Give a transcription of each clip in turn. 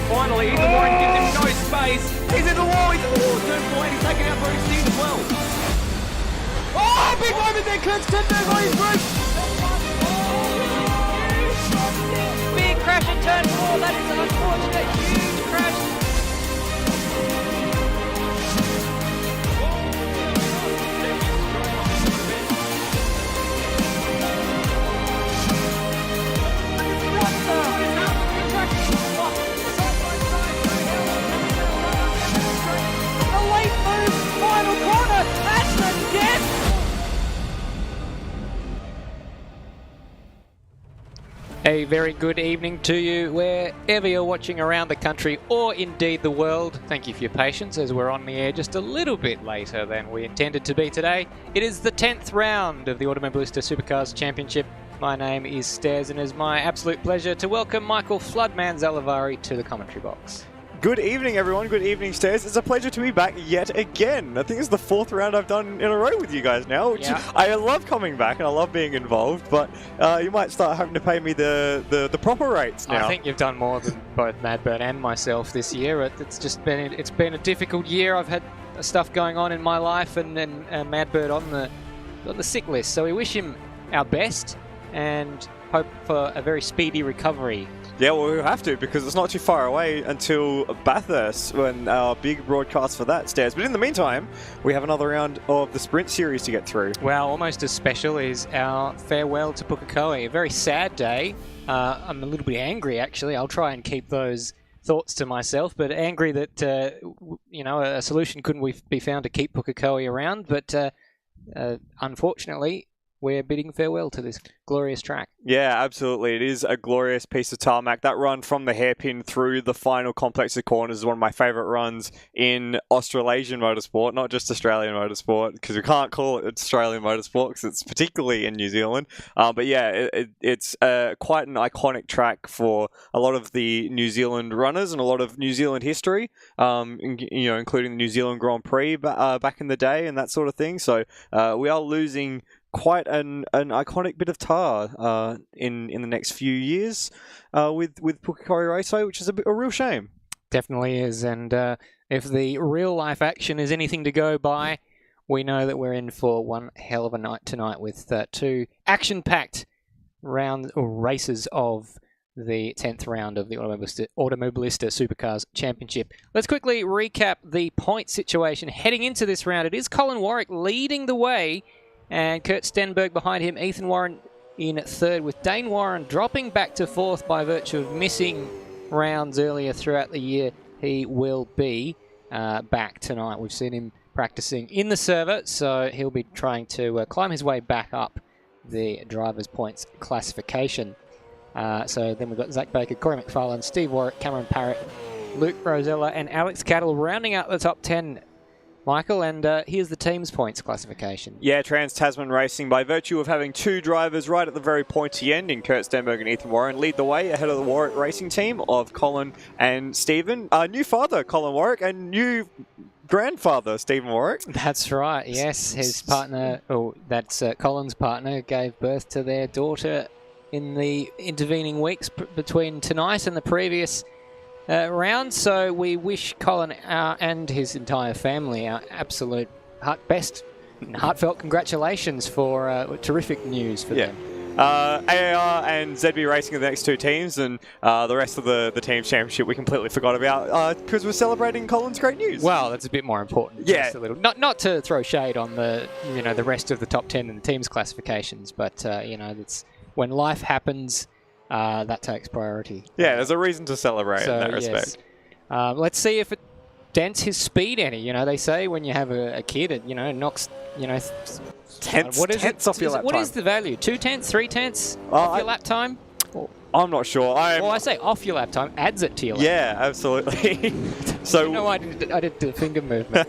Finally, Ethan Warren gives him no space. He's in the wall, turn 4, and he's taken out Bruce Steed as well. Oh, big moment there, Kurt Stenberg on his roof. Big crash in turn 4, that is an unfortunate huge crash. A very good evening to you wherever you're watching around the country or indeed the world. Thank you for your patience as we're on the air just a little bit later than we intended to be today. It is the 10th round of the Automobilista Supercars Championship. My name is Stairs and it is my absolute pleasure to welcome Michael Floodman Zalavari to the commentary box. Good evening, everyone. Good evening, Stairs. It's a pleasure to be back yet again. I think it's the 4th round I've done in a row with you guys now. Which I love coming back and I love being involved, but you might start having to pay me the proper rates now. I think you've done more than both Madbird and myself this year. It's been a difficult year. I've had stuff going on in my life, and then Madbird on the sick list. So we wish him our best and hope for a very speedy recovery. Yeah, well, we'll have to, because it's not too far away until Bathurst when our big broadcast for that Stairs. But in the meantime, we have another round of the Sprint Series to get through. Well, almost as special is our farewell to Pukekohe. A very sad day. I'm a little bit angry, actually. I'll try and keep those thoughts to myself, but angry that, a solution couldn't be found to keep Pukekohe around. But unfortunately, we're bidding farewell to this glorious track. Yeah, absolutely. It is a glorious piece of tarmac. That run from the hairpin through the final complex of corners is one of my favourite runs in Australasian motorsport, not just Australian motorsport, because we can't call it Australian motorsport because it's particularly in New Zealand. But yeah, it's quite an iconic track for a lot of the New Zealand runners and a lot of New Zealand history, including the New Zealand Grand Prix back in the day and that sort of thing. So we are losing quite an iconic bit of tar in the next few years with Pukekohe Raceway, which is a real shame. Definitely is, and if the real life action is anything to go by, we know that we're in for one hell of a night tonight with 2 action-packed rounds or races of the 10th round of the Automobilista Supercars Championship. Let's quickly recap the point situation heading into this round. It is Colin Warwick leading the way, and Kurt Stenberg behind him, Ethan Warren in 3rd, with Dane Warren dropping back to 4th by virtue of missing rounds earlier throughout the year. He will be back tonight. We've seen him practicing in the server, so he'll be trying to climb his way back up the driver's points classification. So then we've got Zach Baker, Corey McFarlane, Steve Warwick, Cameron Parrott, Luke Rosella, and Alex Cattle rounding out the top 10. Michael, and here's the team's points classification. Yeah, Trans-Tasman Racing, by virtue of having 2 drivers right at the very pointy end in Kurt Stenberg and Ethan Warren, lead the way ahead of the Warwick Racing team of Colin and Stephen. New father, Colin Warwick, and new grandfather, Stephen Warwick. That's right, yes. His partner, that's Colin's partner, gave birth to their daughter in the intervening weeks between tonight and the previous round, so we wish Colin and his entire family our absolute heartfelt congratulations for terrific news for them. AAR and ZB Racing are the next 2 teams, and the rest of the team's championship we completely forgot about because we're celebrating Colin's great news. Well, that's a bit more important. Yeah, just a little. Not to throw shade on the rest of the top 10 in the team's classifications, but it's when life happens. That takes priority. Yeah, there's a reason to celebrate in that respect. Let's see if it dents his speed any. They say when you have a kid, it knocks tenths off your lap time. What is the value? 2 tenths, 3 tenths off your lap time? I'm not sure. I say off your lap time, adds it to your lap time. Yeah, absolutely. So I did the finger movement.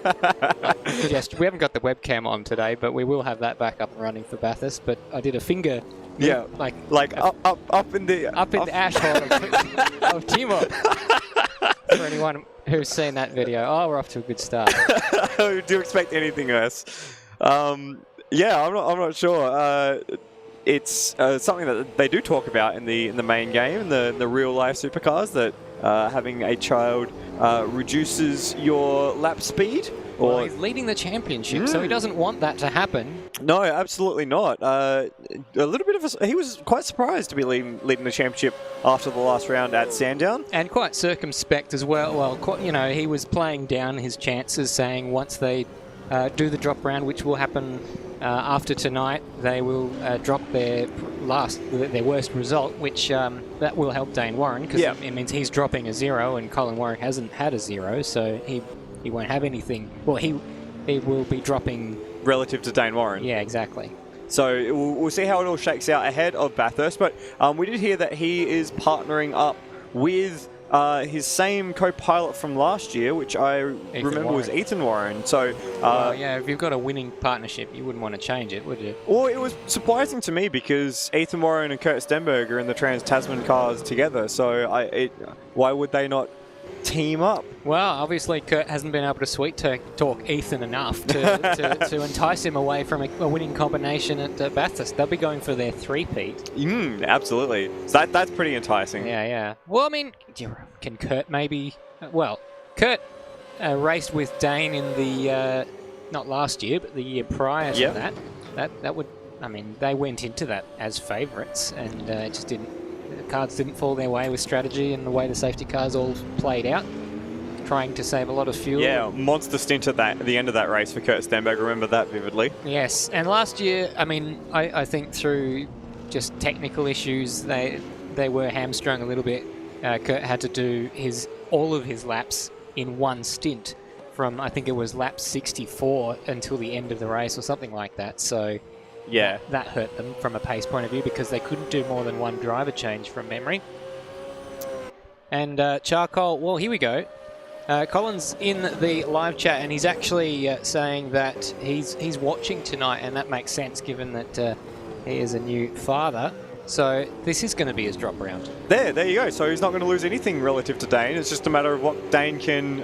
We haven't got the webcam on today, but we will have that back up and running for Bathurst. But I did a finger. Yeah, up in the ash hole of Timor. For anyone who's seen that video, we're off to a good start. Do you expect anything else? I'm not sure. It's something that they do talk about in the main game, in the real life supercars, that having a child reduces your lap speed. Well, he's leading the championship, so he doesn't want that to happen. No, absolutely not. A little bit of he was quite surprised to be leading the championship after the last round at Sandown. And quite circumspect as well. Well, he was playing down his chances, saying once they do the drop round, which will happen after tonight, they will drop their worst result, which that will help Dane Warren, because it means he's dropping a 0 and Colin Warren hasn't had a 0, so he won't have anything. Well, he will be dropping relative to Dane Warren. Yeah, exactly. So we'll see how it all shakes out ahead of Bathurst. But we did hear that he is partnering up with his same co-pilot from last year, which I remember was Ethan Warren. So if you've got a winning partnership, you wouldn't want to change it, would you? Well, it was surprising to me because Ethan Warren and Kurt Stenberg are in the Trans-Tasman cars together. So why would they not team up? Well, obviously Kurt hasn't been able to sweet talk Ethan enough to entice him away from a winning combination at Bathurst. They'll be going for their three-peat. Absolutely. So that's pretty enticing. Yeah. Well, I mean, can Kurt maybe... Well, Kurt raced with Dane in the... not last year, but the year prior to that. That would... I mean, they went into that as favourites, and it just didn't... The cards didn't fall their way with strategy and the way the safety cars all played out, trying to save a lot of fuel. Yeah, monster stint at the end of that race for Kurt Stenberg. Remember that vividly. Yes, and last year, I mean, I think through just technical issues, they were hamstrung a little bit. Kurt had to do all of his laps in one stint from, I think it was lap 64 until the end of the race or something like that. So yeah, that hurt them from a pace point of view because they couldn't do more than one driver change from memory. And Charcoal, well, here we go. Colin's in the live chat, and he's actually saying that he's watching tonight, and that makes sense given that he is a new father. So this is going to be his drop round. There you go. So he's not going to lose anything relative to Dane. It's just a matter of what Dane can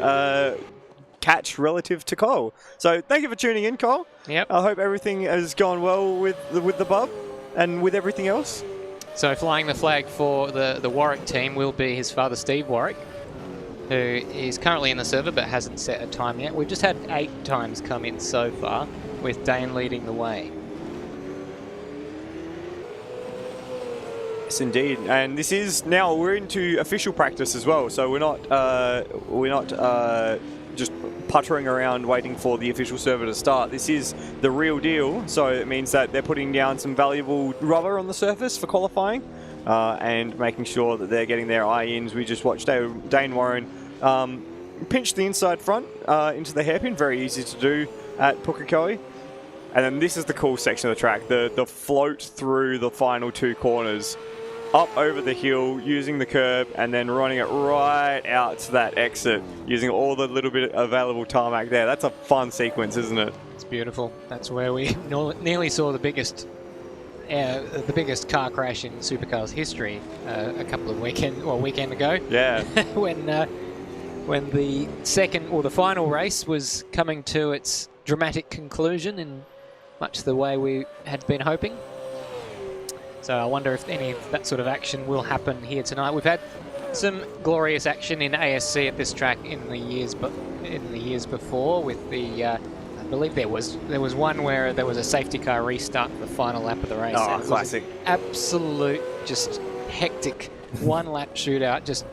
catch relative to Cole. So thank you for tuning in, Cole. Yep. I hope everything has gone well with the bub and with everything else. So flying the flag for the Warwick team will be his father, Steve Warwick, who is currently in the server but hasn't set a time yet. We've just had 8 times come in so far, with Dane leading the way. Yes, indeed. And this is now we're into official practice as well. So we're not just puttering around waiting for the official server to start. This is the real deal. So it means that they're putting down some valuable rubber on the surface for qualifying and making sure that they're getting their eye-ins. We just watched Dane Warren pinch the inside front into the hairpin. Very easy to do at Pukekohe. And then this is the cool section of the track, the float through the final 2 corners, up over the hill, using the curb, and then running it right out to that exit, using all the little bit available tarmac there. That's a fun sequence, isn't it? It's beautiful. That's where we nearly saw the biggest car crash in Supercars history a couple of weekend ago. Yeah. when the second or the final race was coming to its dramatic conclusion in much the way we had been hoping. So I wonder if any of that sort of action will happen here tonight. We've had some glorious action in ASC at this track in the years before with the I believe there was one where there was a safety car restart for the final lap of the race. Oh, classic. Absolute just hectic one lap shootout.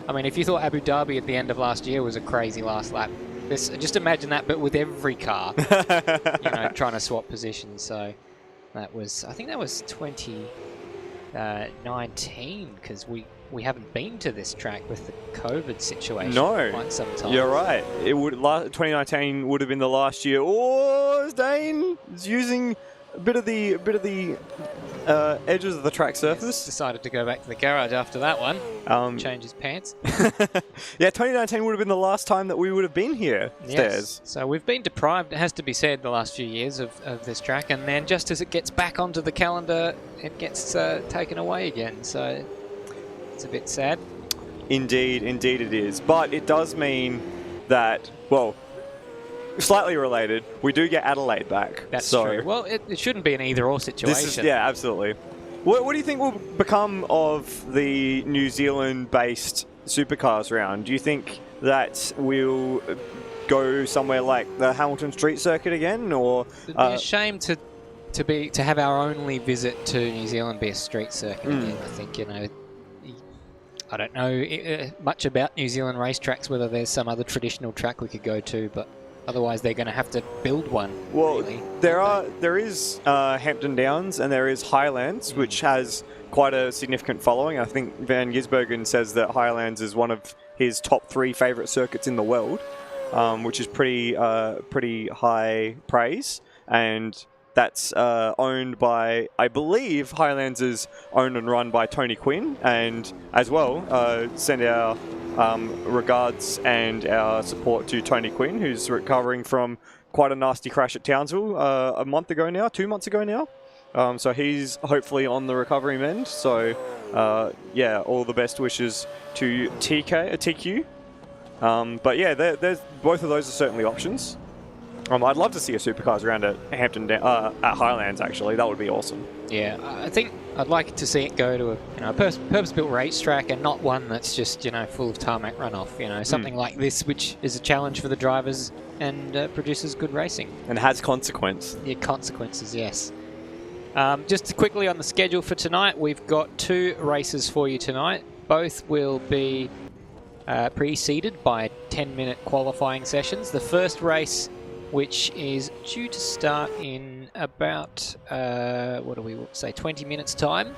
I mean, if you thought Abu Dhabi at the end of last year was a crazy last lap, just imagine that, but with every car, trying to swap positions. So I think that was 2019, because we haven't been to this track with the COVID situation for quite some time. You're right. 2019 would have been the last year. Oh, Dane is using a bit of the edges of the track surface. Decided to go back to the garage after that one. Change his pants. Yeah, 2019 would have been the last time that we would have been here. Yes. So we've been deprived, it has to be said, the last few years of this track, and then just as it gets back onto the calendar, it gets taken away again. So it's a bit sad. Indeed it is. But it does mean that, well, slightly related, we do get Adelaide back. That's true. Well, it shouldn't be an either-or situation. Yeah, absolutely. What do you think will become of the New Zealand-based supercars round, do you think that we'll go somewhere like the Hamilton Street Circuit again, or It'd be a shame to have our only visit to New Zealand be a street circuit again. I think, I don't know much about New Zealand racetracks, whether there's some other traditional track we could go to, but otherwise they're going to have to build one. Well, really, there is Hampton Downs and there is Highlands, which has quite a significant following. I think Van Gisbergen says that Highlands is one of his top 3 favourite circuits in the world, which is pretty high praise. And that's owned by, I believe, Highlands is owned and run by Tony Quinn. And as well, send our regards and our support to Tony Quinn, who's recovering from quite a nasty crash at Townsville 2 months ago now. So he's hopefully on the recovery mend. So yeah, all the best wishes to TQ. But yeah, there's both of those are certainly options. I'd love to see a supercars around at at Highlands. Actually, that would be awesome. Yeah, I think I'd like to see it go to a purpose-built racetrack and not one that's just full of tarmac runoff. Something like this, which is a challenge for the drivers and produces good racing and has consequence. Yeah, consequences. Yes. Just quickly on the schedule for tonight, we've got 2 races for you tonight. Both will be preceded by 10-minute qualifying sessions. The first race, which is due to start in about, 20 minutes time,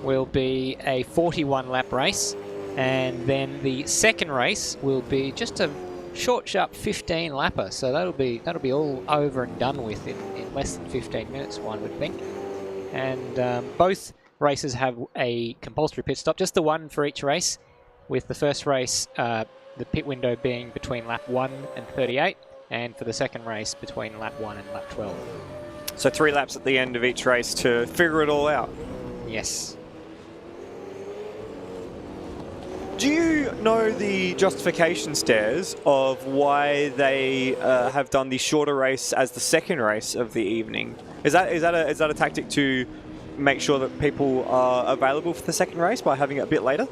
will be a 41-lap race. And then the second race will be just a short, sharp 15-lapper. So that'll be all over and done with in less than 15 minutes, one would think. And both races have a compulsory pit stop, just the one for each race, with the first race, the pit window being between lap 1 and 38. And for the second race, between lap 1 and lap 12. So 3 laps at the end of each race to figure it all out. Yes. Do you know the justification, Stairs, of why they have done the shorter race as the second race of the evening? Is that a tactic to make sure that people are available for the second race by having it a bit later?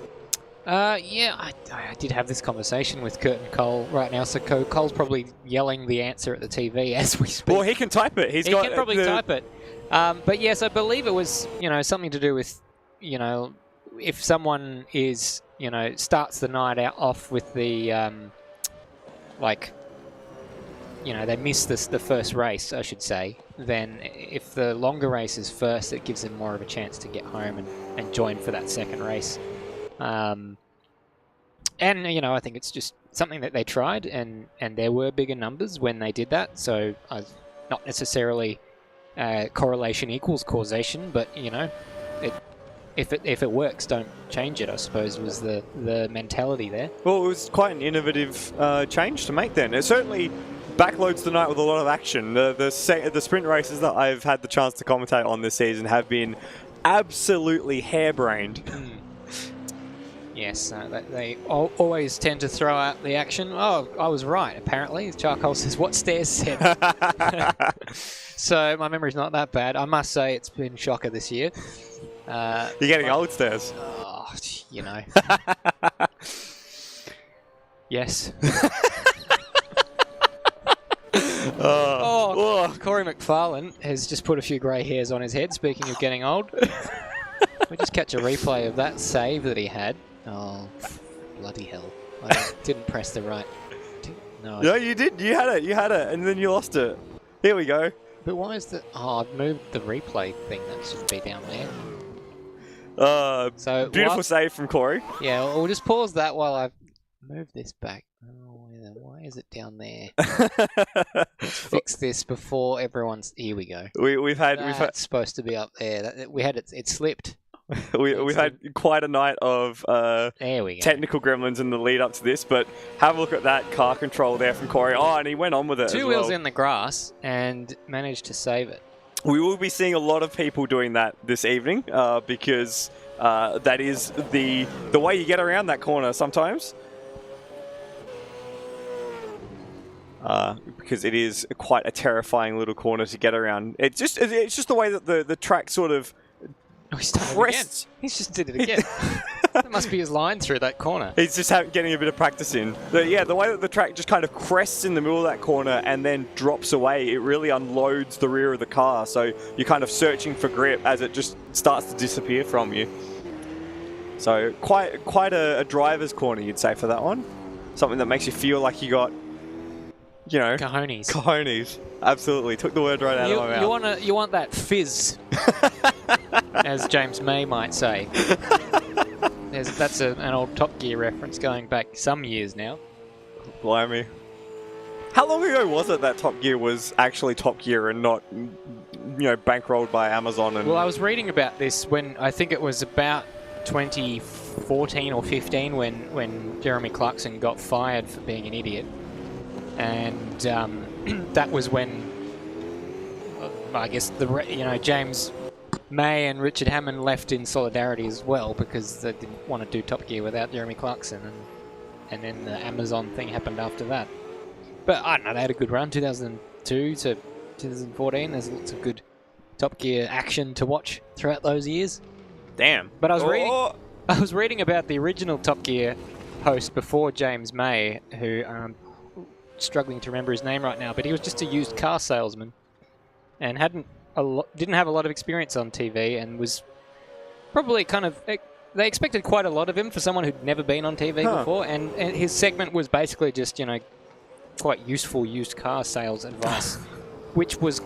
Yeah, I did have this conversation with Kurt and Cole right now, so Cole's probably yelling the answer at the TV as we speak. Well, he can type it. He can probably type it. But yes, I believe it was, something to do with, if someone is, starts the night off with the, they miss the first race, I should say, then if the longer race is first, it gives them more of a chance to get home and join for that second race. And I think it's just something that they tried, and there were bigger numbers when they did that. So not necessarily correlation equals causation, but if it works, don't change it, I suppose, was the mentality there. Well, it was quite an innovative change to make then. It certainly backloads the night with a lot of action. The sprint races that I've had the chance to commentate on this season have been absolutely harebrained. Yes, they always tend to throw out the action. Oh, I was right, apparently. Charcoal says what Stairs said. So my memory's not that bad. I must say it's been shocker this year. You're getting old, Stairs. Oh, Yes. Corey McFarlane has just put a few grey hairs on his head, speaking of getting old. We just catch a replay of that save that he had. Oh, bloody hell. I didn't press the right... No, you did. You had it, and then you lost it. Here we go. But why is the... Oh, I've moved the replay thing. That should be down there. So beautiful save from Corey. Yeah, we'll just pause that while I move this back. Oh, why is it down there? Let's fix this before everyone's... Here we go. We've had supposed to be up there. We had it. It slipped. We've had quite a night of there we go. Technical gremlins in the lead up to this, but have a look at that car control there from Corey. Oh, and he went on with it. Two wheels in the grass and managed to save it. We will be seeing a lot of people doing that this evening because that is the way you get around that corner sometimes. Because it is quite a terrifying little corner to get around. It's just the way that the track sort of He started again. He just did it again. That must be his line through that corner. He's just getting a bit of practice in. But yeah, the way that the track just kind of crests in the middle of that corner and then drops away, it really unloads the rear of the car. So you're kind of searching for grip as it just starts to disappear from you. So quite a driver's corner, you'd say, for that one. Something that makes you feel like you got, you know... Cojones. Cojones. Absolutely. Took the word right out of my mouth. You want that fizz, as James May might say. That's an old Top Gear reference going back some years now. Blimey. How long ago was it that Top Gear was actually Top Gear and not, you know, bankrolled by Amazon? And... Well, I was reading about this when I think it was about 2014 or 15 when Jeremy Clarkson got fired for being an idiot. And that was when, I guess, James May and Richard Hammond left in solidarity as well because they didn't want to do Top Gear without Jeremy Clarkson, and then the Amazon thing happened after that. But I don't know, they had a good run, 2002 to 2014. There's lots of good Top Gear action to watch throughout those years. Damn. But I was reading about the original Top Gear host before James May, who I'm struggling to remember his name right now, but he was just a used car salesman and didn't have a lot of experience on TV and was probably they expected quite a lot of him for someone who'd never been on TV before, and his segment was basically just, quite useful used car sales advice, which was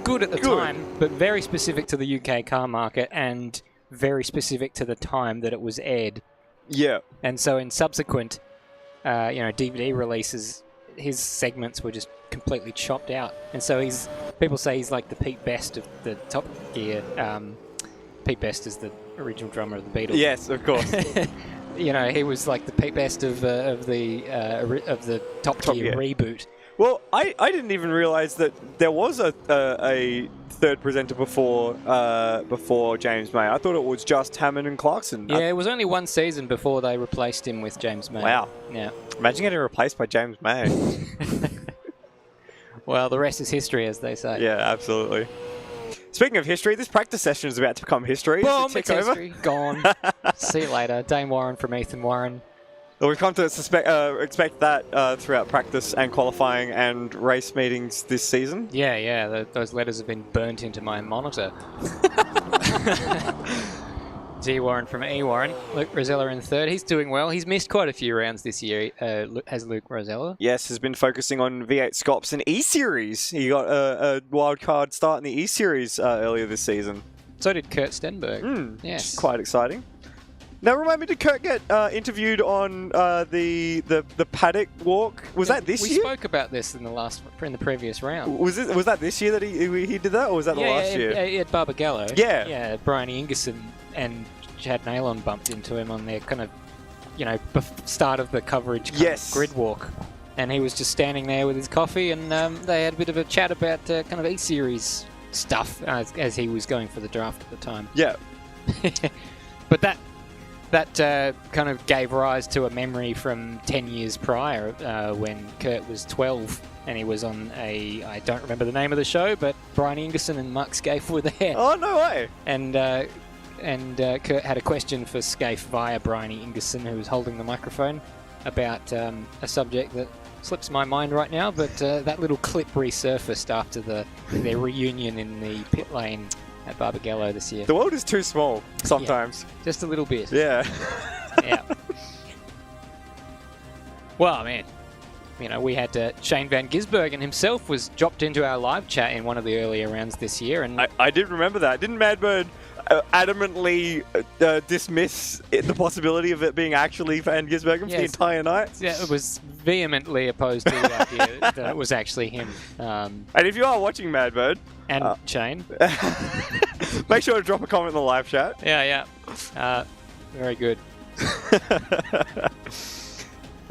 good at the time, but very specific to the UK car market and very specific to the time that it was aired. Yeah. And so in subsequent, DVD releases, his segments were just completely chopped out. And so people say he's like the Pete Best of the Top Gear. Pete Best is the original drummer of the Beatles. Yes, of course. He was like the Pete Best of the Top Gear reboot. Well, I didn't even realise that there was a third presenter before James May. I thought it was just Hammond and Clarkson. Yeah, it was only one season before they replaced him with James May. Wow. Yeah. Imagine getting replaced by James May. Well, the rest is history, as they say. Yeah, absolutely. Speaking of history, this practice session is about to become history. Boom, it's history. Gone. See you later. Dane Warren from Ethan Warren. Well, we've come to expect that throughout practice and qualifying and race meetings this season. Yeah, those letters have been burnt into my monitor. D. Warren from E. Warren. Luke Rosella in third. He's doing well. He's missed quite a few rounds this year, has Luke Rosella. Yes, has been focusing on V8 Scops and E-Series. He got a wild card start in the E-Series earlier this season. So did Kurt Stenberg. Yes. Quite exciting. Now, remind me, did Kurt get interviewed on the paddock walk? Was that this year? We spoke about this in the previous round. Was that this year that he did that, or was that the last year? Yeah, at Barbagallo. Yeah. Yeah, Brian Ingerson and Chad Nalon bumped into him on their kind of, start of the coverage grid walk. And he was just standing there with his coffee, and they had a bit of a chat about kind of E-Series stuff as he was going for the draft at the time. Yeah. But that kind of gave rise to a memory from 10 years prior when Kurt was 12 and he was on I don't remember the name of the show, but Brian Ingerson and Mark Scaife were there. Oh, no way. And Kurt had a question for Scaife via Brian Ingerson, who was holding the microphone, about a subject that slips my mind right now, but that little clip resurfaced after their reunion in the pit lane at Barbagallo this year. The world is too small sometimes. Yeah, just a little bit. Yeah. Yeah. Well, man, we had Shane Van Gisbergen himself was dropped into our live chat in one of the earlier rounds this year, and I did remember that. Didn't Madbird adamantly dismiss the possibility of it being actually Van Gisbergen for the entire night? Yeah, it was vehemently opposed to the idea that it was actually him. And if you are watching Madbird and Shane, make sure to drop a comment in the live chat. Yeah. Very good.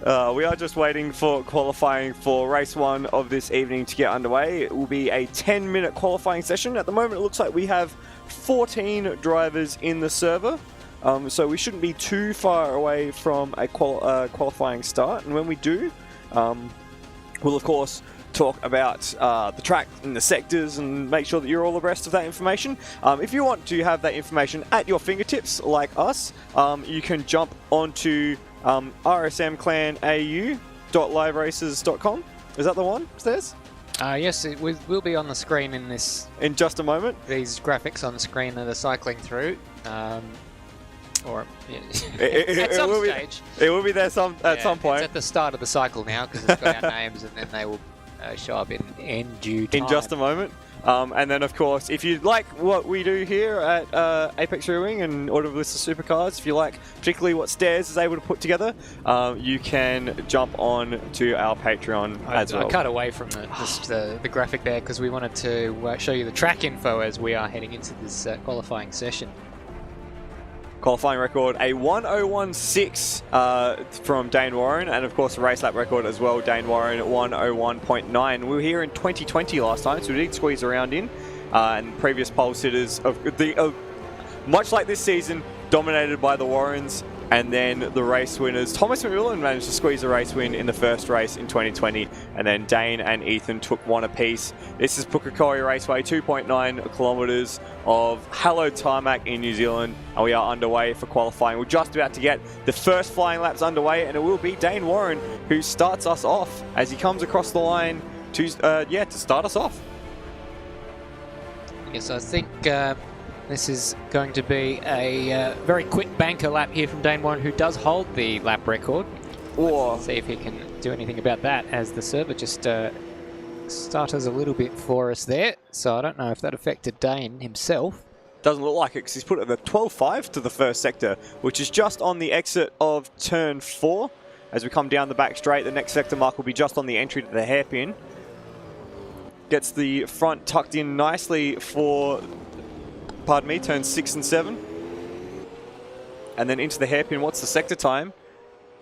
We are just waiting for qualifying for race 1 of this evening to get underway. It will be a 10-minute qualifying session. At the moment, it looks like we have 14 drivers in the server, so we shouldn't be too far away from a qualifying start. And when we do, we'll of course talk about the track and the sectors and make sure that you're all abreast of that information. If you want to have that information at your fingertips, like us, you can jump onto rsmclanau.liveraces.com. Is that the one, Stairs? Yes, it will be on the screen in just a moment. These graphics on the screen that are cycling through. Or at some stage. It will be there at some point. It's at the start of the cycle now because it's got our names, and then they will show up in due time. In just a moment. And then, of course, if you like what we do here at Apex Rear-Wing and Auto Ballista Supercars, if you like particularly what Stairs is able to put together, you can jump on to our Patreon as well. I cut away from the graphic there because we wanted to show you the track info as we are heading into this qualifying session. Qualifying record, a 1:01.6 from Dane Warren, and of course a race lap record as well, Dane Warren 1:01.9. We were here in 2020 last time, so we did squeeze around in, and previous pole sitters much like this season, dominated by the Warrens, and then the race winners. Thomas McMillan managed to squeeze a race win in the first race in 2020, and then Dane and Ethan took one apiece. This is Pukekohe Raceway, 2.9 kilometres of hallowed tarmac in New Zealand, and we are underway for qualifying. We're just about to get the first flying laps underway, and it will be Dane Warren who starts us off as he comes across the line to start us off. Yes, I think this is going to be a very quick banker lap here from Dane Warren, who does hold the lap record. Let's see if he can do anything about that, as the server just stutters a little bit for us there. So I don't know if that affected Dane himself. Doesn't look like it, because he's put it at 12.5 to the first sector, which is just on the exit of turn 4. As we come down the back straight, the next sector mark will be just on the entry to the hairpin. Gets the front tucked in nicely for, turns 6 and 7. And then into the hairpin. What's the sector time?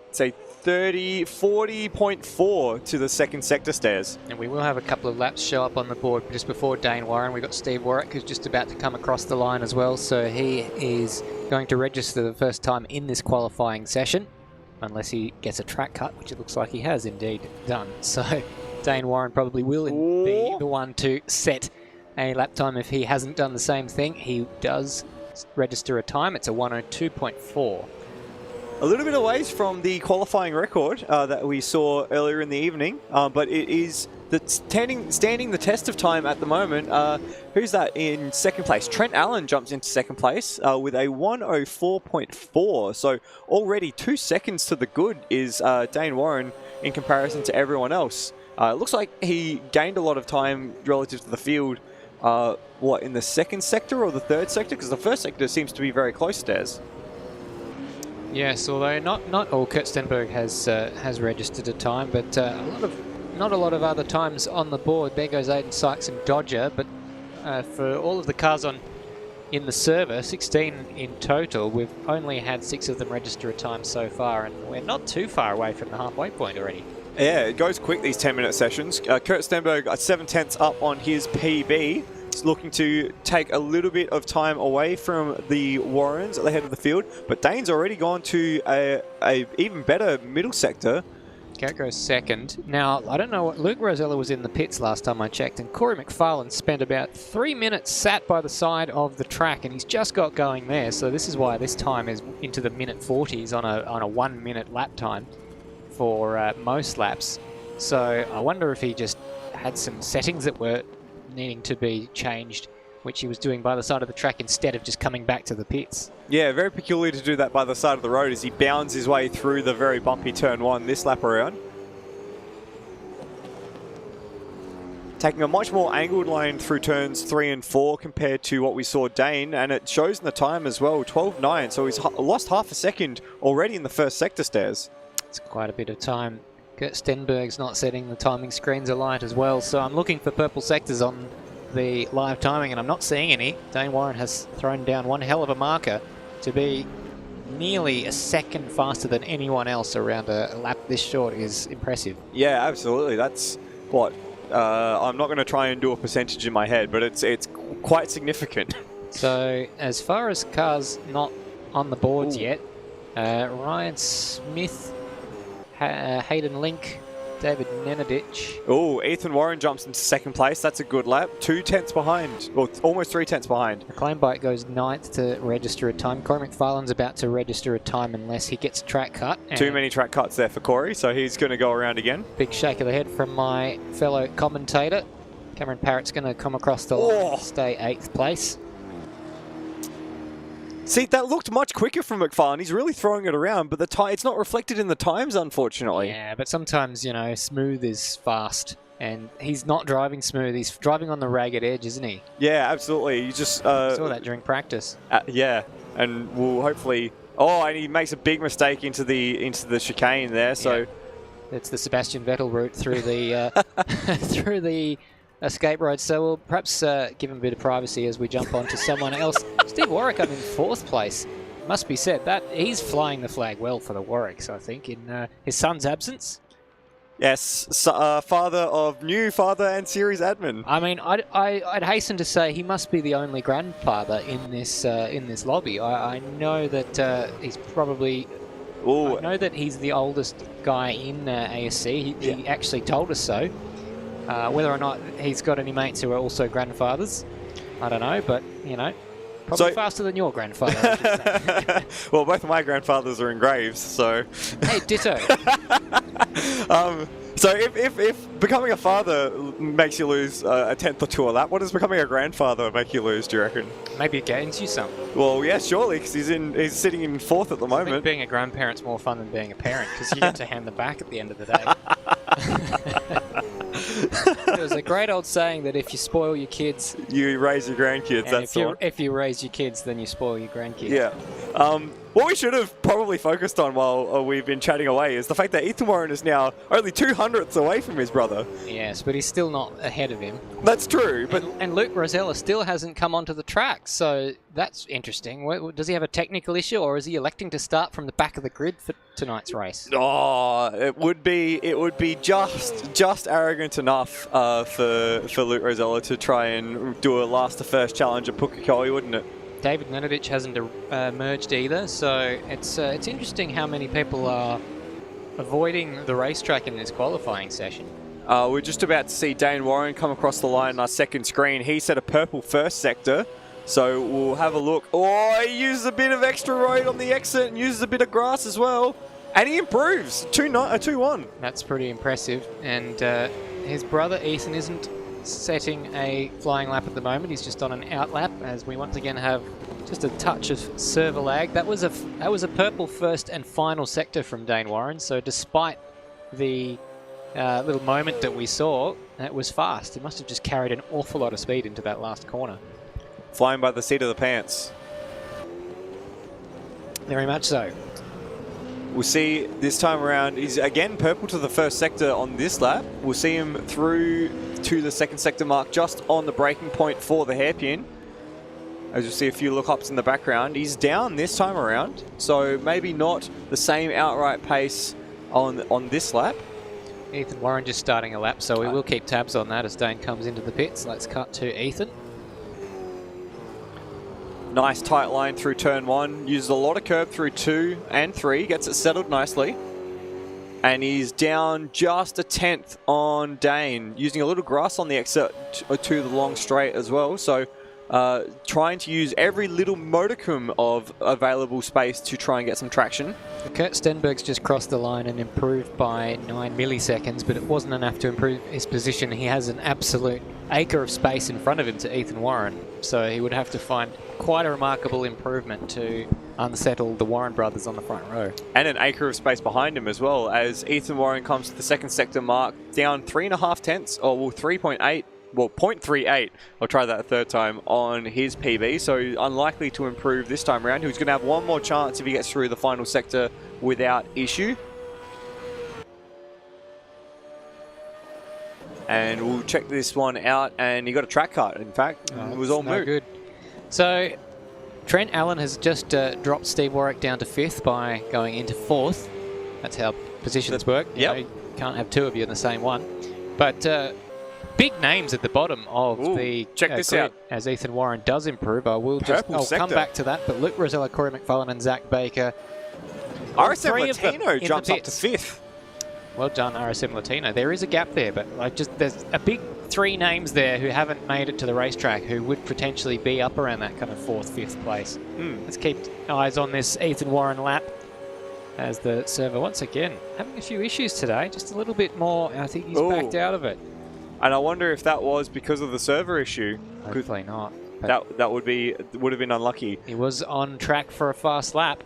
It's a 40.4 to the second sector, Stairs. And we will have a couple of laps show up on the board just before Dane Warren. We've got Steve Warwick, who's just about to come across the line as well. So he is going to register the first time in this qualifying session, unless he gets a track cut, which it looks like he has indeed done. So Dane Warren probably will be the one to set a lap time if he hasn't done the same thing. He does register a time. It's a 1:02.4. A little bit away from the qualifying record that we saw earlier in the evening, but it is standing the test of time at the moment. Who's that in second place? Trent Allen jumps into second place with a 1:04.4. So already 2 seconds to the good is Dane Warren in comparison to everyone else. It looks like he gained a lot of time relative to the field. In the second sector or the third sector? Because the first sector seems to be very close, Stairs. Yes, although not all Kurt Stenberg has registered a time, but not a lot of other times on the board. There goes Aiden Sykes and Dodger, but for all of the cars in the server, 16 in total, we've only had 6 of them register a time so far, and we're not too far away from the halfway point already. Yeah, it goes quick, these 10-minute sessions. Kurt Stenberg 7/10 up on his PB. He's looking to take a little bit of time away from the Warrens at the head of the field, but Dane's already gone to a even better middle sector. Kurt goes second. Now, I don't know what... Luke Rosella was in the pits last time I checked, and Corey McFarlane spent about 3 minutes sat by the side of the track, and he's just got going there. So this is why this time is into the minute 40s on a 1 minute lap time for most laps. So I wonder if he just had some settings that were needing to be changed, which he was doing by the side of the track instead of just coming back to the pits. Yeah, very peculiar to do that by the side of the road as he bounds his way through the very bumpy turn 1 this lap around. Taking a much more angled line through turns 3 and 4 compared to what we saw Dane, and it shows in the time as well, 12.9, so he's lost half a second already in the first sector, Stairs. It's quite a bit of time. Kurt Stenberg's not setting the timing screens alight as well, so I'm looking for purple sectors on the live timing, and I'm not seeing any. Dane Warren has thrown down one hell of a marker to be nearly a second faster than anyone else around a lap this short is impressive. Yeah, absolutely. That's what... I'm not going to try and do a percentage in my head, but it's quite significant. So, as far as cars not on the boards yet, Ryan Smith, Hayden Link, David Nenadic. Oh, Ethan Warren jumps into second place. That's a good lap. 2 tenths behind. Well, almost 3 tenths behind. McLean Bike goes 9th to register a time. Corey McFarlane's about to register a time unless he gets a track cut. Too many track cuts there for Corey, so he's going to go around again. Big shake of the head from my fellow commentator. Cameron Parrott's going to come across the line and stay 8th place. See, that looked much quicker from McFarlane. He's really throwing it around, but it's not reflected in the times, unfortunately. Yeah, but sometimes, you know, smooth is fast. And he's not driving smooth. He's driving on the ragged edge, isn't he? Yeah, absolutely. You just saw that during practice. Yeah, and we'll hopefully... Oh, and he makes a big mistake into the chicane there, so... Yeah. It's the Sebastian Vettel route through the through the escape road. So we'll perhaps give him a bit of privacy as we jump on to someone else. Steve Warwick up in 4th place. Must be said that he's flying the flag well for the Warwicks, I think, in his son's absence. Yes, new father and series admin. I mean, I'd hasten to say he must be the only grandfather in this lobby. I know that he's probably. Ooh. I know that he's the oldest guy in ASC. He actually told us so. Whether or not he's got any mates who are also grandfathers, I don't know. But you know, probably faster than your grandfather. I should say. Well, both of my grandfathers are in graves, so. Hey, ditto. So if becoming a father makes you lose a tenth or two of that, what does becoming a grandfather make you lose, do you reckon? Maybe it gains you some. Well, yeah, surely, because he's sitting in 4th at the I moment. think being a grandparent's more fun than being a parent, because you get to hand them back at the end of the day. There's a great old saying that if you spoil your kids... You raise your grandkids, that's the one. If you raise your kids, then you spoil your grandkids. Yeah. What we should have probably focused on while we've been chatting away is the fact that Ethan Warren is now only 200ths away from his brother. Yes, but he's still not ahead of him. That's true, but... And Luke Rosella still hasn't come onto the track, so that's interesting. Does he have a technical issue, or is he electing to start from the back of the grid for tonight's race? Oh, it would be just arrogant enough for Luke Rosella to try and do a last to first challenge at Pukekohe, wouldn't it? David Nenadic hasn't emerged either, so it's interesting how many people are avoiding the racetrack in this qualifying session. We're just about to see Dane Warren come across the line on our second screen. He set a purple first sector, so we'll have a look. Oh, he uses a bit of extra road on the exit and uses a bit of grass as well. And he improves, 2-1. That's pretty impressive, and his brother Ethan isn't setting a flying lap at the moment. He's just on an out lap as we once again have just a touch of server lag. That was a purple first and final sector from Dane Warren, so despite the little moment that we saw, that was fast. He must have just carried an awful lot of speed into that last corner. Flying by the seat of the pants. Very much so. We'll see this time around, he's again purple to the first sector on this lap. We'll see him through to the second sector mark just on the braking point for the hairpin. As you'll see a few look-ups in the background. He's down this time around, so maybe not the same outright pace on this lap. Ethan Warren just starting a lap, so we will keep tabs on that as Dane comes into the pits. Let's cut to Ethan. Nice tight line through turn 1. Uses a lot of curb through 2 and 3. Gets it settled nicely. And he's down just a tenth on Dane. Using a little grass on the exit to the long straight as well. So trying to use every little modicum of available space to try and get some traction. Kurt Stenberg's just crossed the line and improved by 9 milliseconds, but it wasn't enough to improve his position. He has an absolute acre of space in front of him to Ethan Warren, so he would have to find quite a remarkable improvement to unsettle the Warren brothers on the front row. And an acre of space behind him as well, as Ethan Warren comes to the second sector mark, down 3.5 tenths, or well 3.8, well 0.38, I'll try that a third time, on his PB, so unlikely to improve this time around. He's going to have one more chance if he gets through the final sector without issue. And we'll check this one out, and he got a track cut, in fact. It was all moot. Good. So Trent Allen has just dropped Steve Warwick down to 5th by going into 4th. That's how positions work. You can't have two of you in the same one. But big names at the bottom of the check this out. As Ethan Warren does improve. I'll come back to that. But Luke Rosella, Corey McFarlane and Zach Baker. RSM Latino jumps up to 5th. Well done, RSM Latino. There is a gap there, but there's a big 3 names there who haven't made it to the racetrack who would potentially be up around that kind of 4th, 5th place. Let's keep eyes on this Ethan Warren lap as the server once again having a few issues today. Just a little bit more. I think he's backed out of it. And I wonder if that was because of the server issue. Hopefully not. That would have been unlucky. He was on track for a fast lap.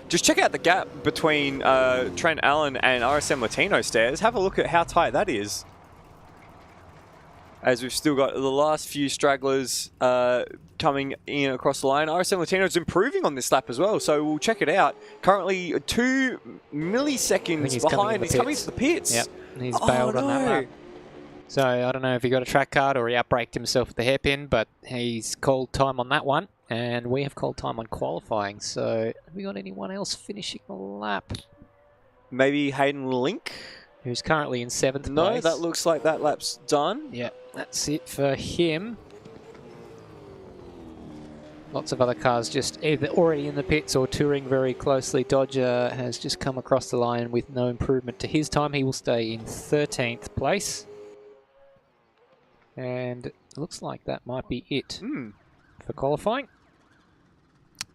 Just check out the gap between Trent Allen and RSM Latino stairs. Have a look at how tight that is. As we've still got the last few stragglers coming in across the line. RSM Latino is improving on this lap as well, so we'll check it out. Currently 2 milliseconds behind. He's coming to the pits. Yep, he's bailed on that lap. So I don't know if he got a track card or he outbraked himself at the hairpin, but he's called time on that one. And we have called time on qualifying. So have we got anyone else finishing the lap? Maybe Hayden Link, who's currently in 7th place. No, that looks like that lap's done. Yeah, that's it for him. Lots of other cars just either already in the pits or touring very closely. Dodger has just come across the line with no improvement to his time. He will stay in 13th place. And it looks like that might be it for qualifying.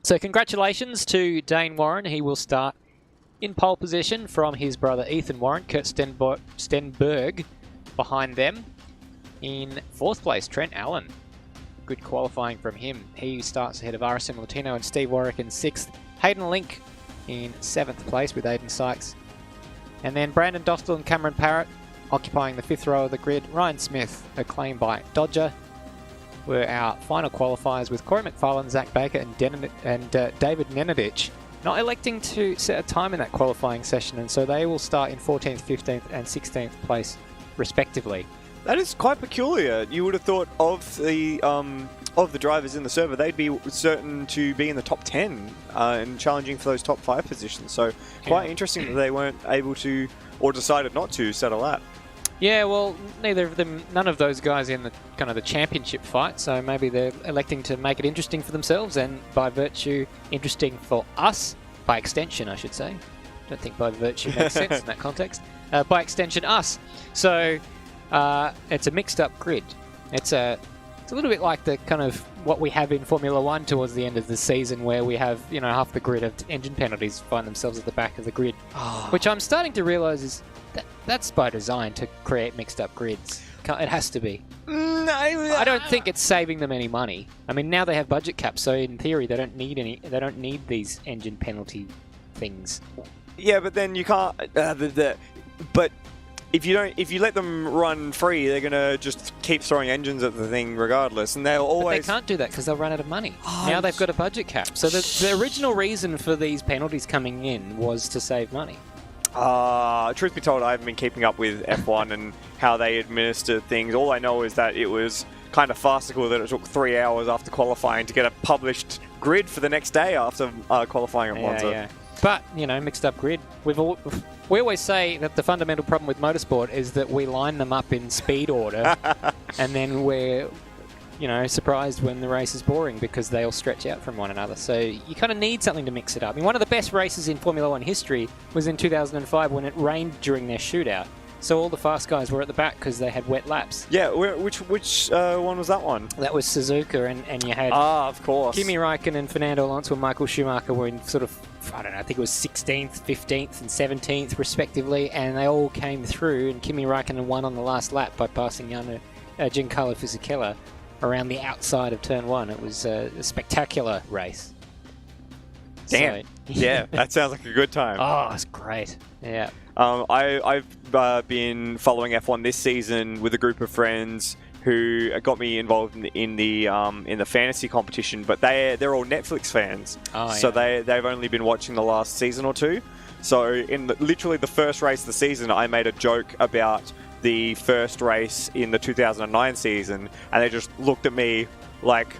So congratulations to Dane Warren. He will start in pole position from his brother Ethan Warren. Kurt Stenberg behind them. In 4th place, Trent Allen. Good qualifying from him. He starts ahead of RSM Latino and Steve Warwick in 6th. Hayden Link in 7th place with Aiden Sykes. And then Brandon Dostal and Cameron Parrott occupying the 5th row of the grid. Ryan Smith, acclaimed by Dodger, were our final qualifiers with Corey McFarlane, Zach Baker and David Nenadich not electing to set a time in that qualifying session, and so they will start in 14th, 15th and 16th place respectively. That is quite peculiar. You would have thought of the drivers in the server, they'd be certain to be in the top 10 and challenging for those top 5 positions. So quite interesting that they weren't able to, or decided not to, set a lap. Yeah, well, none of those guys in the kind of the championship fight, so maybe they're electing to make it interesting for themselves and by virtue interesting for us, by extension I should say. Don't think by virtue makes sense in that context. By extension us. So it's a mixed up grid. It's a little bit like the kind of what we have in Formula 1 towards the end of the season where we have, half the grid of engine penalties find themselves at the back of the grid. Which I'm starting to realise is that's by design to create mixed up grids. It has to be. I don't think it's saving them any money. I mean, now they have budget caps, so in theory they don't need these engine penalty things. Yeah, but then you can't. But if you let them run free, they're gonna just keep throwing engines at the thing regardless, and they'll always. But they can't do that because they'll run out of money. Now they've got a budget cap. So the original reason for these penalties coming in was to save money. Truth be told, I haven't been keeping up with F1 and how they administer things. All I know is that it was kind of farcical that it took 3 hours after qualifying to get a published grid for the next day after qualifying at Monza. Yeah. But, mixed up grid. We always say that the fundamental problem with motorsport is that we line them up in speed order and then we're, surprised when the race is boring because they all stretch out from one another. So you kind of need something to mix it up. I mean, one of the best races in Formula 1 history was in 2005 when it rained during their shootout. So all the fast guys were at the back because they had wet laps. Yeah, which one was that one? That was Suzuka, and you had... of course. Kimi Räikkönen and Fernando Alonso and Michael Schumacher were in sort of, I don't know, I think it was 16th, 15th and 17th respectively, and they all came through, and Kimi Räikkönen won on the last lap by passing Giancarlo Fisichella around the outside of Turn 1. It was a spectacular race. Damn. So, yeah, that sounds like a good time. Oh, it's great. Yeah. I've been following F1 this season with a group of friends who got me involved in the fantasy competition, but they're all Netflix fans. So they've only been watching the last season or two. So in literally the first race of the season, I made a joke about the first race in the 2009 season, and they just looked at me like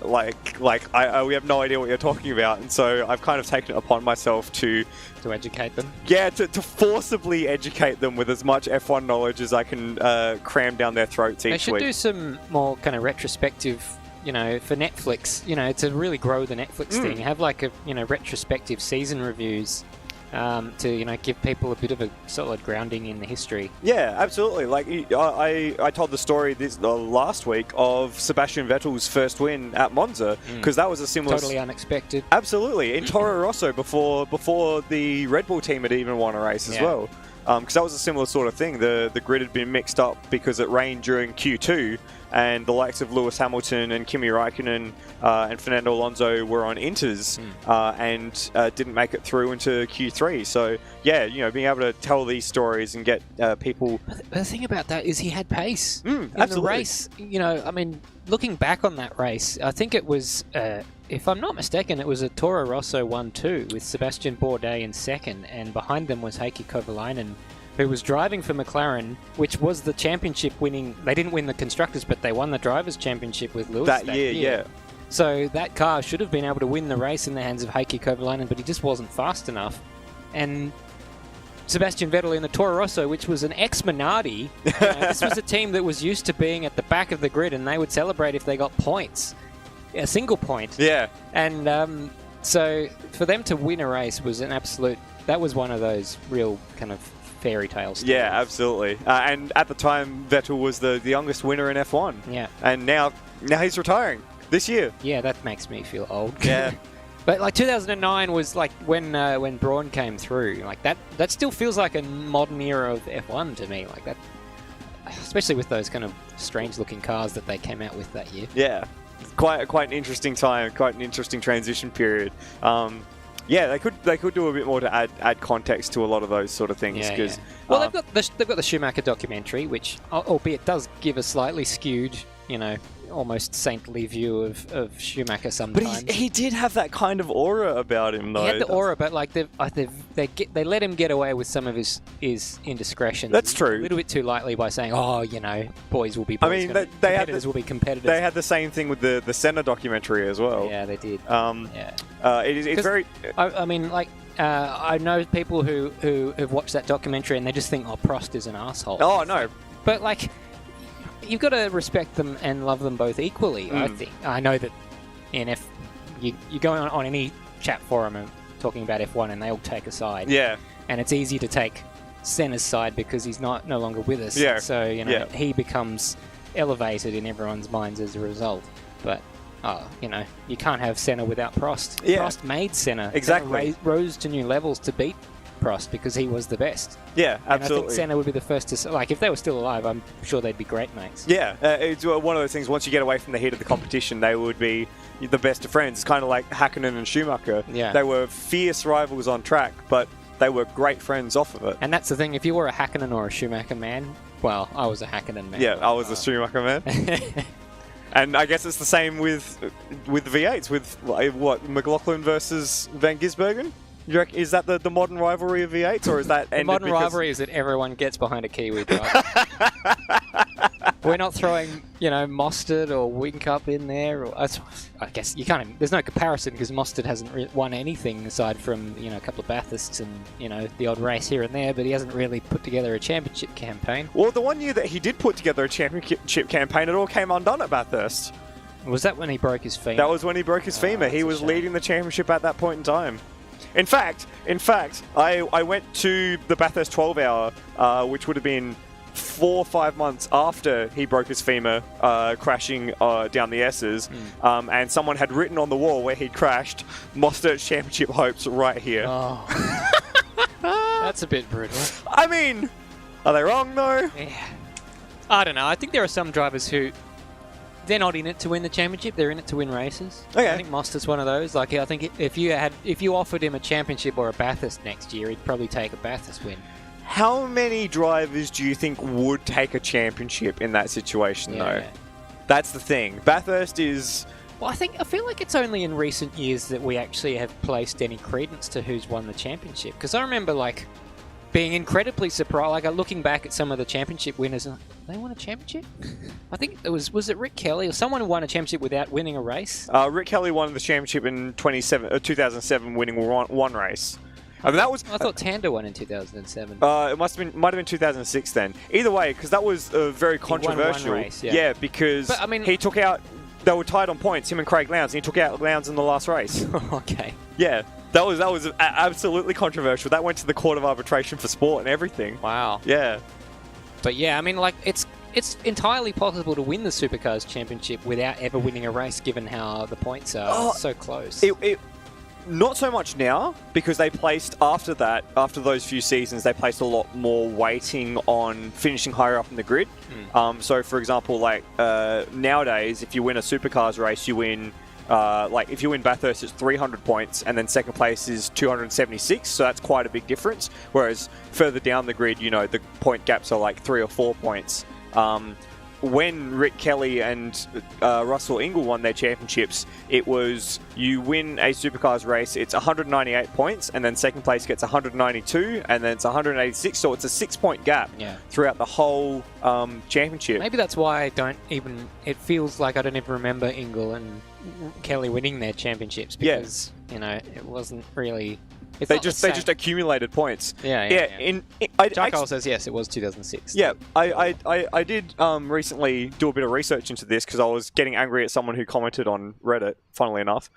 we have no idea what you're talking about. And so I've kind of taken it upon myself to educate them. Yeah, to forcibly educate them with as much F1 knowledge as I can cram down their throats each week. They should do some more kind of retrospective, for Netflix, to really grow the Netflix thing. Have like a, retrospective season reviews to give people a bit of a solid grounding in the history. Yeah, absolutely. Like I told the story this last week of Sebastian Vettel's first win at Monza, because that was a similar... Totally unexpected. Absolutely. In Toro Rosso before the Red Bull team had even won a race as well. Because that was a similar sort of thing. The grid had been mixed up because it rained during Q2, and the likes of Lewis Hamilton and Kimi Raikkonen and Fernando Alonso were on Inters and didn't make it through into Q3. So, yeah, being able to tell these stories and get people... But the thing about that is he had pace. In absolutely. the race, looking back on that race, I think it was... if I'm not mistaken, it was a Toro Rosso 1-2 with Sebastian Bourdais in second, and behind them was Heikki Kovalainen, who was driving for McLaren, which was the championship winning... They didn't win the Constructors, but they won the Drivers' Championship with Lewis that year. Yeah. So that car should have been able to win the race in the hands of Heikki Kovalainen, but he just wasn't fast enough. And Sebastian Vettel in the Toro Rosso, which was an ex-Minardi, this was a team that was used to being at the back of the grid, and they would celebrate if they got points. A single point. Yeah. And so for them to win a race was an absolute... That was one of those real kind of fairy tale stories. Yeah, absolutely. And at the time, Vettel was the youngest winner in F1. Yeah. And now he's retiring this year. Yeah, that makes me feel old. Yeah. But like 2009 was like when Braun came through. Like that still feels like a modern era of F1 to me. Like that, especially with those kind of strange looking cars that they came out with that year. Yeah. Quite an interesting time, quite an interesting transition period. Yeah, they could do a bit more to add context to a lot of those sort of things. Yeah. Well, they've got the Schumacher documentary, which, albeit does give a slightly skewed, almost saintly view of Schumacher sometimes. But he did have that kind of aura about him, though. He had the aura, but like they let him get away with some of his indiscretions. That's true. A little bit too lightly by saying, boys will be boys. Competitors will be competitors. They had the same thing with the Senna documentary as well. Yeah, they did. It's very... I know people who have watched that documentary and they just think, Prost is an asshole. Oh, no. But, like... You've got to respect them and love them both equally, I think. I know that you go on any chat forum and talking about F1 and they all take a side. Yeah. And it's easy to take Senna's side because he's no longer with us. Yeah. So, he becomes elevated in everyone's minds as a result. But, you can't have Senna without Prost. Yeah. Prost made Senna. Exactly. Senna rose to new levels to beat Prost because he was the best. Yeah, absolutely. And I think Senna would be the first to... if they were still alive, I'm sure they'd be great mates. Yeah, it's one of those things, once you get away from the heat of the competition, they would be the best of friends. It's kind of like Hakkinen and Schumacher. Yeah. They were fierce rivals on track, but they were great friends off of it. And that's the thing, if you were a Hakkinen or a Schumacher man, well, I was a Hakkinen man. Yeah, I was a Schumacher man. And I guess it's the same with V8s, with McLaughlin versus Van Gisbergen? Is that the modern rivalry of V8s, or is that the modern rivalry is that everyone gets behind a Kiwi driver? We're not throwing, Mostert or Whincup in there. Or, I guess you can't. There's no comparison because Mostert hasn't won anything aside from a couple of Bathursts and the odd race here and there, but he hasn't really put together a championship campaign. Well, the one year that he did put together a championship campaign, it all came undone at Bathurst. Was that when he broke his femur? That was when he broke his femur. He was leading the championship at that point in time. In fact, I went to the Bathurst 12 hour, which would have been 4 or 5 months after he broke his femur, crashing down the S's, and someone had written on the wall where he'd crashed, Mostert's championship hopes right here. Oh. That's a bit brutal. I mean, are they wrong though? Yeah. I don't know. I think there are some drivers who... They're not in it to win the championship. They're in it to win races. Okay. I think Mostert's one of those. Like, I think if you offered him a championship or a Bathurst next year, he'd probably take a Bathurst win. How many drivers do you think would take a championship in that situation, though? Yeah. That's the thing. Bathurst is... Well, I feel like it's only in recent years that we actually have placed any credence to who's won the championship. Because I remember, being incredibly surprised, looking back at some of the championship winners, they won a championship? I think it was it Rick Kelly or someone who won a championship without winning a race? Rick Kelly won the championship in 2007, winning one race. I mean, that was... I thought Tanda won in 2007. It might have been 2006 then. Either way, because that was very controversial. He won one race, yeah. Because he took out... They were tied on points, him and Craig Lowndes, and he took out Lowndes in the last race. Okay. Yeah. That was absolutely controversial. That went to the Court of Arbitration for Sport and everything. Wow. Yeah. But yeah, I mean, like, it's entirely possible to win the Supercars Championship without ever winning a race, given how the points are so close. Not so much now, because they placed, after those few seasons, they placed a lot more weighting on finishing higher up in the grid. So, for example, like nowadays, if you win a Supercars race, you win, if you win Bathurst, it's 300 points, and then second place is 276, so that's quite a big difference. Whereas further down the grid, the point gaps are like 3 or 4 points. When Rick Kelly and Russell Ingall won their championships, it was you win a Supercars race, it's 198 points, and then second place gets 192, and then it's 186, so it's a 6-point gap throughout the whole championship. Maybe that's why it feels like I don't even remember Ingall and Kelly winning their championships, because, it wasn't really... They just accumulated points. Charcoal says yes, it was 2006. Yeah, I did recently do a bit of research into this because I was getting angry at someone who commented on Reddit, funnily enough.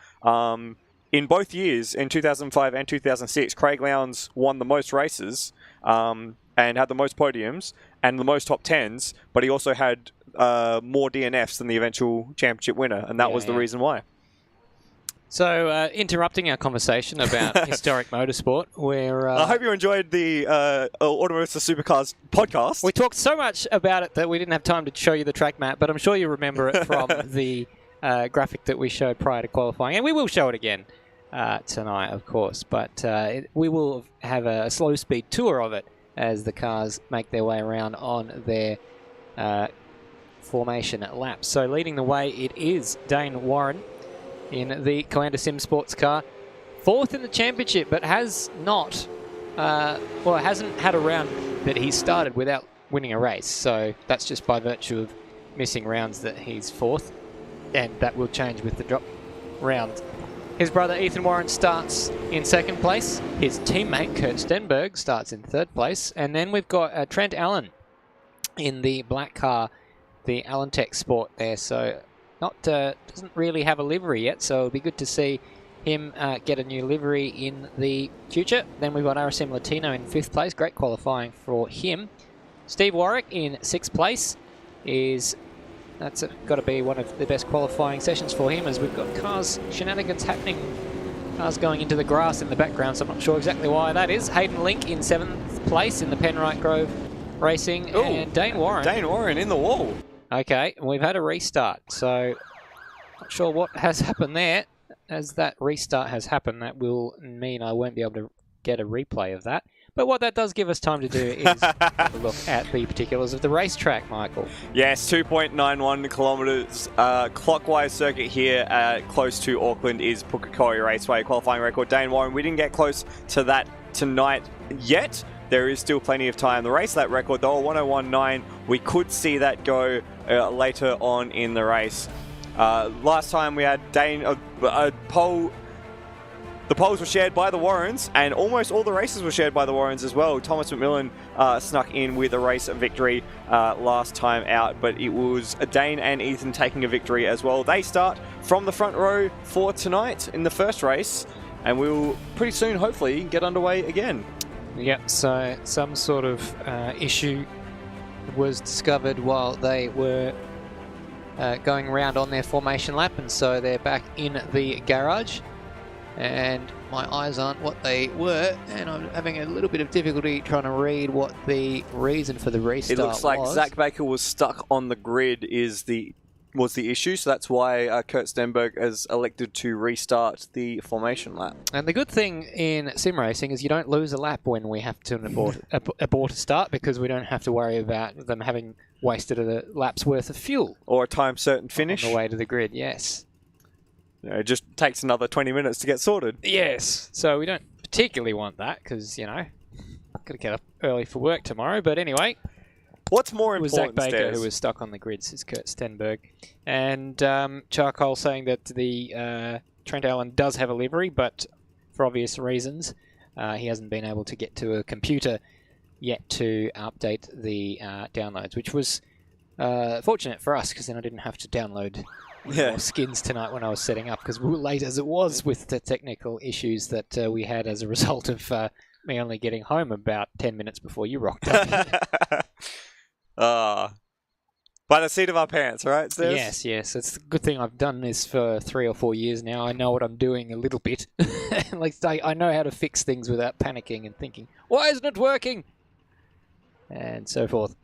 In both years, in 2005 and 2006, Craig Lowndes won the most races and had the most podiums and the most top 10s, but he also had more DNFs than the eventual championship winner, and that was the reason why. So, interrupting our conversation about historic motorsport, where... I hope you enjoyed the Automotive Supercars podcast. We talked so much about it that we didn't have time to show you the track map, but I'm sure you remember it from the graphic that we showed prior to qualifying. And we will show it again tonight, of course. But we will have a slow-speed tour of it as the cars make their way around on their formation laps. So, leading the way, it is Dane Warren in the Commander Sim Sports car. 4th in the championship, but has not, hasn't had a round that he started without winning a race. So that's just by virtue of missing rounds that he's 4th. And that will change with the drop round. His brother Ethan Warren starts in 2nd place. His teammate Kurt Stenberg starts in 3rd place. And then we've got Trent Allen in the black car, the Allentech Sport there. So doesn't really have a livery yet, so it'll be good to see him get a new livery in the future. Then we've got RSM Latino in 5th place. Great qualifying for him. Steve Warwick in 6th place. That's got to be one of the best qualifying sessions for him, as we've got shenanigans happening. Cars going into the grass in the background, so I'm not sure exactly why that is. Hayden Link in 7th place in the Penrite Grove Racing. Ooh, and Dane Warren in the wall. Okay, we've had a restart, so not sure what has happened there. As that restart has happened, that will mean I won't be able to get a replay of that. But what that does give us time to do is have a look at the particulars of the racetrack, Michael. Yes, 2.91 kilometres clockwise circuit here close to Auckland is Pukekohe Raceway qualifying record. Dane Warren, we didn't get close to that tonight yet. There is still plenty of time. The race lap record, though, 101.9. We could see that go later on in the race. Last time we had pole. The poles were shared by the Warrens, and almost all the races were shared by the Warrens as well. Thomas McMillan snuck in with a race victory last time out, but it was Dane and Ethan taking a victory as well. They start from the front row for tonight in the first race, and we'll pretty soon, hopefully, get underway again. Yep, so some sort of issue was discovered while they were going around on their formation lap, and so they're back in the garage. And my eyes aren't what they were, and I'm having a little bit of difficulty trying to read what the reason for the restart was. It looks like Zach Baker was stuck on the grid was the issue, so that's why Kurt Stenberg has elected to restart the formation lap. And the good thing in sim racing is you don't lose a lap when we have to abort a start, because we don't have to worry about them having wasted a lap's worth of fuel. Or a time certain finish. On the way to the grid, yes. It just takes another 20 minutes to get sorted. Yes, so we don't particularly want that, because, got to get up early for work tomorrow. But anyway, what's more important, Zach Baker, who was stuck on the grids, is Kurt Stenberg. And Charcoal saying that the Trent Allen does have a livery, but for obvious reasons, he hasn't been able to get to a computer yet to update the downloads, which was fortunate for us, because then I didn't have to download more skins tonight when I was setting up, because we were late as it was with the technical issues that we had as a result of me only getting home about 10 minutes before you rocked up. By the seat of our pants, right? Stairs? Yes. It's a good thing I've done this for 3 or 4 years now. I know what I'm doing a little bit. Like I know how to fix things without panicking and thinking, why isn't it working? And so forth.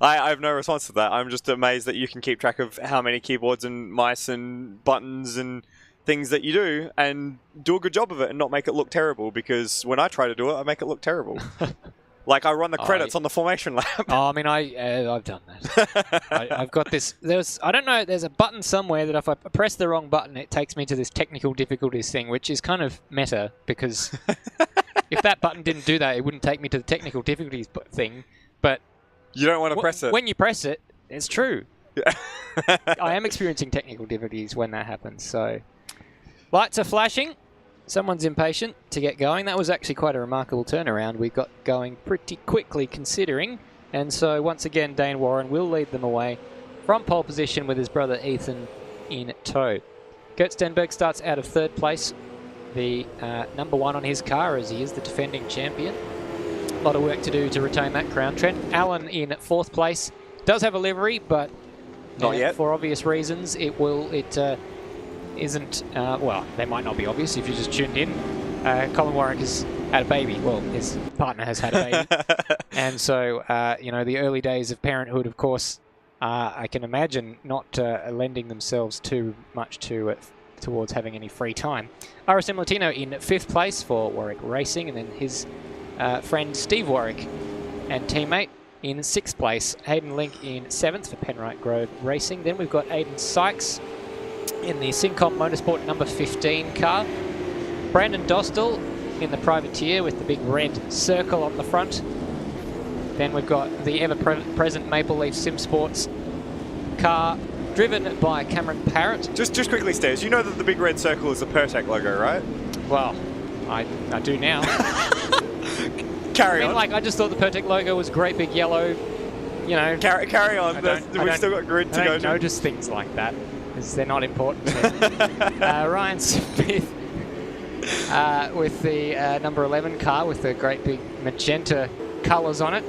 I have no response to that. I'm just amazed that you can keep track of how many keyboards and mice and buttons and things that you do and do a good job of it and not make it look terrible, because when I try to do it, I make it look terrible. Like I run the credits on the Formation Lab. Oh, I mean, I've done that. I've got this. I don't know. There's a button somewhere that if I press the wrong button, it takes me to this technical difficulties thing, which is kind of meta, because if that button didn't do that, it wouldn't take me to the technical difficulties thing. But you don't want to press it. When you press it, it's true. Yeah. I am experiencing technical difficulties when that happens. So lights are flashing. Someone's impatient to get going. That was actually quite a remarkable turnaround. We got going pretty quickly considering. And so once again, Dane Warren will lead them away from pole position with his brother Ethan in tow. Kurt Stenberg starts out of 3rd place. The number 1 on his car, as he is the defending champion. A lot of work to do to retain that crown. Trent Allen in 4th place. Does have a livery, but not yet. For obvious reasons, it isn't, well, they might not be obvious if you just tuned in. Colin Warwick has had a baby. Well, his partner has had a baby. And so, the early days of parenthood, of course, I can imagine not lending themselves too much towards having any free time. RSM Latino in 5th place for Warwick Racing, and then his friend Steve Warwick and teammate in 6th place. Hayden Link in 7th for Penrite Grove Racing. Then we've got Aidan Sykes in the Syncom Motorsport number 15 car. Brandon Dostal in the privateer with the big red circle on the front. Then we've got the ever-present Maple Leaf Sim Sports car driven by Cameron Parrott. Just quickly, Stairs, you know that the big red circle is the Pertec logo, right? Well, I do now. Carry on. I just thought the Pertec logo was great big yellow, Carry on. We've still got grid to go. I don't notice things like that, because they're not important to me. Ryan Smith with the number 11 car with the great big magenta colours on it.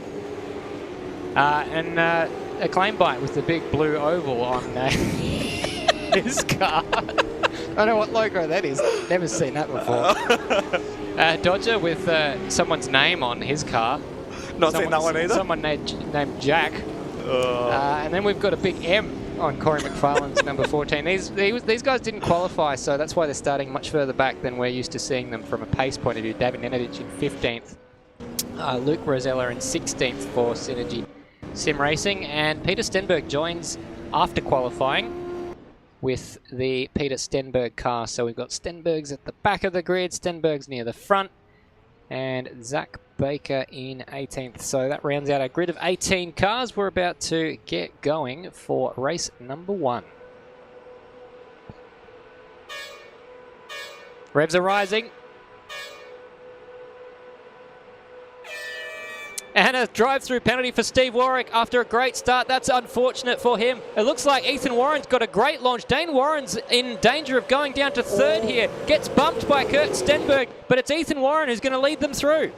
And Acclaim Bite with the big blue oval on his car. I don't know what logo that is. Never seen that before. Dodger with someone's name on his car. Not seen that one either. Someone named Jack. And then we've got a big M on Corey McFarlane's number 14. These guys didn't qualify, so that's why they're starting much further back than we're used to seeing them from a pace point of view. David Nenadic in 15th. Luke Rosella in 16th for Synergy Sim Racing. And Peter Stenberg joins after qualifying with the Peter Stenberg car. So we've got Stenberg's at the back of the grid, Stenberg's near the front, and Zach Baker in 18th. So that rounds out our grid of 18 cars. We're about to get going for race number 1. Revs are rising. And a drive-through penalty for Steve Warwick after a great start. That's unfortunate for him. It looks like Ethan Warren's got a great launch. Dane Warren's in danger of going down to 3rd here. Gets bumped by Kurt Stenberg, but it's Ethan Warren who's going to lead them through.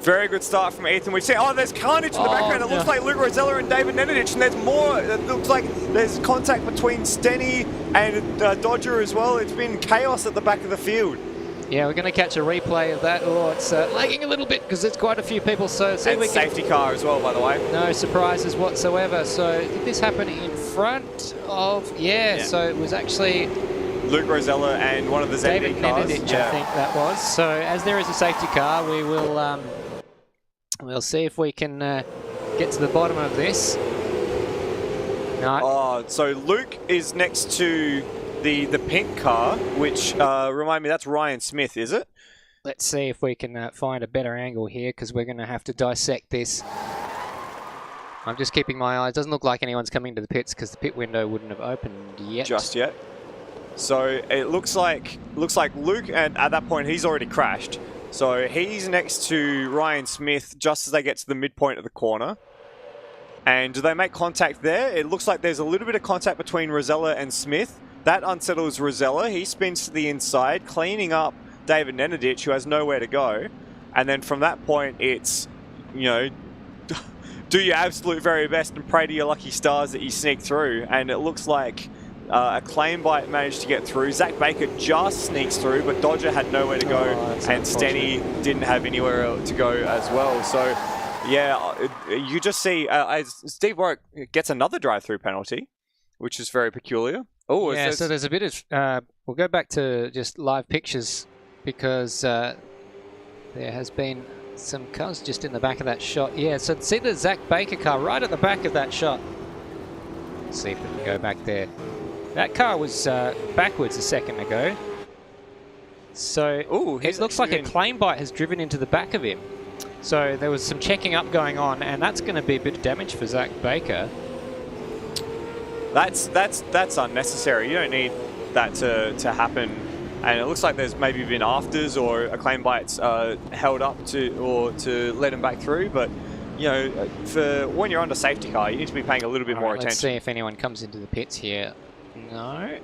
Very good start from Ethan. We see, there's carnage in the background. It looks like Luke Rosella and David Nenadic, and there's more. It looks like there's contact between Stenny and Dodger as well. It's been chaos at the back of the field. Yeah, we're going to catch a replay of that. Oh, it's lagging a little bit because there's quite a few people. So see, and we safety car as well, by the way. No surprises whatsoever. So did this happen in front of? Yeah. So it was actually Luke Rosella and one of the David ZD cars. Nenadic, I think that was. So as there is a safety car, we will we'll see if we can get to the bottom of this. No. So Luke is next to the pink car, which, remind me, that's Ryan Smith, is it? Let's see if we can find a better angle here, because we're going to have to dissect this. I'm just keeping my eyes. Doesn't look like anyone's coming to the pits because the pit window wouldn't have opened yet. Just yet. So it looks like Luke, and at that point he's already crashed. So he's next to Ryan Smith just as they get to the midpoint of the corner. And do they make contact there? It looks like there's a little bit of contact between Rosella and Smith. That unsettles Rosella. He spins to the inside, cleaning up David Nenadic, who has nowhere to go. And then from that point, it's, you know, do your absolute very best and pray to your lucky stars that you sneak through. And it looks like a claim bite managed to get through. Zach Baker just sneaks through, but Dodger had nowhere to go, and Stenny didn't have anywhere to go as well. So, yeah, you just see Steve Warwick gets another drive-through penalty, which is very peculiar. Oh, yeah, so there's a bit of... we'll go back to just live pictures because there has been some cars just in the back of that shot. Yeah, so see the Zach Baker car right at the back of that shot. Let's see if we can go back there. That car was backwards a second ago. So it looks like a claim bite has driven into the back of him. So there was some checking up going on, and that's going to be a bit of damage for Zach Baker. That's unnecessary. You don't need that to happen. And it looks like there's maybe been afters or a claim bite's held up to let him back through. But you know, for when you're under safety car, you need to be paying a little bit more attention. Let's see if anyone comes into the pits here. No.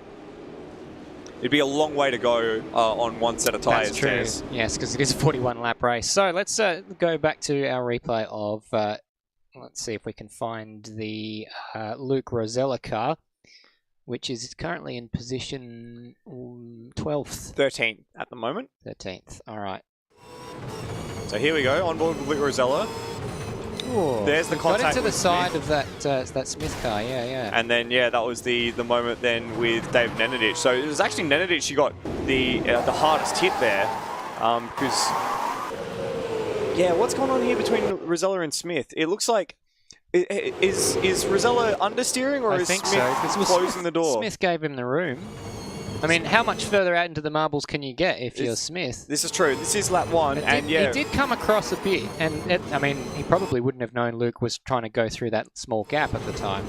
It'd be a long way to go on one set of tyres. That's true. Yes, because it is a 41-lap race. So let's go back to our replay of... let's see if we can find the Luke Rosella car, which is currently in position 12th. 13th at the moment. 13th, all right. So here we go, on board with Luke Rosella. Ooh, there's the contact. Got into the side Smith. of that Smith car, yeah. And then, yeah, that was the moment then with David Nenadic. So it was actually Nenadic who got the hardest hit there. Because, yeah, what's going on here between Rosella and Smith? It looks like, is Rosella understeering or is Smith closing the door? Smith gave him the room. I mean, how much further out into the marbles can you get if you're Smith? This is true. This is lap one, and yeah. He did come across a bit, and I mean, he probably wouldn't have known Luke was trying to go through that small gap at the time.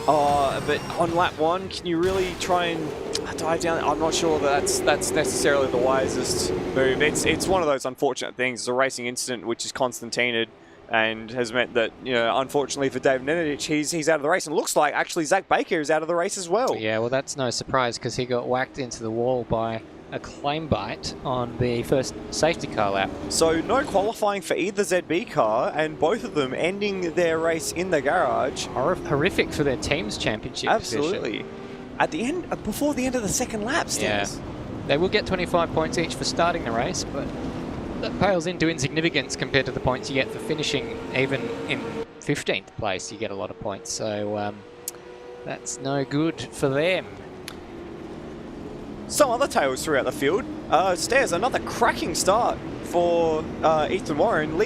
But on lap one, can you really try and dive down? I'm not sure that's necessarily the wisest move. It's one of those unfortunate things. It's a racing incident which is Constantinated, and has meant that, you know, unfortunately for David Nenadic, he's out of the race. And it looks like, actually, Zach Baker is out of the race as well. Yeah, well, that's no surprise because he got whacked into the wall by a claim bite on the first safety car lap. So no qualifying for either ZB car, and both of them ending their race in the garage. Horrific for their team's championship Absolutely. position. At the end, before the end of the second lap, yeah. They will get 25 points each for starting the race, but that pales into insignificance compared to the points you get for finishing. Even in 15th place, you get a lot of points. So that's no good for them. Some other tales throughout the field. Stairs, another cracking start for Ethan Warren,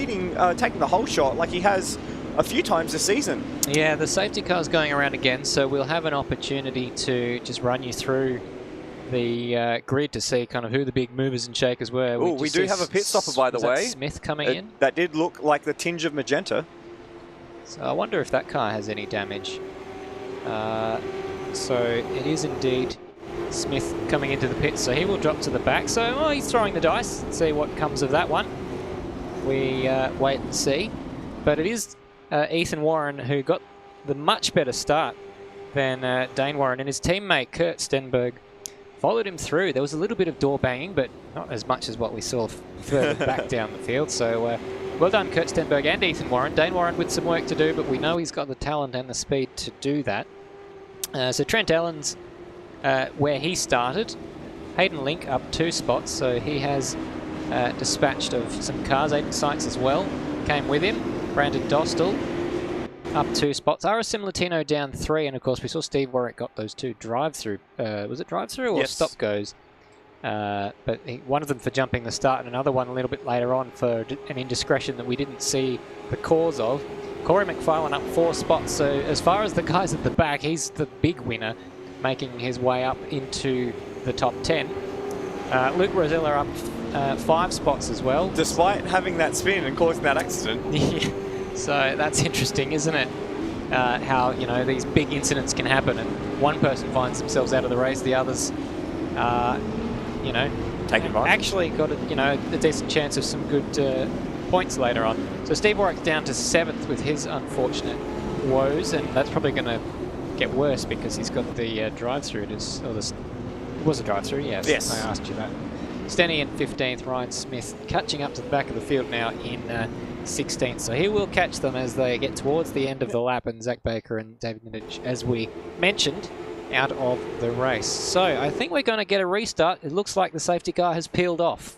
taking the whole shot like he has a few times this season. Yeah, the safety car's going around again, so we'll have an opportunity to just run you through the grid to see kind of who the big movers and shakers were. Oh, we do have a pit stopper, by the way. Smith coming in. That did look like the tinge of magenta. So I wonder if that car has any damage. So it is indeed Smith coming into the pit, so he will drop to the back. So he's throwing the dice. Let's see what comes of that one. We wait and see. But it is Ethan Warren who got the much better start than Dane Warren, and his teammate Kurt Stenberg followed him through. There was a little bit of door banging, but not as much as what we saw further back down the field. So well done, Kurt Stenberg and Ethan Warren. Dane Warren with some work to do, but we know he's got the talent and the speed to do that. So Trent Allen's where he started. Hayden Link up 2 spots, so he has dispatched of some cars. Aiden Sykes as well came with him. Brandon Dostal up 2 spots. Arasim Latino down 3, and of course we saw Steve Warwick got those 2 drive-through. Was it drive-through or yes. stop goes? But one of them for jumping the start, and another one a little bit later on for an indiscretion that we didn't see the cause of. Corey McFarlane up 4 spots. So as far as the guys at the back, he's the big winner, making his way up into the top 10. Luke Rosella up 5 spots as well. Despite having that spin and causing that accident. Yeah. So that's interesting, isn't it? How, you know, these big incidents can happen and one person finds themselves out of the race, the others, you know, actually got a decent chance of some good points later on. So Steve Warwick's down to 7th with his unfortunate woes, and that's probably going to get worse because he's got the drive-through. It was a drive-through, yes. I asked you that. Standing in 15th, Ryan Smith catching up to the back of the field now in 16th. So he will catch them as they get towards the end of the lap, and Zach Baker and David Nidich, as we mentioned, out of the race. So I think we're going to get a restart. It looks like the safety car has peeled off.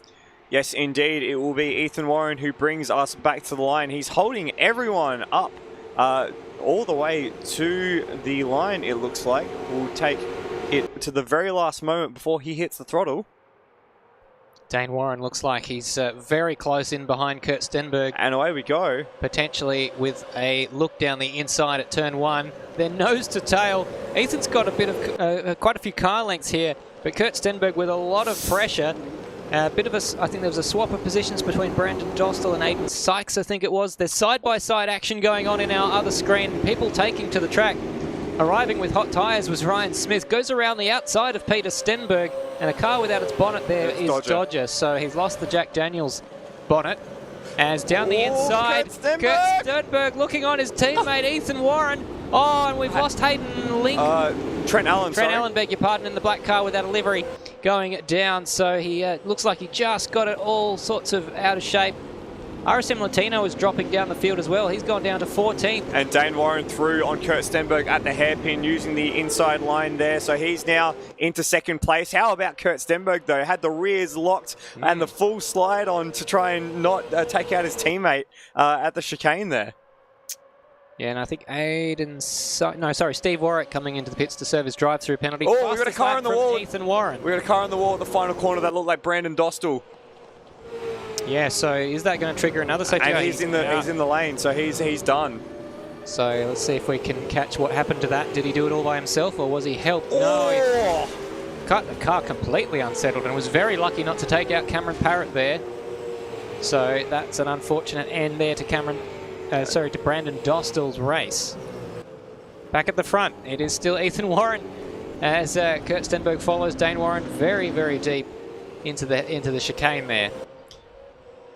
Yes, indeed. It will be Ethan Warren who brings us back to the line. He's holding everyone up all the way to the line, it looks like. We'll take it to the very last moment before he hits the throttle. Dane Warren looks like he's very close in behind Kurt Stenberg. And away we go. Potentially with a look down the inside at turn 1. Then nose to tail. Ethan's got a bit of quite a few car lengths here, but Kurt Stenberg with a lot of pressure. I think there was a swap of positions between Brandon Dostal and Aiden Sykes, I think it was. There's side-by-side action going on in our other screen. People taking to the track. Arriving with hot tyres was Ryan Smith. Goes around the outside of Peter Stenberg, and a car without its bonnet there is Dodger. So he's lost the Jack Daniels bonnet. As down the inside, Kurt Stenberg looking on his teammate Ethan Warren. Oh, and we've lost Hayden Link. Trent Allen, beg your pardon, in the black car without a livery going down. So he looks like he just got it all sorts of out of shape. RSM Latino is dropping down the field as well. He's gone down to 14th. And Dane Warren through on Kurt Stenberg at the hairpin using the inside line there. So he's now into second place. How about Kurt Stenberg, though? Had the rears locked and the full slide on to try and not take out his teammate at the chicane there. Yeah, and I think Steve Warwick coming into the pits to serve his drive-through penalty. Oh, we got a car on the wall. Ethan Warren. We got a car on the wall at the final corner that looked like Brandon Dostal. Yeah, so is that going to trigger another safety car? And he's in the lane, so he's done. So let's see if we can catch what happened to that. Did he do it all by himself, or was he helped? Oh. No, he cut the car completely unsettled and was very lucky not to take out Cameron Parrott there. So that's an unfortunate end there to to Brandon Dostal's race. Back at the front, it is still Ethan Warren as Kurt Stenberg follows Dane Warren very, very deep into the chicane there.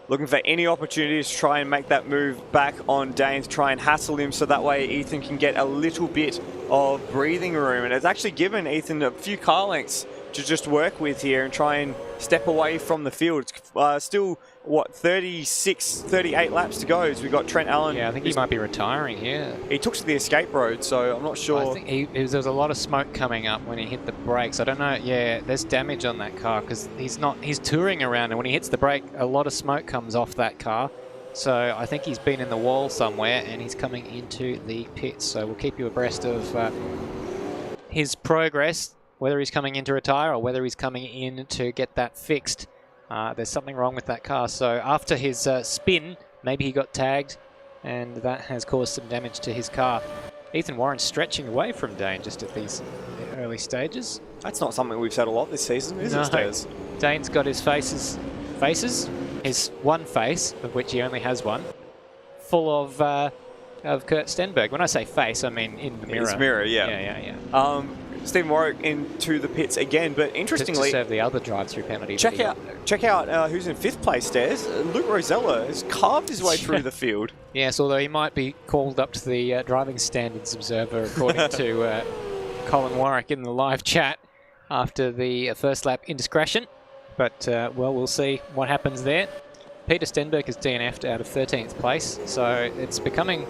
Looking for any opportunities to try and make that move back on Dane, to try and hassle him so that way Ethan can get a little bit of breathing room. And it's actually given Ethan a few car lengths to just work with here and try and step away from the field. It's still, 38 laps to go. So we've got Trent Allen. Yeah, I think he might be retiring here. He took to the escape road, so I'm not sure. I think there was a lot of smoke coming up when he hit the brakes. I don't know. Yeah, there's damage on that car because he's touring around, and when he hits the brake, a lot of smoke comes off that car. So I think he's been in the wall somewhere, and he's coming into the pits. So we'll keep you abreast of his progress, whether he's coming in to retire or whether he's coming in to get that fixed. There's something wrong with that car. So after his spin, maybe he got tagged, and that has caused some damage to his car. Ethan Warren stretching away from Dane just at these early stages. That's not something we've said a lot this season, is it, Stairs? Dane's got his faces, his one face, of which he only has one, full of Kurt Stenberg. When I say face, I mean in the mirror. His mirror, yeah. Stephen Warwick into the pits again, but interestingly, to serve the other drive-through penalty. Check out who's in 5th place, Stairs. Luke Rosella has carved his way through the field. Yes, although he might be called up to the driving standards observer, according to Colin Warwick in the live chat after the first lap indiscretion. But, well, we'll see what happens there. Peter Stenberg has DNF'd out of 13th place, so it's becoming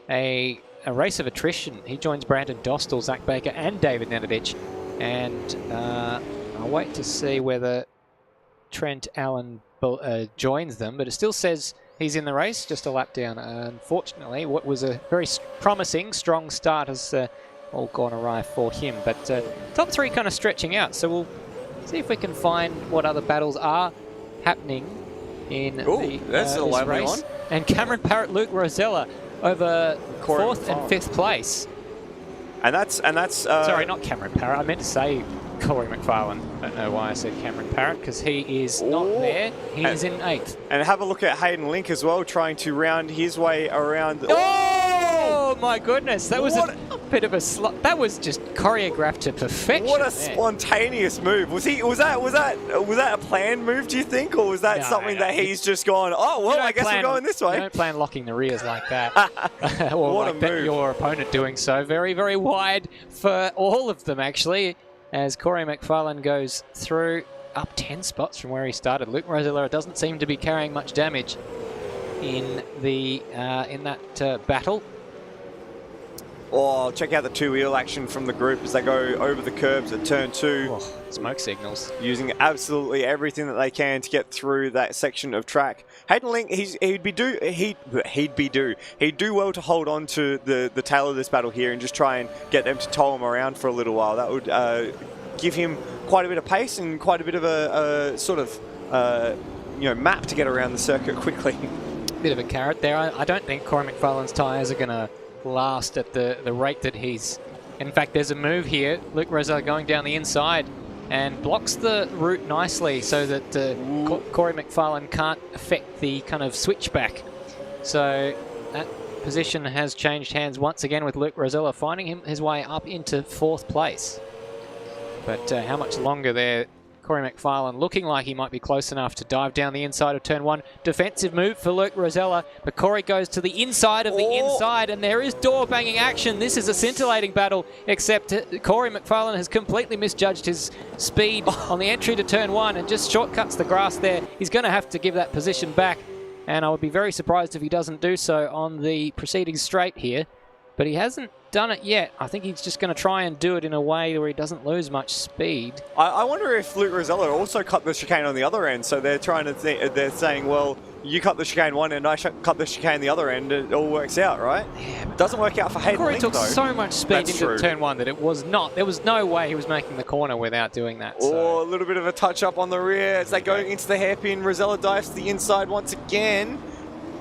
a race of attrition. He joins Brandon Dostal, Zach Baker, and David Nenadich. And I'll wait to see whether Trent Allen joins them, but it still says he's in the race, just a lap down. Unfortunately, what was a very promising, strong start has all gone awry for him. But top three kind of stretching out, so we'll see if we can find what other battles are happening in that's a lively race. One. And Cameron Parrott, Luke Rosella over 4th and 5th place. And that's sorry, not Cameron Parrott. I meant to say Corey McFarlane. I don't know why I said Cameron Parrott, because he is not there. He's in 8th. And have a look at Hayden Link as well, trying to round his way around. Oh my goodness. That was a bit of a that was just choreographed to perfection. What a there. spontaneous move. Was that a planned move, do you think? Or was that something that he's just gone, oh, well, I guess we're going this way? You don't plan locking the rears like that. Or What a like move. your opponent doing so. Very, very wide for all of them, actually, as Corey McFarlane goes through up 10 spots from where he started. Luke Rosella doesn't seem to be carrying much damage in that battle. Oh, check out the two-wheel action from the group as they go over the curbs at turn 2. Oh, smoke signals. Using absolutely everything that they can to get through that section of track. Hayden Link, he'd do well to hold on to the tail of this battle here and just try and get them to tow him around for a little while. That would give him quite a bit of pace and quite a bit of a sort of map to get around the circuit quickly. Bit of a carrot there. I don't think Corey McFarlane's tyres are going to last at the rate that he's... In fact, there's a move here. Luke Rosella going down the inside and blocks the route nicely so that Corey McFarlane can't affect the kind of switchback. So that position has changed hands once again with Luke Rosella finding his way up into 4th place. But how much longer there? Corey McFarlane looking like he might be close enough to dive down the inside of turn 1. Defensive move for Luke Rosella, but Corey goes to the inside of the inside, and there is door banging action. This is a scintillating battle, except Corey McFarlane has completely misjudged his speed on the entry to turn 1 and just shortcuts the grass there. He's going to have to give that position back, and I would be very surprised if he doesn't do so on the preceding straight here. But he hasn't done it yet. I think he's just going to try and do it in a way where he doesn't lose much speed. I wonder if Luke Rosella also cut the chicane on the other end, so they're trying to they're saying, well, you cut the chicane one end, I cut the chicane the other end, it all works out, right? Yeah, it doesn't work out for Hayden Corey Link, took though. so much speed That's into true. turn 1 that it was not. There was no way he was making the corner without doing that. Oh, a little bit of a touch up on the rear as they go into the hairpin. Rosella dives to the inside once again.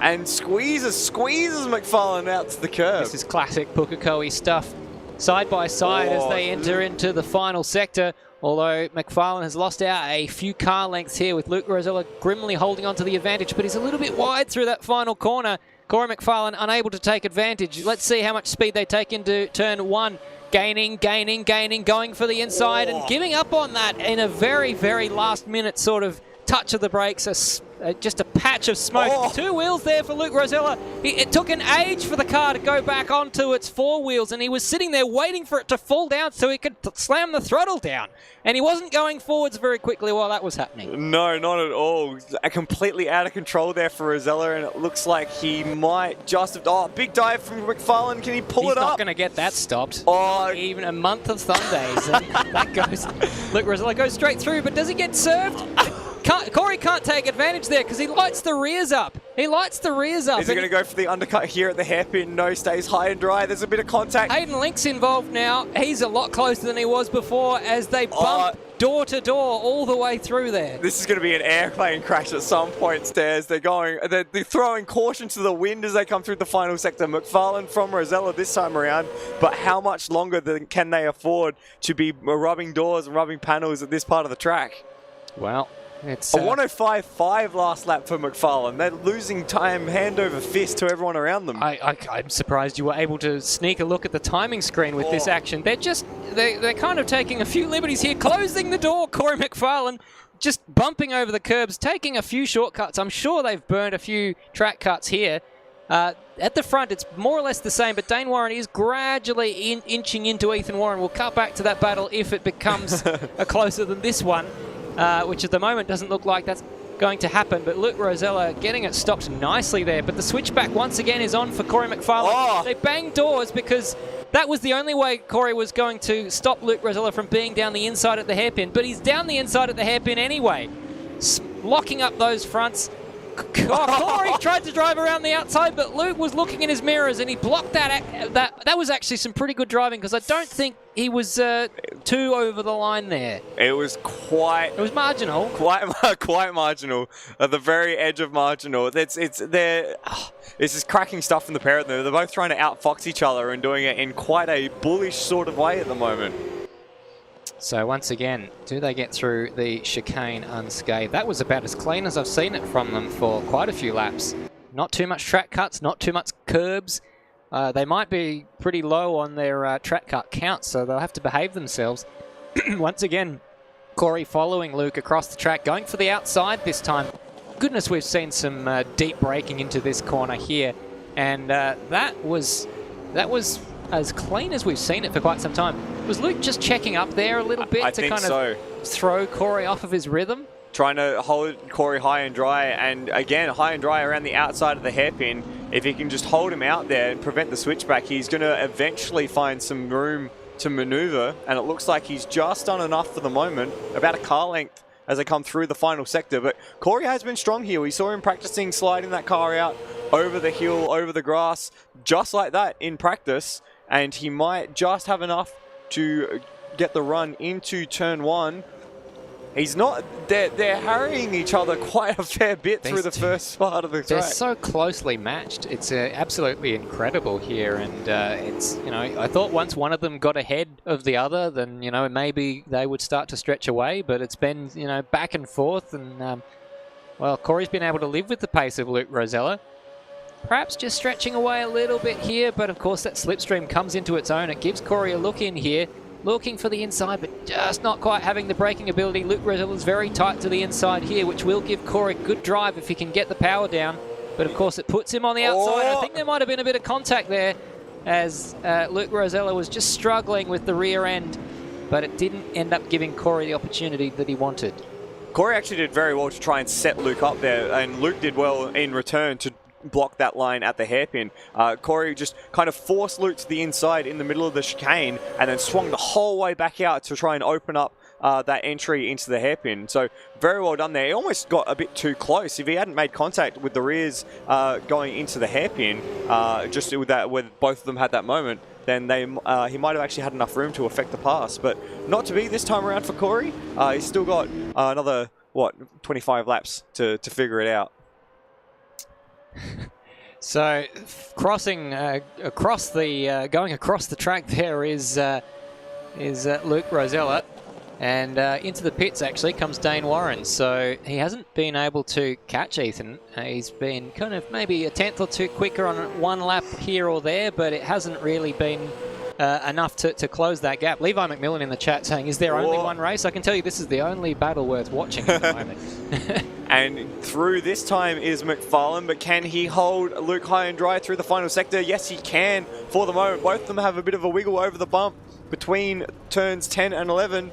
And squeezes McFarlane out to the curb. This is classic Pukekohe stuff. Side by side as they enter into the final sector. Although McFarlane has lost out a few car lengths here with Luke Rosella grimly holding on to the advantage, but he's a little bit wide through that final corner. Corey McFarlane unable to take advantage. Let's see how much speed they take into turn 1. Gaining, going for the inside and giving up on that in a very, very last minute sort of touch of the brakes. Just a patch of smoke. 2 wheels there for Luke Rosella. It took an age for the car to go back onto its 4 wheels, and he was sitting there waiting for it to fall down so he could slam the throttle down. And he wasn't going forwards very quickly while that was happening. No, not at all. Completely out of control there for Rosella, and it looks like he might just have... Oh, big dive from McFarlane. Can he pull it up? He's not going to get that stopped. Oh, even a month of Sundays. And that goes... Luke Rosella goes straight through, but does he get served? Corey can't take advantage there because he lights the rears up. Is he going to go for the undercut here at the hairpin? No, stays high and dry. There's a bit of contact. Hayden Link's involved now. He's a lot closer than he was before as they bump door to door all the way through there. This is going to be an airplane crash at some point, Stairs. They're throwing caution to the wind as they come through the final sector. McFarlane from Rosella this time around, but how much longer can they afford to be rubbing doors and rubbing panels at this part of the track? Well... It's a 105.5 last lap for McFarlane. They're losing time hand over fist to everyone around them. I'm surprised you were able to sneak a look at the timing screen with this action. They're kind of taking a few liberties here, closing the door. Corey McFarlane just bumping over the curbs, taking a few shortcuts. I'm sure they've burned a few track cuts here. At the front, it's more or less the same, but Dane Warren is gradually inching into Ethan Warren. We'll cut back to that battle if it becomes closer than this one. Which at the moment doesn't look like that's going to happen, but Luke Rosella getting it stopped nicely there. But the switchback once again is on for Corey McFarlane. They banged doors because that was the only way Corey was going to stop Luke Rosella from being down the inside at the hairpin, but he's down the inside at the hairpin anyway, locking up those fronts. Corey tried to drive around the outside, but Luke was looking in his mirrors and he blocked that. That was actually some pretty good driving because I don't think he was too over the line there. It was quite... It was marginal. Quite marginal. At the very edge of marginal. This is cracking stuff from the pair of them. They're both trying to outfox each other and doing it in quite a bullish sort of way at the moment. So once again, do they get through the chicane unscathed? That was about as clean as I've seen it from them for quite a few laps. Not too much track cuts, not too much curbs. They might be pretty low on their track cut count, so they'll have to behave themselves. Once again, Corey following Luke across the track, going for the outside this time. Goodness, we've seen some deep braking into this corner here, and that was as clean as we've seen it for quite some time. Was Luke just checking up there a little bit to kind of throw Corey off of his rhythm? Trying to hold Corey high and dry, and again, high and dry around the outside of the hairpin. If he can just hold him out there and prevent the switchback, he's going to eventually find some room to maneuver, and it looks like he's just done enough for the moment, about a car length as they come through the final sector. But Corey has been strong here. We saw him practicing sliding that car out over the hill, over the grass, just like that in practice, and he might just have enough to get the run into turn 1. He's not... They're harrying each other quite a fair bit through the first part of the track. They're so closely matched. It's absolutely incredible here, and it's, you know, I thought once one of them got ahead of the other, then, you know, maybe they would start to stretch away, but it's been, you know, back and forth, and, well, Corey's been able to live with the pace of Luke Rosella. Perhaps just stretching away a little bit here, but of course that slipstream comes into its own. It gives Corey a look in here. Looking for the inside, but just not quite having the braking ability. Luke Rosella's very tight to the inside here, which will give Corey good drive if he can get the power down. But of course, it puts him on the outside. I think there might have been a bit of contact there as Luke Rosella was just struggling with the rear end, but it didn't end up giving Corey the opportunity that he wanted. Corey actually did very well to try and set Luke up there, and Luke did well in return to block that line at the hairpin. Corey just kind of forced Luke to the inside in the middle of the chicane and then swung the whole way back out to try and open up that entry into the hairpin. So very well done there. He almost got a bit too close. If he hadn't made contact with the rears going into the hairpin, just with that, where both of them had that moment, then he might have actually had enough room to affect the pass. But not to be this time around for Corey. He's still got another, 25 laps to figure it out. So crossing going across the track there is Luke Rosella, and into the pits actually comes Dane Warren. So he hasn't been able to catch Ethan. He's been kind of maybe a tenth or two quicker on one lap here or there, but it hasn't really been enough to close that gap. Levi McMillan in the chat saying, is there only one race? I can tell you this is the only battle worth watching at the moment. And through this time is McFarlane, but can he hold Luke high and dry through the final sector? Yes, he can for the moment. Both of them have a bit of a wiggle over the bump between turns 10 and 11.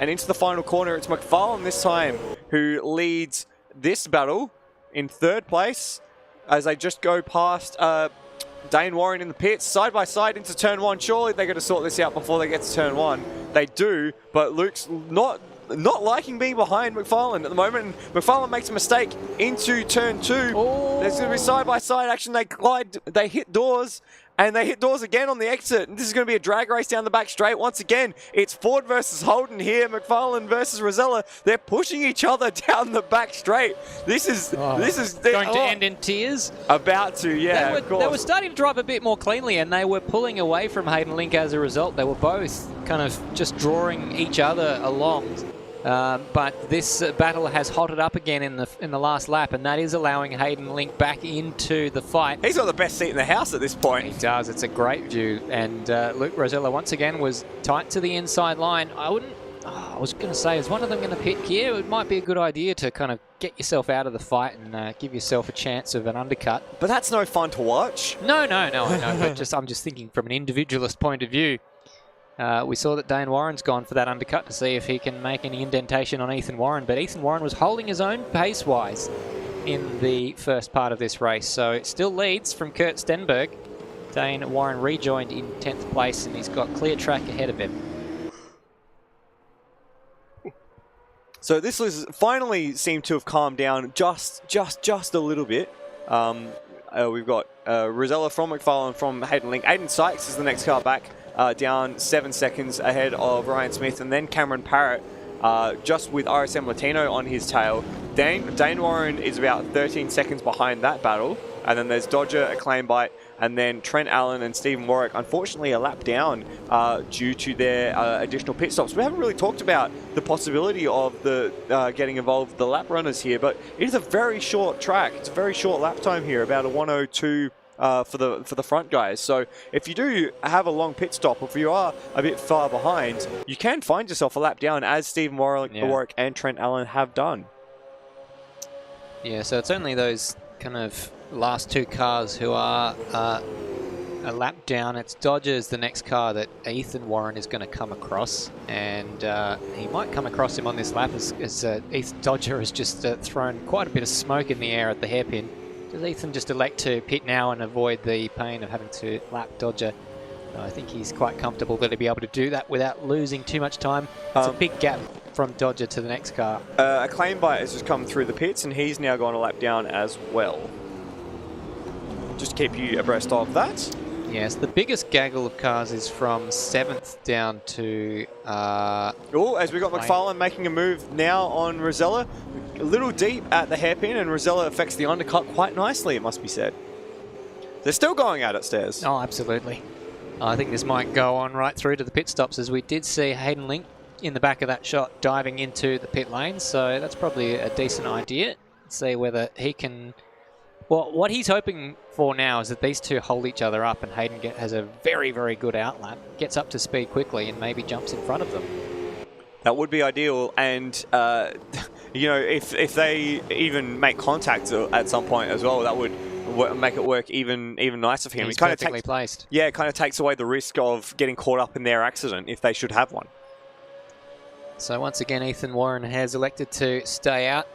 And into the final corner, it's McFarlane this time who leads this battle in third place as they just go past Dane Warren in the pits, side by side into turn 1. Surely they're going to sort this out before they get to turn 1. They do, but Luke's not liking being behind McFarlane at the moment. And McFarlane makes a mistake into turn 2. There's going to be side by side action. They collide, they hit doors, and they hit doors again on the exit. And this is going to be a drag race down the back straight. Once again, it's Ford versus Holden here. McFarlane versus Rosella. They're pushing each other down the back straight. This is going to end in tears. About to, yeah. Of course. They were starting to drive a bit more cleanly, and they were pulling away from Hayden Link as a result. They were both kind of just drawing each other along. But this battle has hotted up again in the last lap, and that is allowing Hayden Link back into the fight. He's got the best seat in the house at this point. He does. It's a great view. And Luke Rosella once again was tight to the inside line. I was going to say, is one of them going to pit here? It might be a good idea to kind of get yourself out of the fight and give yourself a chance of an undercut. But that's no fun to watch. No, I know. But I'm just thinking from an individualist point of view. We saw that Dane Warren's gone for that undercut to see if he can make any indentation on Ethan Warren, but Ethan Warren was holding his own pace-wise in the first part of this race, so it still leads from Kurt Stenberg. Dane Warren rejoined in 10th place, and he's got clear track ahead of him. So this was finally seemed to have calmed down just a little bit. We've got Rosella from McFarlane from Hayden Link. Aiden Sykes is the next car back. Down 7 seconds ahead of Ryan Smith, and then Cameron Parrott just with RSM Latino on his tail. Dane Warren is about 13 seconds behind that battle, and then there's Dodger, Acclaim Bite, and then Trent Allen and Stephen Warwick, unfortunately a lap down due to their additional pit stops. We haven't really talked about the possibility of the getting involved with the lap runners here, but it is a very short track. It's a very short lap time here, about a 1:02 for the front guys. So if you do have a long pit stop, or if you are a bit far behind, you can find yourself a lap down, as Stephen Warwick and Trent Allen have done. Yeah, so it's only those kind of last two cars who are a lap down. It's Dodger's the next car that Ethan Warren is going to come across, and he might come across him on this lap as Ethan Dodger has just thrown quite a bit of smoke in the air at the hairpin. Does Ethan just elect to pit now and avoid the pain of having to lap Dodger? I think he's quite comfortable that he'll be able to do that without losing too much time. It's a big gap from Dodger to the next car. A claim bite has just come through the pits, and he's now gone a lap down as well. Just to keep you abreast of that. Yes, the biggest gaggle of cars is from 7th down to... as we got McFarlane making a move now on Rosella. A little deep at the hairpin, and Rosella affects the undercut quite nicely, it must be said. They're still going at it, Stairs. Oh, absolutely. I think this might go on right through to the pit stops, as we did see Hayden Link in the back of that shot diving into the pit lane, so that's probably a decent idea. See whether he can... Well, what he's hoping for now is that these two hold each other up, and Hayden has a very, very good outlap, gets up to speed quickly, and maybe jumps in front of them. That would be ideal, and you know, if they even make contact at some point as well, that would make it work even nicer for him. He's it kind of perfectly placed. Yeah, it kind of takes away the risk of getting caught up in their accident if they should have one. So once again, Ethan Warren has elected to stay out.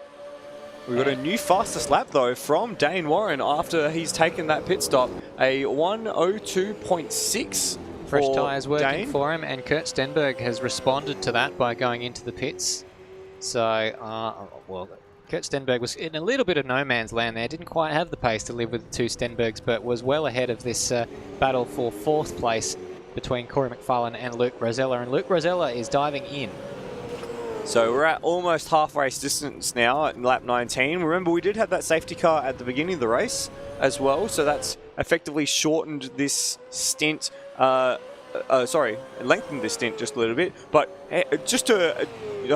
We've got a new fastest lap, though, from Dane Warren after he's taken that pit stop. A 1:02.6. Fresh tyres working Dane for him, and Kurt Stenberg has responded to that by going into the pits. So, well, Kurt Stenberg was in a little bit of no man's land there. Didn't quite have the pace to live with the two Stenbergs, but was well ahead of this battle for 4th place between Corey McFarlane and Luke Rosella. And Luke Rosella is diving in. So we're at almost half race distance now at lap 19. Remember, we did have that safety car at the beginning of the race as well, so that's effectively shortened this stint, lengthened this stint just a little bit. But just to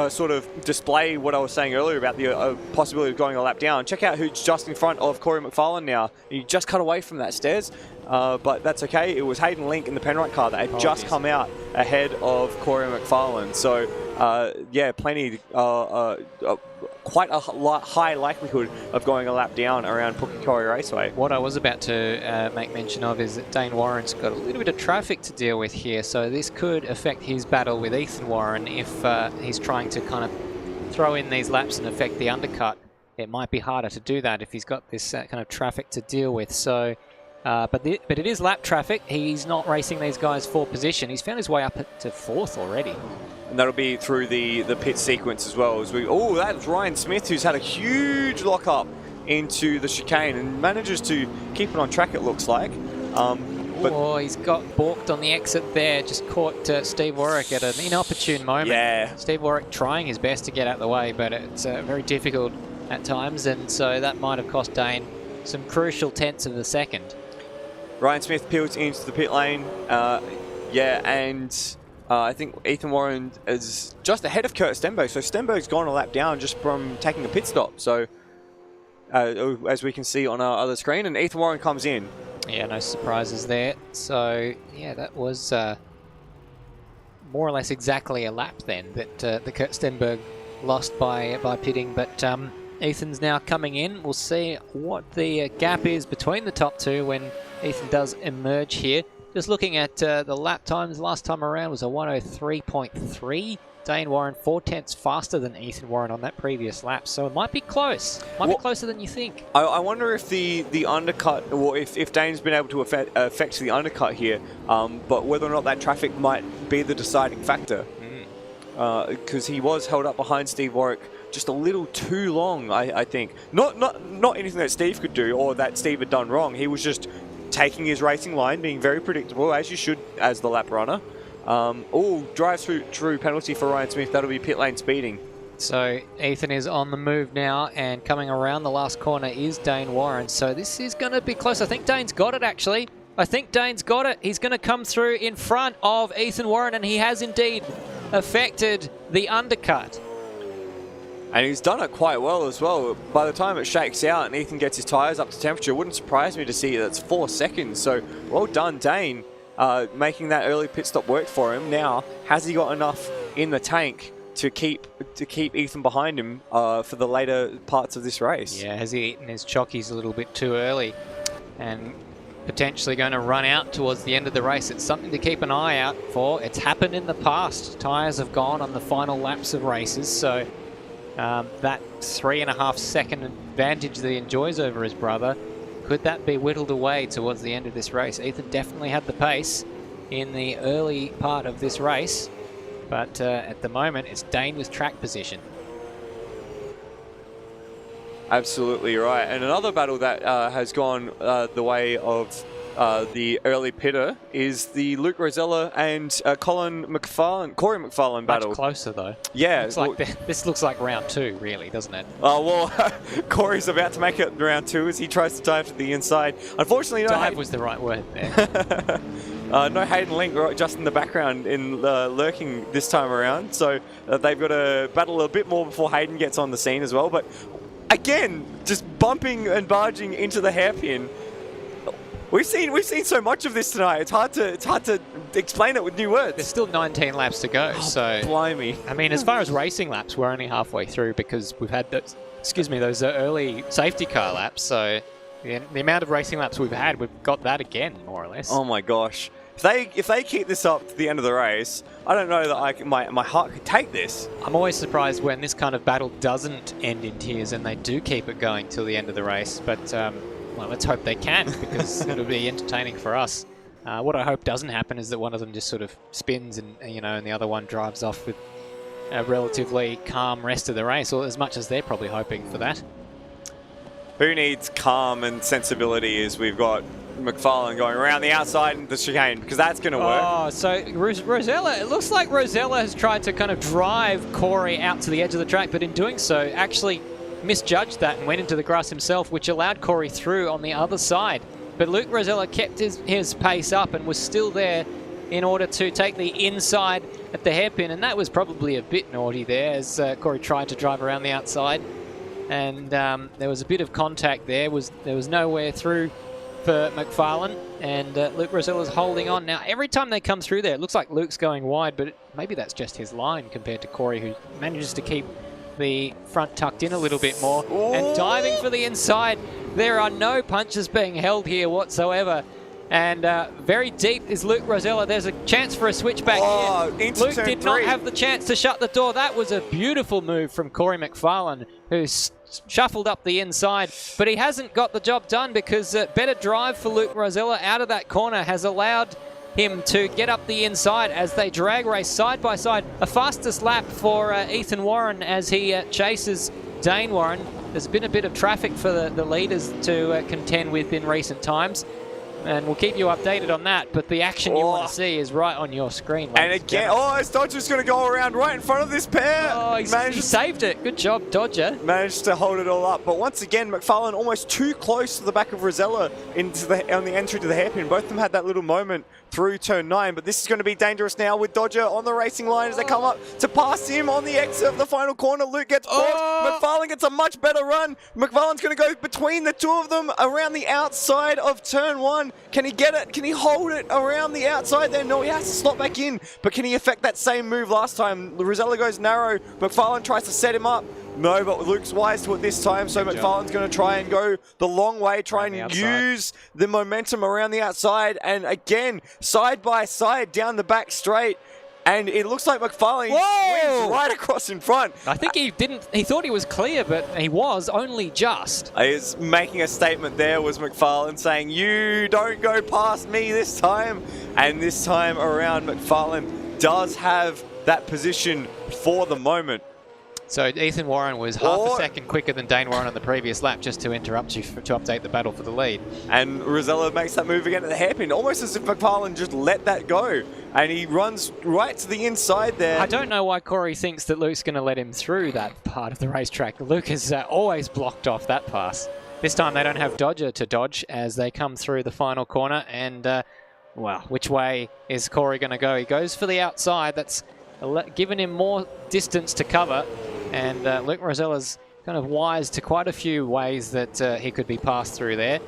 sort of display what I was saying earlier about the possibility of going a lap down, check out who's just in front of Corey McFarlane now. He just cut away from that, Stairs. But that's okay. It was Hayden Link in the Penrite car that had just come out ahead of Corey McFarlane. So, yeah, plenty, quite a high likelihood of going a lap down around Pukekohe Raceway. What I was about to make mention of is that Dane Warren's got a little bit of traffic to deal with here, so this could affect his battle with Ethan Warren if he's trying to kind of throw in these laps and affect the undercut. It might be harder to do that if he's got this kind of traffic to deal with. So. But it is lap traffic. He's not racing these guys for position. He's found his way up to 4th already. And that'll be through the pit sequence as well. That's Ryan Smith, who's had a huge lock-up into the chicane and manages to keep it on track, it looks like. He's got balked on the exit there. Just caught Steve Warwick at an inopportune moment. Yeah. Steve Warwick trying his best to get out of the way, but it's very difficult at times, and so that might have cost Dane some crucial tenths of a second. Ryan Smith peels into the pit lane, I think Ethan Warren is just ahead of Kurt Stenberg, so Stenberg's gone a lap down just from taking a pit stop, so as we can see on our other screen, and Ethan Warren comes in. Yeah, no surprises there. So, yeah, that was more or less exactly a lap then that the Kurt Stenberg lost by pitting, but Ethan's now coming in. We'll see what the gap is between the top two when Ethan does emerge here. Just looking at the lap times last time around was a 1:03.3. Dane Warren 4 tenths faster than Ethan Warren on that previous lap, so it might be close. Might be closer than you think. I wonder if the undercut, or if Dane's been able to affect the undercut here, but whether or not that traffic might be the deciding factor. Because he was held up behind Steve Warwick just a little too long, I think. Not anything that Steve could do or that Steve had done wrong. He was just taking his racing line, being very predictable, as you should as the lap runner. Drives through penalty for Ryan Smith. That'll be pit lane speeding. So Ethan is on the move now, and coming around the last corner is Dane Warren. So this is going to be close. I think Dane's got it, actually. I think Dane's got it. He's going to come through in front of Ethan Warren, and he has indeed affected the undercut. And he's done it quite well as well. By the time it shakes out and Ethan gets his tyres up to temperature, it wouldn't surprise me to see that's 4 seconds. So well done, Dane, making that early pit stop work for him. Now, has he got enough in the tank to keep Ethan behind him for the later parts of this race? Yeah, has he eaten his chockies a little bit too early and potentially going to run out towards the end of the race? It's something to keep an eye out for. It's happened in the past. Tyres have gone on the final laps of races, so that 3.5 second advantage that he enjoys over his brother, could that be whittled away towards the end of this race? Ethan definitely had the pace in the early part of this race, but at the moment it's Dane with track position. Absolutely right. And another battle that has gone the way of the early pitter is the Luke Rosella and Corey McFarlane battle. Much closer though. Yeah. This looks like round 2, really, doesn't it? Oh, well, Corey's about to make it round 2 as he tries to dive to the inside. Unfortunately, dive was the right word there. No Hayden Link just in the background in lurking this time around. So they've got to battle a bit more before Hayden gets on the scene as well. But again, just bumping and barging into the hairpin. We've seen so much of this tonight. It's hard to explain it with new words. There's still 19 laps to go. So blimey. I mean, as far as racing laps, we're only halfway through because we've had those early safety car laps. So the amount of racing laps we've had, we've got that again, more or less. Oh my gosh. If they keep this up to the end of the race, I don't know that my heart could take this. I'm always surprised when this kind of battle doesn't end in tears and they do keep it going till the end of the race. But well, let's hope they can, because it'll be entertaining for us. What I hope doesn't happen is that one of them just sort of spins and the other one drives off with a relatively calm rest of the race, or as much as they're probably hoping for that. Who needs calm and sensibility as we've got McFarlane going around the outside into the chicane, because that's going to work. Oh, so Rosella, it looks like Rosella has tried to kind of drive Corey out to the edge of the track, but in doing so actually misjudged that and went into the grass himself, which allowed Corey through on the other side. But Luke Rosella kept his pace up and was still there in order to take the inside at the hairpin, and that was probably a bit naughty there as Corey tried to drive around the outside, and there was a bit of contact there. There was nowhere through for McFarlane, and Luke Rosella's holding on. Now, every time they come through there, it looks like Luke's going wide, but maybe that's just his line compared to Corey, who manages to keep the front tucked in a little bit more. Ooh. And diving for the inside. There are no punches being held here whatsoever. And very deep is Luke Rosella. There's a chance for a switchback here. Luke did not have the chance to shut the door. That was a beautiful move from Corey McFarlane, who shuffled up the inside, but he hasn't got the job done because better drive for Luke Rosella out of that corner has allowed him to get up the inside as they drag race side by side. A fastest lap for Ethan Warren as he chases Dane Warren. There's been a bit of traffic for the leaders to contend with in recent times, and we'll keep you updated on that, but the action you want to see is right on your screen. And again, it's Dodger's going to go around right in front of this pair. Oh, he saved it. Good job, Dodger. Managed to hold it all up. But once again, McFarlane almost too close to the back of Rosella on the entry to the hairpin. Both of them had that little moment through turn 9, but this is going to be dangerous now with Dodger on the racing line as they come up to pass him on the exit of the final corner. Luke gets blocked. McFarlane gets a much better run. McFarlane's going to go between the two of them around the outside of turn 1. Can he get it? Can he hold it around the outside there? No, he has to slot back in. But can he effect that same move last time? Rosella goes narrow. McFarlane tries to set him up. No, but Luke's wise to it this time, so McFarlane's going to try and go the long way, try and use the momentum around the outside, and again, side by side down the back straight, and it looks like McFarlane wins right across in front. I think he thought he was clear, but he was only just. He's making a statement there, was McFarlane, saying, you don't go past me this time, and this time around, McFarlane does have that position for the moment. So Ethan Warren was half a second quicker than Dane Warren on the previous lap, just to interrupt you to update the battle for the lead. And Rosella makes that move again at the hairpin, almost as if McFarlane just let that go. And he runs right to the inside there. I don't know why Corey thinks that Luke's going to let him through that part of the racetrack. Luke has always blocked off that pass. This time they don't have Dodger to dodge as they come through the final corner. And, well, which way is Corey going to go? He goes for the outside. That's given him more distance to cover. And Luke Rosella's kind of wise to quite a few ways that he could be passed through there.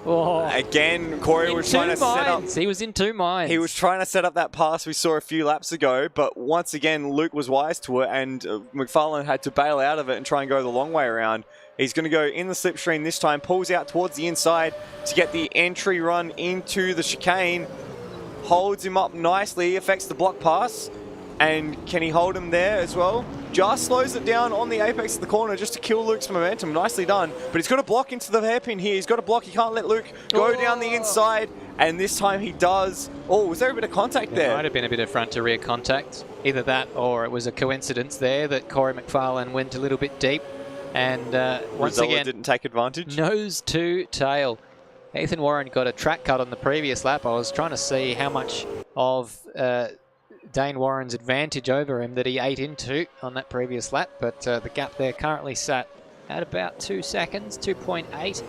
Oh, Again, Corey was trying to set up. He was in two minds. He was trying to set up that pass we saw a few laps ago, but once again, Luke was wise to it, and McFarlane had to bail out of it and try and go the long way around. He's going to go in the slipstream this time, pulls out towards the inside to get the entry run into the chicane. Holds him up nicely, affects the block pass. And can he hold him there as well? Just slows it down on the apex of the corner just to kill Luke's momentum. Nicely done. But he's got to block into the hairpin here. He's got to block. He can't let Luke go down the inside. And this time he does. Oh, was there a bit of contact there? There might have been a bit of front to rear contact. Either that or it was a coincidence there that Corey McFarlane went a little bit deep. And once Rosella again, didn't take advantage. Nose to tail. Ethan Warren got a track cut on the previous lap. I was trying to see how much of Dane Warren's advantage over him that he ate into on that previous lap, but the gap there currently sat at about 2 seconds, 2.8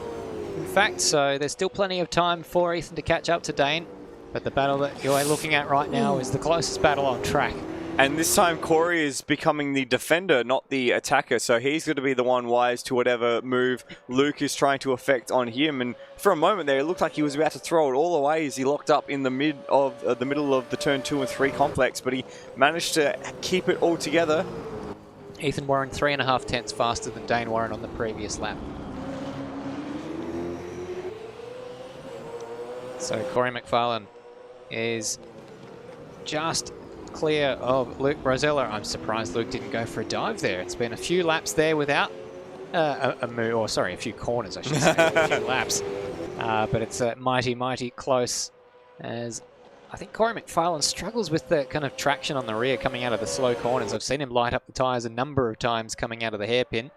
in fact, so there's still plenty of time for Ethan to catch up to Dane, but the battle that you're looking at right now is the closest battle on track. And this time Corey is becoming the defender, not the attacker. So he's going to be the one wise to whatever move Luke is trying to effect on him. And for a moment there, it looked like he was about to throw it all away as he locked up in the middle of the turn 2 and 3 complex. But he managed to keep it all together. Ethan Warren 3.5 tenths faster than Dane Warren on the previous lap. So Corey McFarlane is just clear of Luke Rosella. I'm surprised Luke didn't go for a dive there. It's been a few laps there without a move, or sorry, a few corners, I should say, a few laps. But it's mighty, mighty close as I think Corey McFarlane struggles with the kind of traction on the rear coming out of the slow corners. I've seen him light up the tyres a number of times coming out of the hairpin.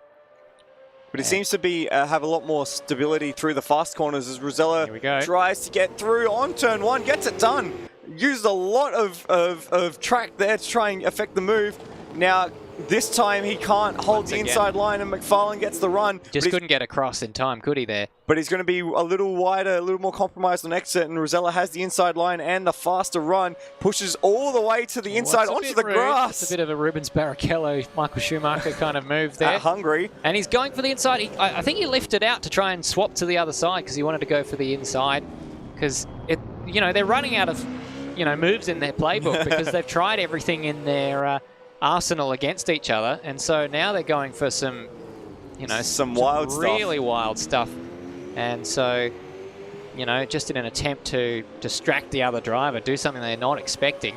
But it seems to be have a lot more stability through the fast corners as Rosella tries to get through on turn 1, gets it done. Used a lot of track there to try and affect the move. Now, this time he can't hold the inside line and McFarlane gets the run. Just couldn't get across in time, could he there? But he's going to be a little wider, a little more compromised on exit, and Rosella has the inside line and the faster run. Pushes all the way to the inside onto the grass. It's a bit of a Rubens Barrichello, Michael Schumacher kind of move there. Hungry. And he's going for the inside. I think he lifted out to try and swap to the other side because he wanted to go for the inside. Because, they're running out of moves in their playbook because they've tried everything in their arsenal against each other, and so now they're going for some wild stuff. Really wild stuff. And so, just in an attempt to distract the other driver, do something they're not expecting.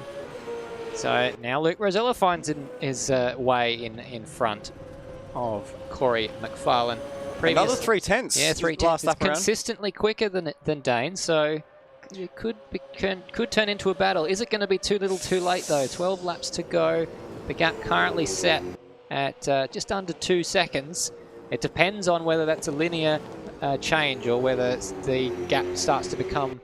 So now Luke Rosella finds his way in front of Corey McFarlane. Another 3 tenths. Yeah, 3 tenths. It's consistently quicker than Dane, so it could turn into a battle. Is it going to be too little too late, though? 12 laps to go. The gap currently set at just under 2 seconds. It depends on whether that's a linear change or whether the gap starts to become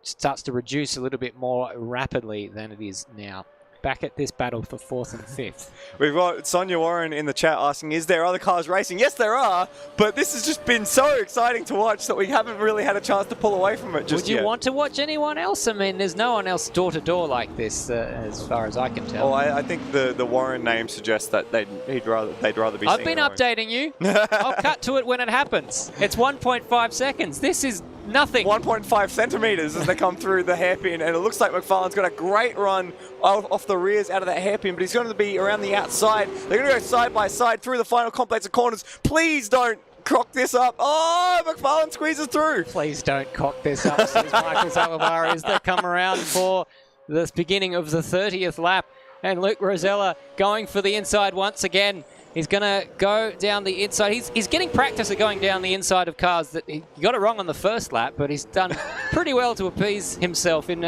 starts to reduce a little bit more rapidly than it is now. Back at this battle for 4th and 5th. We've got Sonia Warren in the chat asking, is there other cars racing? Yes, there are, but this has just been so exciting to watch that we haven't really had a chance to pull away from it just yet. Would you want to watch anyone else? I mean, there's no one else door-to-door like this, as far as I can tell. Oh, I think the Warren name suggests that they'd rather be I've been updating you. I'll cut to it when it happens. It's 1.5 seconds. This is nothing. 1.5 centimetres as they come through the hairpin, and it looks like McFarlane's got a great run off the rears out of that hairpin, but he's going to be around the outside. They're going to go side by side through the final complex of corners. Please don't cock this up. Oh, McFarlane squeezes through. Please don't cock this up, says Michael Zalavari as they come around for the beginning of the 30th lap. And Luke Rosella going for the inside once again. He's going to go down the inside. He's getting practice at going down the inside of cars that he got it wrong on the first lap, but he's done pretty well to appease himself in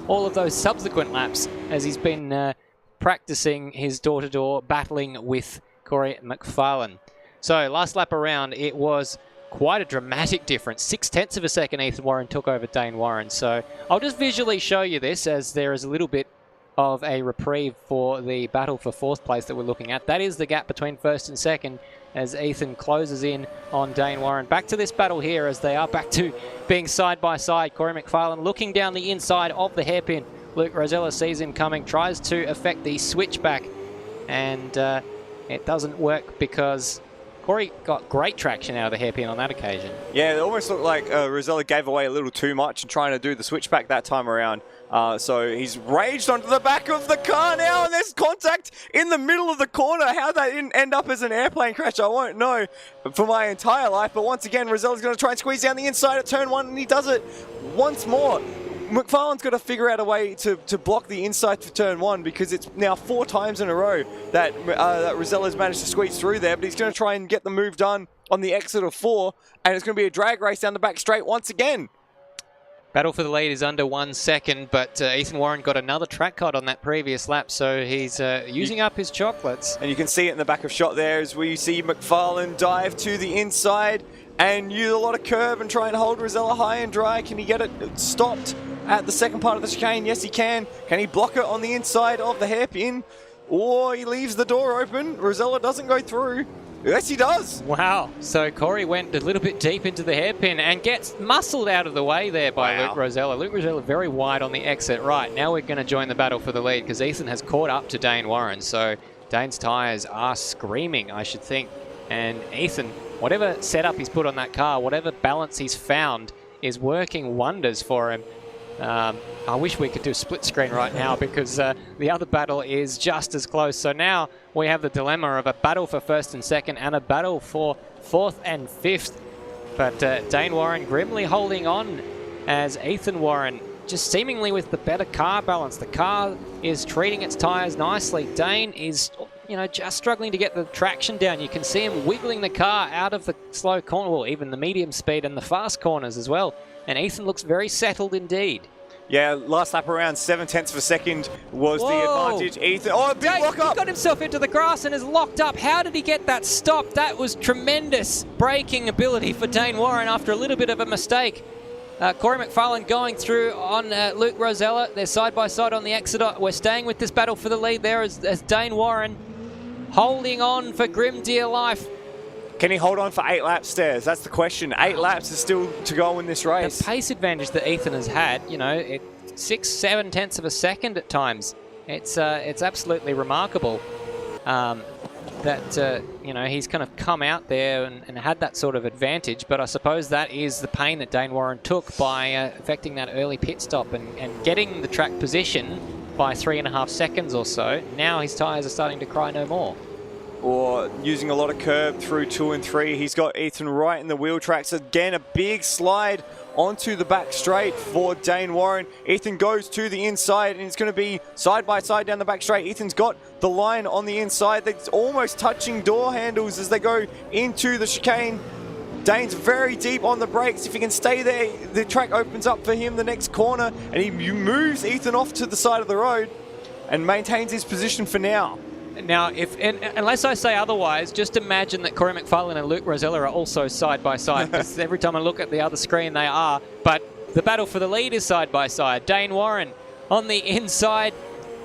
all of those subsequent laps as he's been practicing his door-to-door battling with Corey McFarlane. So last lap around, it was quite a dramatic difference. 6 tenths of a second Ethan Warren took over Dane Warren. So I'll just visually show you this as there is a little bit of a reprieve for the battle for 4th place that we're looking at. That is the gap between 1st and 2nd as Ethan closes in on Dane Warren. Back to this battle here as they are back to being side by side. Corey McFarlane looking down the inside of the hairpin. Luke Rosella sees him coming, tries to effect the switchback, and it doesn't work because Corey got great traction out of the hairpin on that occasion. Yeah, it almost looked like Rosella gave away a little too much in trying to do the switchback that time around. So he's raged onto the back of the car now, and there's contact in the middle of the corner. How that didn't end up as an airplane crash, I won't know for my entire life. But once again, Rosella's going to try and squeeze down the inside at turn 1, and he does it once more. McFarlane's got to figure out a way to block the inside for turn 1 because it's now 4 times in a row that Rosella's managed to squeeze through there, but he's going to try and get the move done on the exit of 4, and it's going to be a drag race down the back straight once again. Battle for the lead is under 1 second, but Ethan Warren got another track cut on that previous lap, so he's using up his chocolates. And you can see it in the back of shot there as we see McFarlane dive to the inside and use a lot of curve and try and hold Rosella high and dry. Can he get it stopped at the second part of the chicane? Yes, he can. Can he block it on the inside of the hairpin? Or he leaves the door open. Rosella doesn't go through. Yes, he does. Wow. So Corey went a little bit deep into the hairpin and gets muscled out of the way there by Luke Rosella. Luke Rosella very wide on the exit. Right, now we're going to join the battle for the lead because Ethan has caught up to Dane Warren. So Dane's tyres are screaming, I should think. And Ethan, whatever setup he's put on that car, whatever balance he's found is working wonders for him. I wish we could do split screen right now because the other battle is just as close. So now we have the dilemma of a battle for 1st and 2nd and a battle for 4th and 5th. But Dane Warren grimly holding on as Ethan Warren just seemingly with the better car balance. The car is treating its tyres nicely. Dane is, you know, just struggling to get the traction down. You can see him wiggling the car out of the slow corner, well, even the medium speed and the fast corners as well. And Ethan looks very settled indeed. Yeah, last lap around 7/10 of a second was the advantage. Ethan, oh, a big lock up. He got himself into the grass and is locked up. How did he get that stop? That was tremendous braking ability for Dane Warren after a little bit of a mistake. Corey McFarlane going through on Luke Rosella. They're side by side on the exit. We're staying with this battle for the lead there as Dane Warren holding on for grim dear life. Can he hold on for 8 laps, Stairs? That's the question. 8 laps is still to go in this race. The pace advantage that Ethan has had, you know, 6-7 tenths of a second at times. It's absolutely remarkable that, you know, he's kind of come out there and had that sort of advantage. But I suppose that is the pain that Dane Warren took by affecting that early pit stop and getting the track position by 3.5 seconds or so. Now his tyres are starting to cry no more. Or using a lot of curb through 2 and 3. He's got Ethan right in the wheel tracks. Again, a big slide onto the back straight for Dane Warren. Ethan goes to the inside and it's going to be side by side down the back straight. Ethan's got the line on the inside. That's almost touching door handles as they go into the chicane. Dane's very deep on the brakes. If he can stay there, the track opens up for him the next corner and he moves Ethan off to the side of the road and maintains his position for now. Now, unless I say otherwise, just imagine that Corey McFarlane and Luke Rosella are also side by side. Because every time I look at the other screen, they are. But the battle for the lead is side by side. Dane Warren on the inside,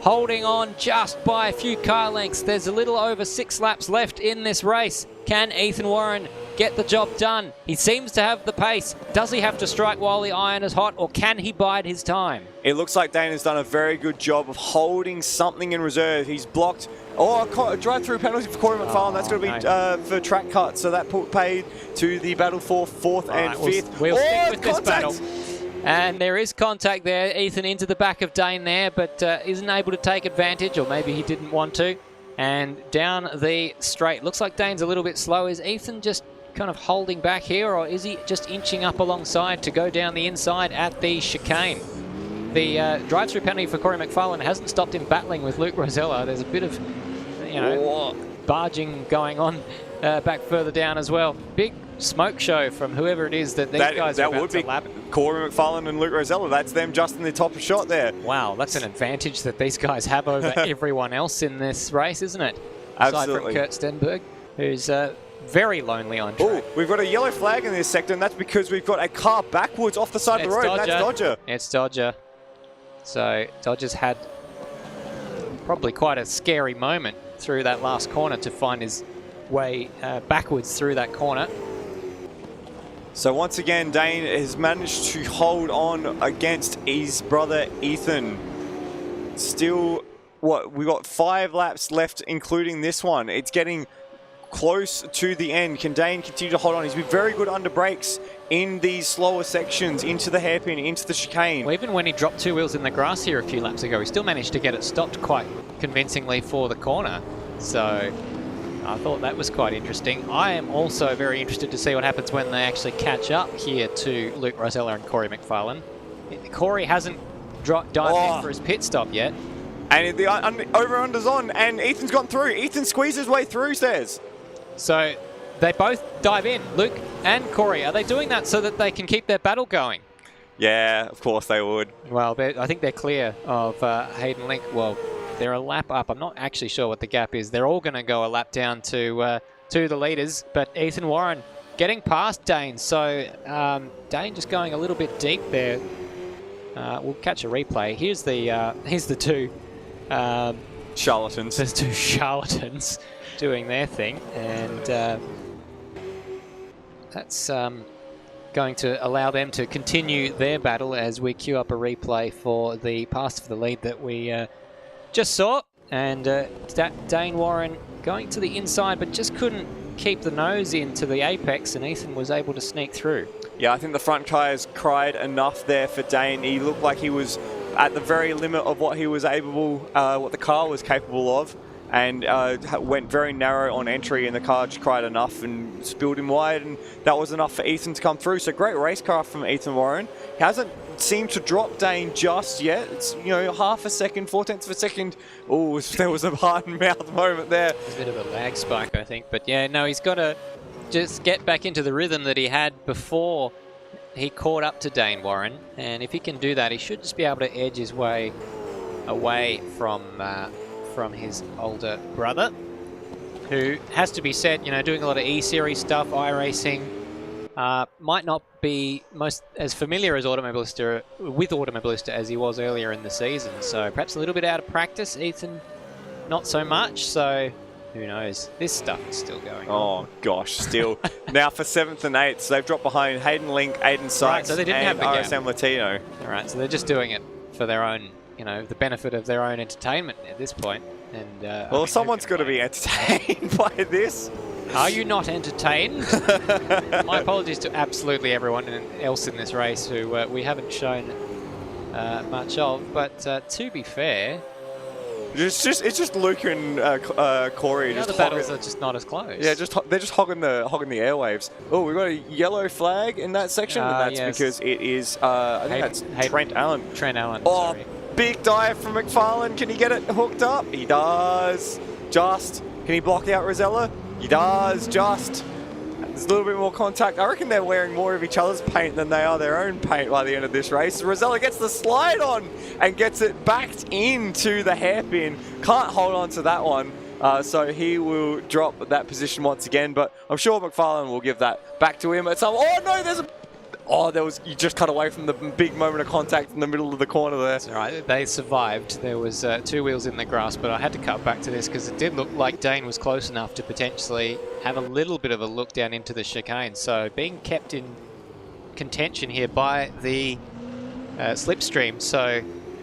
holding on just by a few car lengths. There's a little over 6 laps left in this race. Can Ethan Warren get the job done? He seems to have the pace. Does he have to strike while the iron is hot, or can he bide his time? It looks like Dane has done a very good job of holding something in reserve. He's blocked a drive-through penalty for Corey McFarlane. That's going to be for track cut, so that paid to the battle for 4th and 5th. We'll stick with this battle. And there is contact there. Ethan into the back of Dane there, but isn't able to take advantage, or maybe he didn't want to. And down the straight. Looks like Dane's a little bit slow. Is Ethan just kind of holding back here, or is he just inching up alongside to go down the inside at the chicane? The drive-through penalty for Corey McFarlane hasn't stopped him battling with Luke Rosella. There's a bit of, you know, barging going on back further down as well. Big smoke show from whoever it is that these guys are about to lap. Corey McFarlane and Luke Rosella. That's them just in the top of shot there. Wow, that's an advantage that these guys have over everyone else in this race, isn't it? Absolutely. Aside from Kurt Stenberg, who's very lonely on track. We've got a yellow flag in this sector, and that's because we've got a car backwards off the side of the road. Dodger. That's Dodger. It's Dodger. So Dodger's had probably quite a scary moment through that last corner to find his way backwards through that corner. So once again, Dane has managed to hold on against his brother Ethan. Still we got 5 laps left, including this one. It's getting close to the end. Can Dane continue to hold on? He's been very good under brakes in these slower sections, into the hairpin, into the chicane. Well, even when he dropped 2 wheels in the grass here a few laps ago, he still managed to get it stopped quite convincingly for the corner. So I thought that was quite interesting. I am also very interested to see what happens when they actually catch up here to Luke Rosella and Corey McFarlane. Corey hasn't dived in for his pit stop yet. And the over-under's on, and Ethan's gone through. Ethan squeezed his way through, says. So they both dive in, Luke and Corey. Are they doing that so that they can keep their battle going? Yeah, of course they would. Well, I think they're clear of Hayden Link. Well, they're a lap up. I'm not actually sure what the gap is. They're all going to go a lap down to the leaders, but Ethan Warren getting past Dane. So Dane just going a little bit deep there. We'll catch a replay. Here's the two charlatans. There's 2 charlatans doing their thing, and that's going to allow them to continue their battle as we queue up a replay for the pass for the lead that we just saw. And Dane Warren going to the inside, but just couldn't keep the nose into the apex, and Ethan was able to sneak through. Yeah, I think the front tyres cried enough there for Dane. He looked like he was at the very limit of what he was what the car was capable of, and went very narrow on entry, and the car just cried enough and spilled him wide, and that was enough for Ethan to come through. So great racecraft from Ethan Warren. He hasn't seemed to drop Dane just yet. It's, half a second, 4/10 of a second. Oh, there was a hard mouth moment there. It's a bit of a lag spike, I think. But yeah, no, he's got to just get back into the rhythm that he had before he caught up to Dane Warren. And if he can do that, he should just be able to edge his way away from his older brother, who has to be said, doing a lot of E-Series stuff, iRacing. Might not be most as familiar with Automobilista as he was earlier in the season. So perhaps a little bit out of practice. Ethan, not so much. So who knows? This stuff is still going on. Oh, gosh, still. Now for 7th and 8th, so they've dropped behind Hayden Link, Aiden Sykes, right, so they didn't have and the gap. RSM Latino. All right, so they're just doing it for their own, the benefit of their own entertainment at this point. And well, someone's got to be entertained by this. Are you not entertained? My apologies to absolutely everyone else in this race who we haven't shown much of. But to be fair, it's just Luke and Corey. The battles are just not as close. Yeah, they're just hogging the airwaves. Oh, we've got a yellow flag in that section, and that's because it is I think that's Trent Allen. Trent Allen. Oh, sorry. Big dive from McFarlane. Can he get it hooked up? He does. Just. Can he block out Rosella? He does. Just. There's a little bit more contact. I reckon they're wearing more of each other's paint than they are their own paint by the end of this race. Rosella gets the slide on and gets it backed into the hairpin. Can't hold on to that one. So he will drop that position once again, but I'm sure McFarlane will give that back to him at some. Oh no, there's a. Oh, you just cut away from the big moment of contact in the middle of the corner there. That's all right. They survived. There was 2 wheels in the grass, but I had to cut back to this because it did look like Dane was close enough to potentially have a little bit of a look down into the chicane. So being kept in contention here by the slipstream. So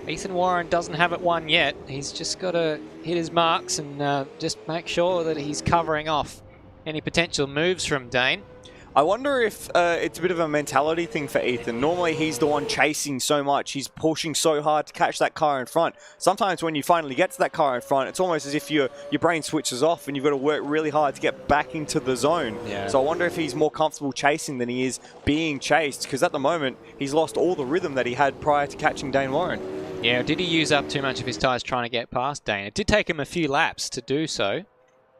Ethan Warren doesn't have it won yet. He's just got to hit his marks and just make sure that he's covering off any potential moves from Dane. I wonder if it's a bit of a mentality thing for Ethan. Normally he's the one chasing so much. He's pushing so hard to catch that car in front. Sometimes when you finally get to that car in front, it's almost as if your brain switches off and you've got to work really hard to get back into the zone. Yeah. So I wonder if he's more comfortable chasing than he is being chased, because at the moment he's lost all the rhythm that he had prior to catching Dane Warren. Yeah, did he use up too much of his tyres trying to get past Dane? It did take him a few laps to do so.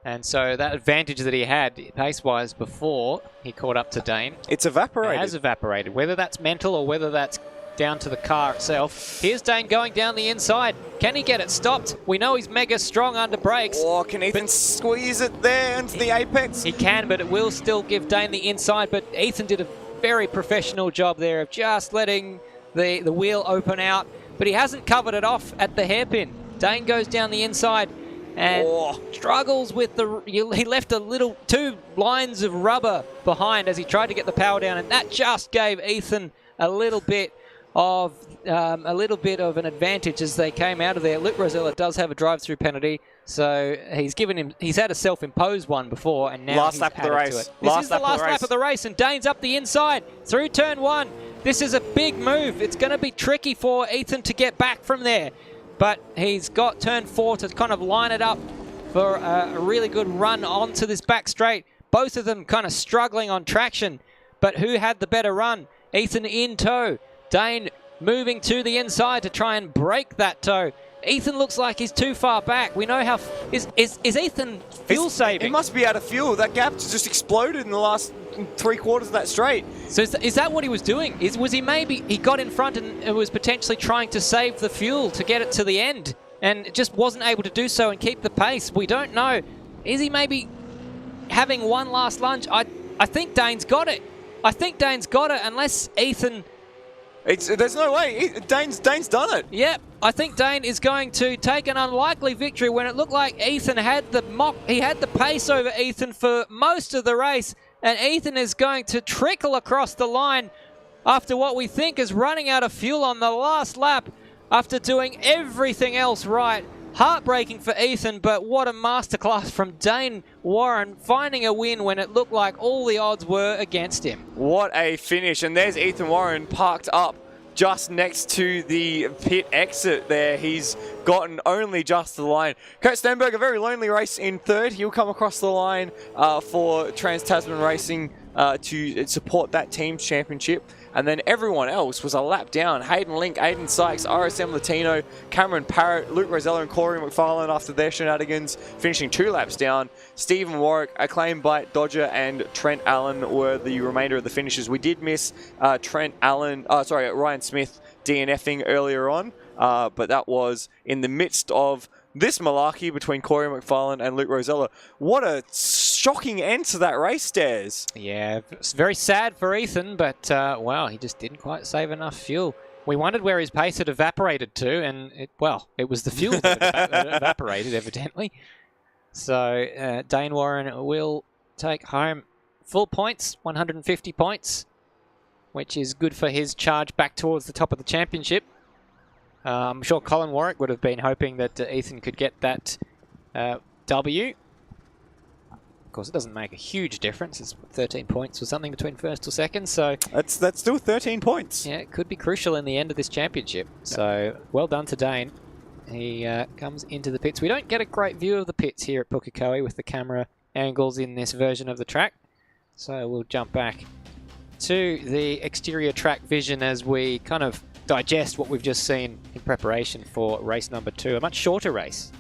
And so that advantage that he had pace-wise before he caught up to Dane, it's evaporated. It has evaporated. Whether that's mental or whether that's down to the car itself. Here's Dane going down the inside. Can he get it stopped? We know he's mega strong under brakes. Oh, can Ethan squeeze it there into the apex? He can, but it will still give Dane the inside. But Ethan did a very professional job there of just letting the wheel open out. But he hasn't covered it off at the hairpin. Dane goes down the inside and struggles with he left a little 2 lines of rubber behind as he tried to get the power down, and that just gave Ethan a little bit of a little bit of an advantage as they came out of there. Luke Rosella does have a drive-through penalty, so he's had a self-imposed one before, and now last lap of the race. This is the last lap of the race, and Dane's up the inside through turn 1. This is a big move. It's going to be tricky for Ethan to get back from there, but he's got turn 4 to kind of line it up for a really good run onto this back straight. Both of them kind of struggling on traction, but who had the better run? Ethan in tow. Dane moving to the inside to try and break that tow. Ethan looks like he's too far back. We know how... Is Ethan fuel saving? He must be out of fuel. That gap just exploded in the last 3/4 of that straight. So is that what he was doing? Was he maybe... He got in front and was potentially trying to save the fuel to get it to the end and just wasn't able to do so and keep the pace? We don't know. Is he maybe having one last lunge? I think Dane's got it. I think Dane's got it unless Ethan... There's no way. Dane's done it. Yep, I think Dane is going to take an unlikely victory when it looked like Ethan had the pace over Ethan for most of the race, and Ethan is going to trickle across the line after what we think is running out of fuel on the last lap after doing everything else right. Heartbreaking for Ethan, but what a masterclass from Dane Warren, finding a win when it looked like all the odds were against him. What a finish. And there's Ethan Warren parked up just next to the pit exit there. He's gotten only just to the line. Kurt Stenberg, a very lonely race in third. He'll come across the line for Trans-Tasman Racing to support that team's championship. And then everyone else was a lap down. Hayden Link, Aiden Sykes, RSM Latino, Cameron Parrott, Luke Rosella and Corey McFarlane after their shenanigans, finishing 2 laps down. Stephen Warwick, Acclaim Bite, Dodger and Trent Allen were the remainder of the finishers. We did miss Ryan Smith DNFing earlier on, but that was in the midst of this malarkey between Corey McFarlane and Luke Rosella. What a shocking end to that race, Stairs. Yeah, it's very sad for Ethan, but wow, he just didn't quite save enough fuel. We wondered where his pace had evaporated to, and it was the fuel that had evaporated, evidently. So Dane Warren will take home full points, 150 points, which is good for his charge back towards the top of the championship. I'm sure Colin Warwick would have been hoping that Ethan could get that W. Of course, it doesn't make a huge difference. It's 13 points or something between first or second. So that's still 13 points. Yeah, it could be crucial in the end of this championship. So well done to Dane. He comes into the pits. We don't get a great view of the pits here at Pukekohe with the camera angles in this version of the track. So we'll jump back to the exterior track vision as we kind of digest what we've just seen in preparation for race number 2, a much shorter race.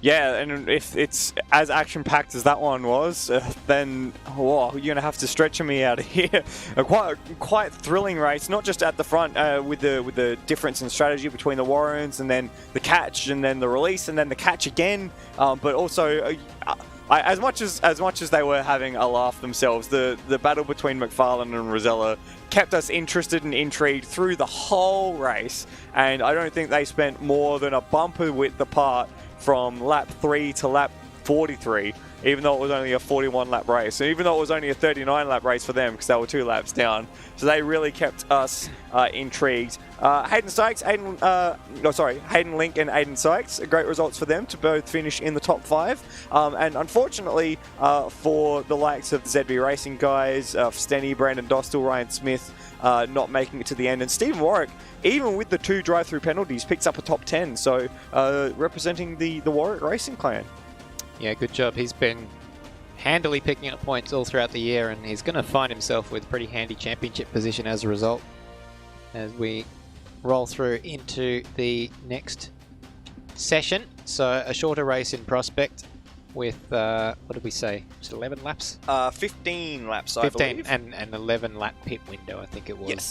Yeah, and if it's as action-packed as that one was, then you're going to have to stretch me out of here. A quite thrilling race, not just at the front with the difference in strategy between the Warrens and then the catch and then the release and then the catch again, but also as much as they were having a laugh themselves, the battle between McFarlane and Rosella kept us interested and intrigued through the whole race, and I don't think they spent more than a bumper width apart from lap 3 to lap 43, even though it was only a 41 lap race, and even though it was only a 39 lap race for them because they were 2 laps down. So they really kept us intrigued. Hayden Link and Aiden Sykes, great results for them to both finish in the top 5. And unfortunately for the likes of the ZB Racing guys, Stenny, Brandon Dostal, Ryan Smith, not making it to the end. And Stephen Warwick, even with the 2 drive-through penalties, picks up a top 10. So representing the Warwick Racing clan. Yeah, good job. He's been handily picking up points all throughout the year, and he's going to find himself with a pretty handy championship position as a result. As we roll through into the next session. So a shorter race in prospect with, what did we say? Was it 11 laps? 15 laps, 15 I believe. and an 11 lap pit window, I think it was. Yes.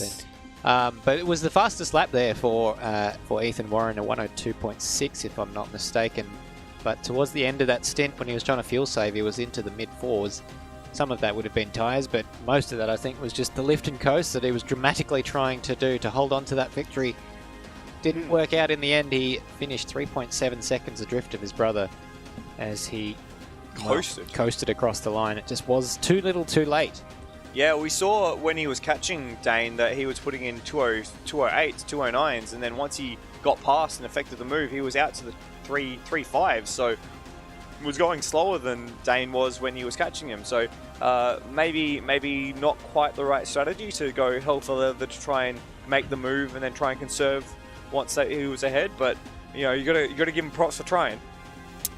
Then. But it was the fastest lap there for Ethan Warren, a 102.6 if I'm not mistaken. But towards the end of that stint, when he was trying to fuel save, he was into the mid-4s. Some of that would have been tyres, but most of that, I think, was just the lift and coast that he was dramatically trying to do to hold on to that victory. Didn't work out in the end. He finished 3.7 seconds adrift of his brother as he coasted across the line. It just was too little too late. Yeah, we saw when he was catching Dane that he was putting in 208s, 209s, and then once he got past and effected the move, he was out to the 3.5s. So was going slower than Dane was when he was catching him. So maybe not quite the right strategy to go hell for leather to try and make the move and then try and conserve once he was ahead. But you know, you gotta give him props for trying.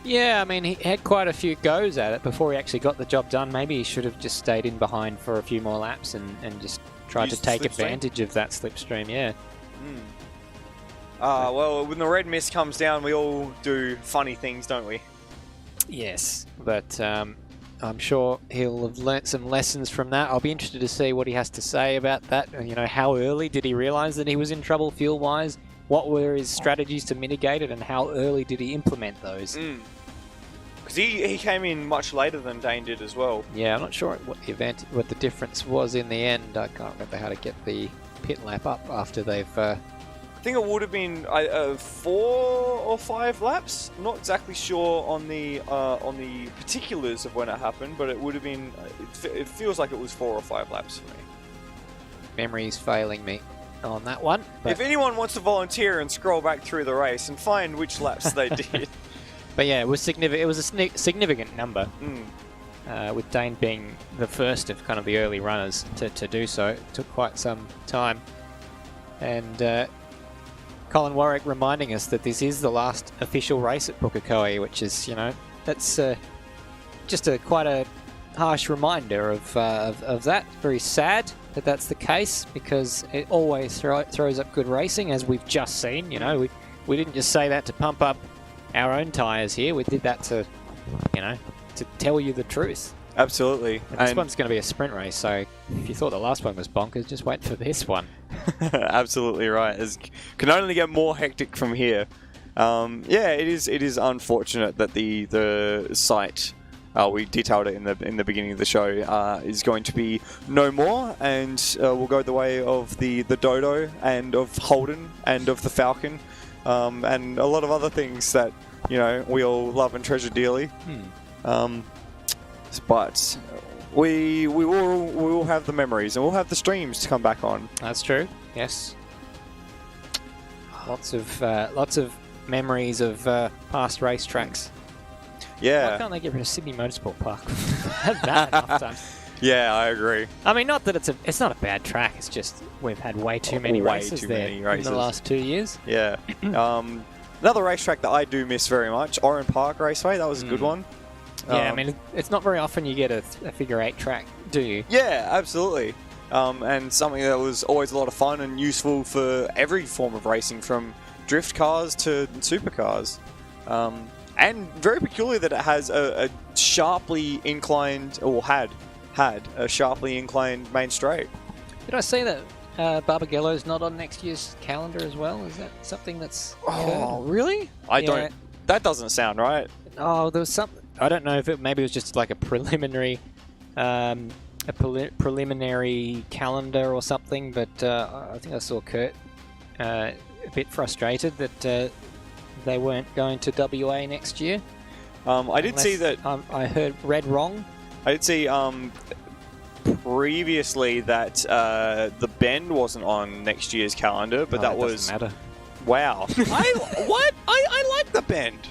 Yeah, I mean, he had quite a few goes at it before he actually got the job done. Maybe he should have just stayed in behind for a few more laps and just tried to take advantage of that slipstream, yeah. Well, when the red mist comes down, we all do funny things, don't we? Yes, but I'm sure he'll have learnt some lessons from that. I'll be interested to see what he has to say about that. You know, how early did he realise that he was in trouble fuel-wise? What were his strategies to mitigate it, and how early did he implement those? Because he came in much later than Dane did as well. Yeah, I'm not sure what the difference was in the end. I can't remember how to get the pit lap up after they've... I think it would have been 4 or 5 laps. I'm not exactly sure on the particulars of when it happened, but it would have been... It feels like it was 4 or 5 laps for me. Memory's failing me on that one. But if anyone wants to volunteer and scroll back through the race and find which laps they did... But yeah, it was significant. It was a significant number, with Dane being the first of kind of the early runners to do so. It took quite some time, and Colin Warwick reminding us that this is the last official race at Pukekohe, which is, you know, that's just quite a harsh reminder of that. Very sad that that's the case, because it always throws up good racing, as we've just seen. You know, we didn't just say that to pump up our own tyres here. We did that to, you know, to tell you the truth. Absolutely. And this one's going to be a sprint race, so if you thought the last one was bonkers, just wait for this one. Absolutely right. It can only get more hectic from here. Yeah, it is unfortunate that the site, we detailed it in the beginning of the show, is going to be no more, and will go the way of the Dodo and of Holden and of the Falcon. And a lot of other things that, you know, we all love and treasure dearly. But we will have the memories, and we'll have the streams to come back on. That's true. Yes. Lots of memories of past racetracks. Yeah. Why can't they get rid of Sydney Motorsport Park? Had that enough times. Yeah, I agree. I mean, not that it's not a bad track. It's just we've had way too many races there in the last 2 years. Yeah. Another racetrack that I do miss very much, Oran Park Raceway. That was a good one. Yeah, I mean, it's not very often you get a figure 8 track, do you? Yeah, absolutely. And something that was always a lot of fun and useful for every form of racing, from drift cars to supercars. And very peculiar that it has a sharply inclined, or had a sharply inclined main straight. Did I say that Barbagello's not on next year's calendar as well? Is that something that's occurred? Really? I don't. That doesn't sound right. Oh, there was something. I don't know if maybe it was just like a preliminary, preliminary calendar or something. But I think I saw Kurt a bit frustrated that they weren't going to WA next year. I did see that. I read wrong. I did see previously that the Bend wasn't on next year's calendar, but that was... doesn't matter. Wow. I like the Bend.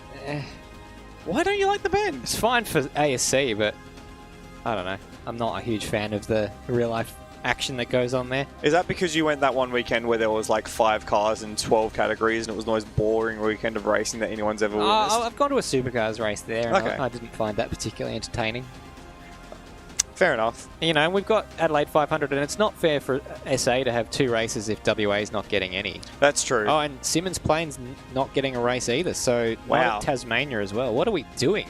Why don't you like the Bend? It's fine for ASC, but I don't know. I'm not a huge fan of the real-life action that goes on there. Is that because you went that one weekend where there was like 5 cars in 12 categories and it was the most boring weekend of racing that anyone's ever witnessed? I've gone to a supercars race there, and okay. I didn't find that particularly entertaining. Fair enough. You know, we've got Adelaide 500, and it's not fair for SA to have 2 races if WA is not getting any. That's true. Oh, and Simmons Plains not getting a race either, so wow. Tasmania as well. What are we doing?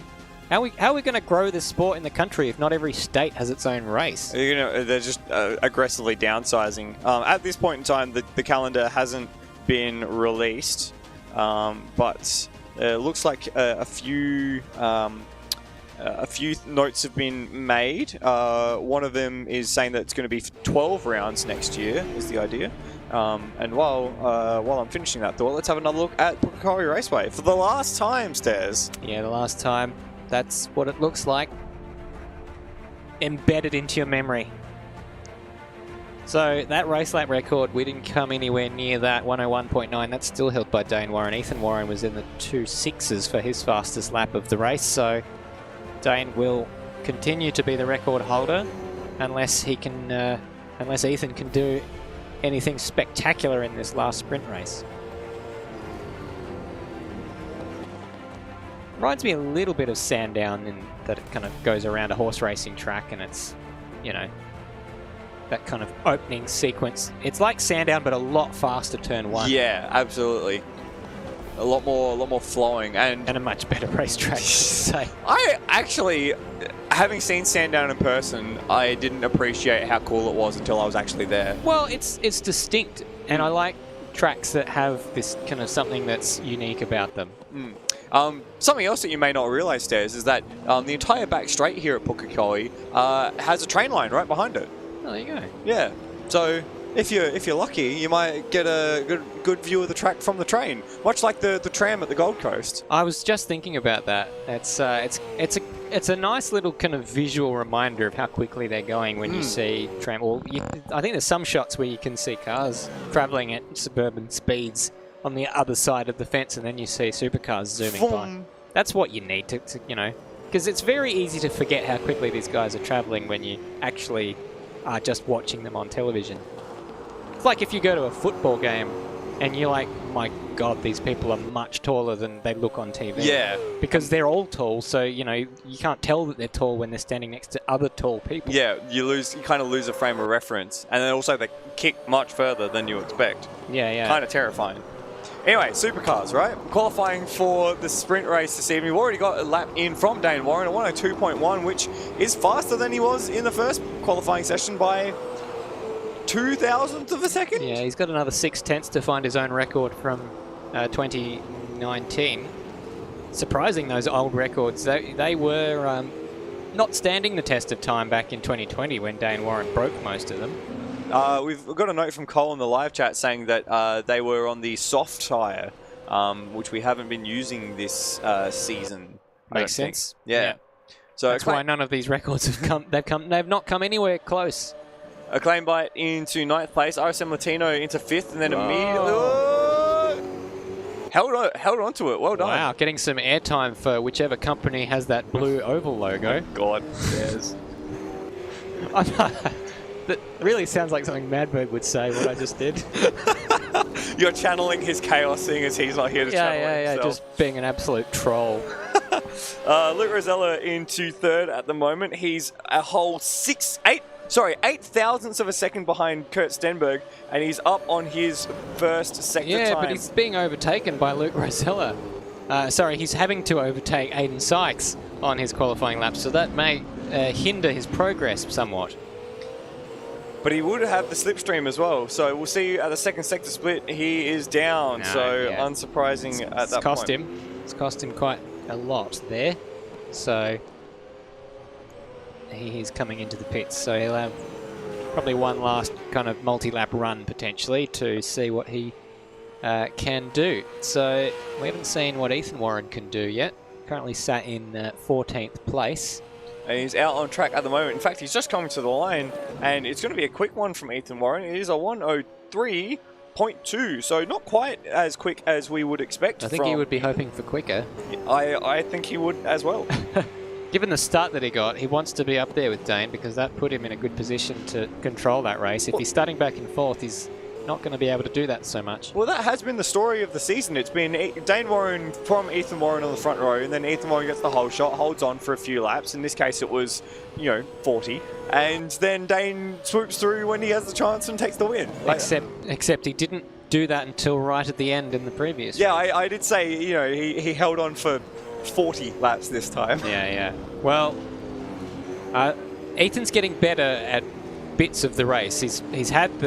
How are we going to grow this sport in the country if not every state has its own race? You know, they're just aggressively downsizing. At this point in time, the calendar hasn't been released, but it looks like a few notes have been made. One of them is saying that it's going to be 12 rounds next year, is the idea. And while I'm finishing that thought, let's have another look at Pukekohe Raceway for the last time, Stairs. Yeah, the last time. That's what it looks like. Embedded into your memory. So that race lap record, we didn't come anywhere near that 101.9. That's still held by Dane Warren. Ethan Warren was in the 2.6s for his fastest lap of the race. So Dane will continue to be the record holder unless he can, unless Ethan can do anything spectacular in this last sprint race. Reminds me a little bit of Sandown in that it kind of goes around a horse racing track, and it's, you know, that kind of opening sequence. It's like Sandown, but a lot faster turn one. Yeah, absolutely. A lot more flowing, and a much better racetrack, I should say. I actually, having seen Sandown in person, I didn't appreciate how cool it was until I was actually there. Well, it's distinct, and I like tracks that have this kind of something that's unique about them. Something else that you may not realise, Stairs, is that the entire back straight here at Pukekohe has a train line right behind it. Oh, there you go. Yeah. So if you're lucky, you might get a good view of the track from the train, much like the tram at the Gold Coast. I was just thinking about that. It's a nice little kind of visual reminder of how quickly they're going when you see tram. Well, I think there's some shots where you can see cars travelling at suburban speeds on the other side of the fence, and then you see supercars zooming by. That's what you need to you know, because it's very easy to forget how quickly these guys are travelling when you actually are just watching them on television. It's like if you go to a football game and you're like, my God, these people are much taller than they look on TV. Yeah. Because they're all tall, so, you know, you can't tell that they're tall when they're standing next to other tall people. Yeah, you kind of lose a frame of reference. And then also they kick much further than you expect. Yeah, yeah. Kind of terrifying. Anyway, supercars, right? Qualifying for the sprint race this evening. We've already got a lap in from Dane Warren, a 102.1, which is faster than he was in the first qualifying session by 0.002 of a second. Yeah, he's got another 0.6 to find his own record from 2019. Surprising, those old records. They were not standing the test of time back in 2020 when Dane Warren broke most of them. We've got a note from Cole in the live chat saying that they were on the soft tyre, which we haven't been using this season. Makes sense. Yeah. So that's why none of these records have come. They've not come anywhere close. Acclaim Bite into 9th place, RSM Latino into 5th, and then immediately held on to it. Well done. Wow, getting some airtime for whichever company has that blue oval logo. God, yes. That really sounds like something Madbird would say, what I just did. You're channeling his chaos, seeing as he's not here to channel himself. Just being an absolute troll. Luke Rosella into 3rd at the moment. He's a whole 8 thousandths of a second behind Kurt Stenberg, and he's up on his first sector time. Yeah, but he's being overtaken by Luke Rosella. He's having to overtake Aiden Sykes on his qualifying lap, so that may hinder his progress somewhat. But he would have the slipstream as well, so we'll see at the second sector split, he is down, unsurprising at that point. It's cost him quite a lot there, so he's coming into the pits, so he'll have probably one last kind of multi-lap run potentially to see what he can do. So we haven't seen what Ethan Warren can do yet. Currently sat in 14th place. And he's out on track at the moment. In fact, he's just coming to the line, and it's going to be a quick one from Ethan Warren. It is a 103.2, so not quite as quick as we would expect. I think he would be hoping for quicker. I think he would as well. Given the start that he got, he wants to be up there with Dane because that put him in a good position to control that race. If he's starting back and forth, he's not going to be able to do that so much. Well, that has been the story of the season. It's been Dane Warren from Ethan Warren on the front row, and then Ethan Warren gets the whole shot, holds on for a few laps. In this case, it was, 40. And then Dane swoops through when he has the chance and takes the win. Except he didn't do that until right at the end in the previous race. I did say, he held on for 40 laps this time. Yeah. Well, Ethan's getting better at bits of the race. He's had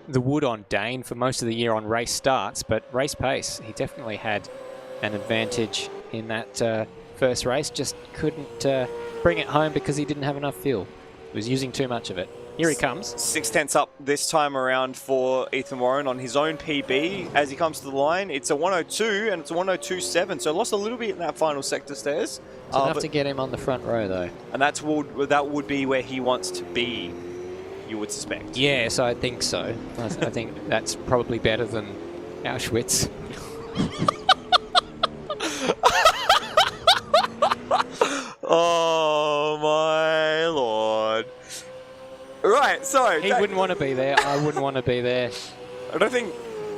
the wood on Dane for most of the year on race starts, but race pace, he definitely had an advantage in that first race. Just couldn't bring it home because he didn't have enough fuel. He was using too much of it. Here he comes. 0.6 up this time around for Ethan Warren on his own PB. As he comes to the line, it's a 102 and it's a 102.7, so lost a little bit in that final sector, Stairs. It's enough to get him on the front row, though. And that would be where he wants to be. you would suspect. Yes, I think so. I think that's probably better than Auschwitz. Oh my lord. Right, so... He wouldn't want to be there. I wouldn't want to be there. I don't think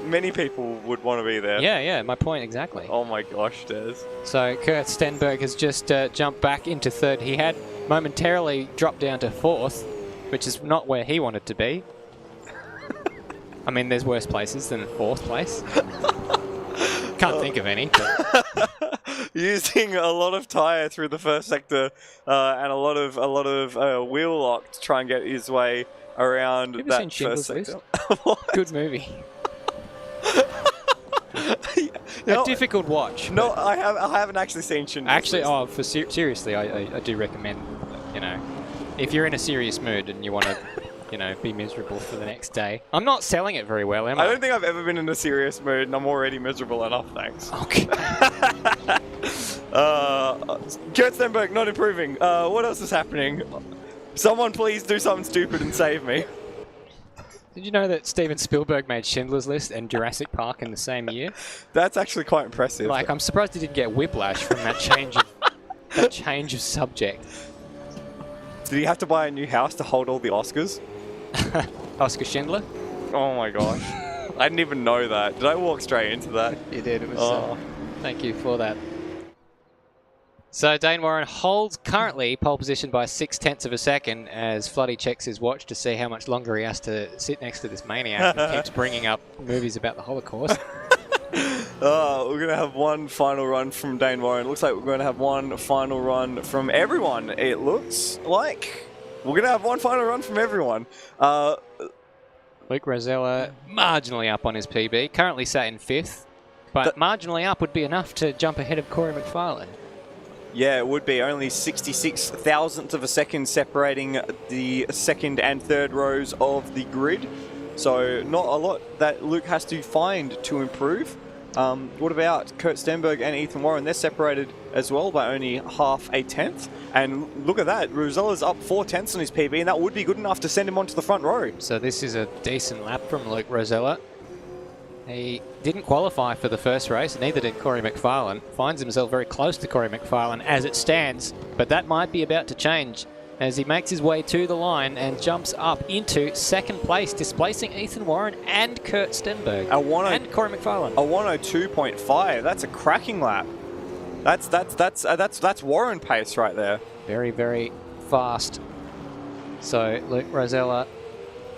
many people would want to be there. Yeah, my point exactly. Oh my gosh, Des. So Kurt Stenberg has just jumped back into third. He had momentarily dropped down to fourth, which is not where he wanted to be. I mean, there's worse places than fourth place. Can't think of any. But. Using a lot of tyre through the first sector and a lot of wheel lock to try and get his way around Have you that seen Schindler's first sector. Good movie. No, a difficult watch. No, I haven't actually seen Schindler's Actually, List. Seriously, I do recommend, if you're in a serious mood and you want to, be miserable for the next day. I'm not selling it very well, am I? I don't think I've ever been in a serious mood, and I'm already miserable enough, thanks. Okay. Kurt Stenberg not improving. What else is happening? Someone please do something stupid and save me. Did you know that Steven Spielberg made Schindler's List and Jurassic Park in the same year? That's actually quite impressive. Like, I'm surprised he didn't get whiplash from that change of subject. Did he have to buy a new house to hold all the Oscars? Oscar Schindler? Oh my gosh. I didn't even know that. Did I walk straight into that? You did. It was. Thank you for that. So Dane Warren holds currently pole position by 0.6 of a second as Floody checks his watch to see how much longer he has to sit next to this maniac who keeps bringing up movies about the Holocaust. We're going to have one final run from Dane Warren. Looks like we're going to have one final run from everyone, it looks like. We're going to have one final run from everyone. Luke Rosella marginally up on his PB, currently sat in 5th, but marginally up would be enough to jump ahead of Corey McFarlane. Yeah, it would be only 66 thousandths of a second separating the second and third rows of the grid. So not a lot that Luke has to find to improve. What about Kurt Stenberg and Ethan Warren? They're separated as well by only half a tenth. And look at that, Rosella's up 4/10 on his PB, and that would be good enough to send him onto the front row. So this is a decent lap from Luke Rosella. He didn't qualify for the first race, neither did Corey McFarlane. Finds himself very close to Corey McFarlane as it stands, but that might be about to change as he makes his way to the line and jumps up into second place, displacing Ethan Warren and Kurt Stenberg and Corey McFarlane. A 102.5. That's a cracking lap. That's Warren pace right there. Very, very fast. So Luke Rosella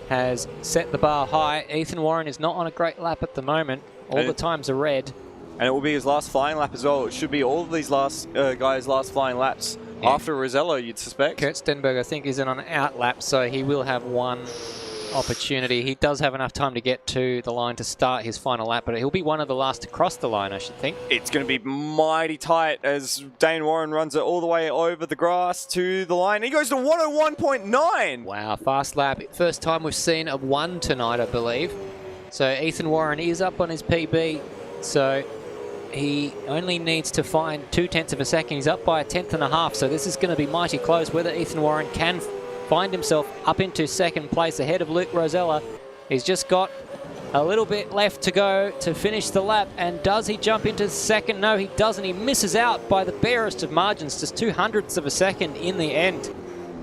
has set the bar high. Ethan Warren is not on a great lap at the moment. All the times are red. And it will be his last flying lap as well. It should be all of these guys' last flying laps after Rosella, you'd suspect. Kurt Stenberg, I think, is in on an out lap, so he will have one opportunity. He does have enough time to get to the line to start his final lap, but he'll be one of the last to cross the line, I should think. It's going to be mighty tight as Dane Warren runs it all the way over the grass to the line. He goes to 101.9. Wow, fast lap. First time we've seen a 1 tonight, I believe. So Ethan Warren is up on his PB, so he only needs to find 0.2 of a second. He's up by 1.5 so this is going to be mighty close. Whether Ethan Warren can find himself up into second place ahead of Luke Rosella. He's just got a little bit left to go to finish the lap. And does he jump into second? No, he doesn't. He misses out by the barest of margins, just 0.02 of a second in the end.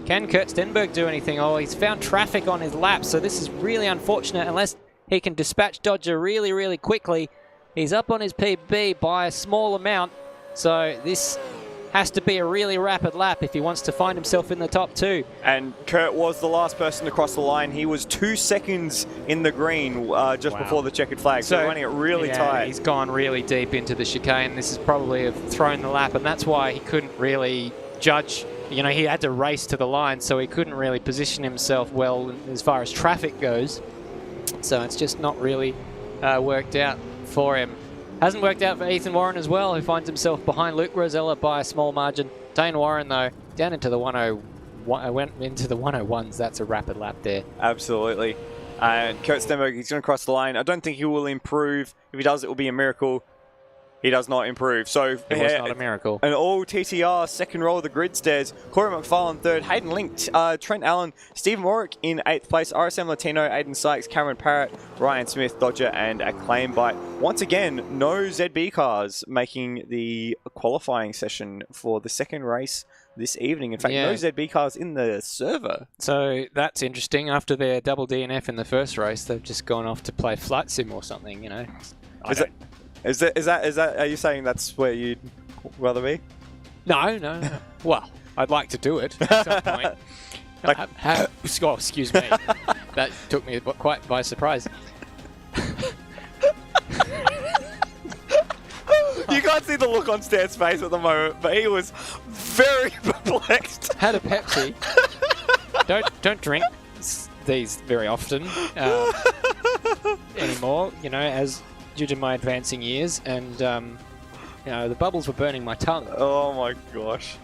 Can Kurt Stenberg do anything? Oh, he's found traffic on his lap, so this is really unfortunate unless he can dispatch Dodger really, really quickly. He's up on his PB by a small amount, so this has to be a really rapid lap if he wants to find himself in the top 2. And Kurt was the last person to cross the line. He was 2 seconds in the green just before the checkered flag, so running it really tight. He's gone really deep into the chicane. This is probably thrown the lap, and that's why he couldn't really judge. You know, he had to race to the line, so he couldn't really position himself well as far as traffic goes. So it's just not really worked out for him. Hasn't worked out for Ethan Warren as well, who finds himself behind Luke Rosella by a small margin. Dane Warren, though, down into the 101, went into the 101s. That's a rapid lap there. Absolutely. And Kurt Stenberg, he's going to cross the line. I don't think he will improve. If he does, it will be a miracle. he does not improve. So It was not a miracle. An all TTR second roll of the grid stairs. Corey McFarlane third. Hayden Link, Trent Allen, Stephen Warwick in 8th place. RSM Latino, Aiden Sykes, Cameron Parrott, Ryan Smith, Dodger, and Acclaim Bite. Once again, no ZB cars making the qualifying session for the second race this evening. In fact, no ZB cars in the server. So that's interesting. After their double DNF in the first race, they've just gone off to play Flight Sim or something, you know. Is that? Are you saying that's where you'd rather be? No. Well, I'd like to do it at some point. Excuse me. That took me quite by surprise. You can't see the look on Stan's face at the moment, but he was very perplexed. Had a Pepsi. Don't drink these very often anymore, you know, as due to my advancing years, and you know, the bubbles were burning my tongue. Oh my gosh!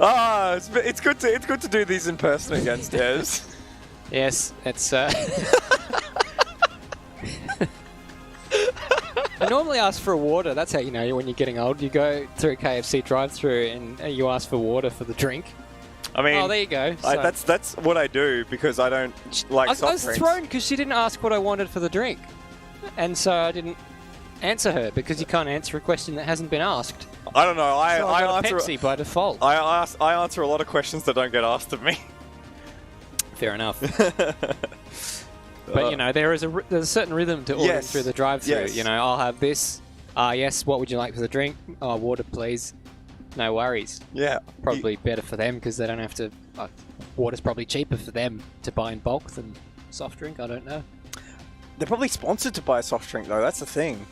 It's good to do these in person again, Stairs. Yes, it's. I normally ask for water. That's how you know when you're getting old. You go through a KFC drive-through and you ask for water for the drink. I mean, oh, there you go. So. That's what I do because I don't like soft drinks. I was thrown because she didn't ask what I wanted for the drink, and so I didn't answer her because you can't answer a question that hasn't been asked. I don't know. I got answer Pepsi by default. I answer a lot of questions that don't get asked of me. Fair enough. But you know, there's a certain rhythm to ordering through the drive-through. Yes. You know, I'll have this. Yes. What would you like for the drink? Oh, water, please. No worries. Yeah. Probably better for them because they don't have to. Water's probably cheaper for them to buy in bulk than soft drink. I don't know. They're probably sponsored to buy a soft drink though. That's the thing.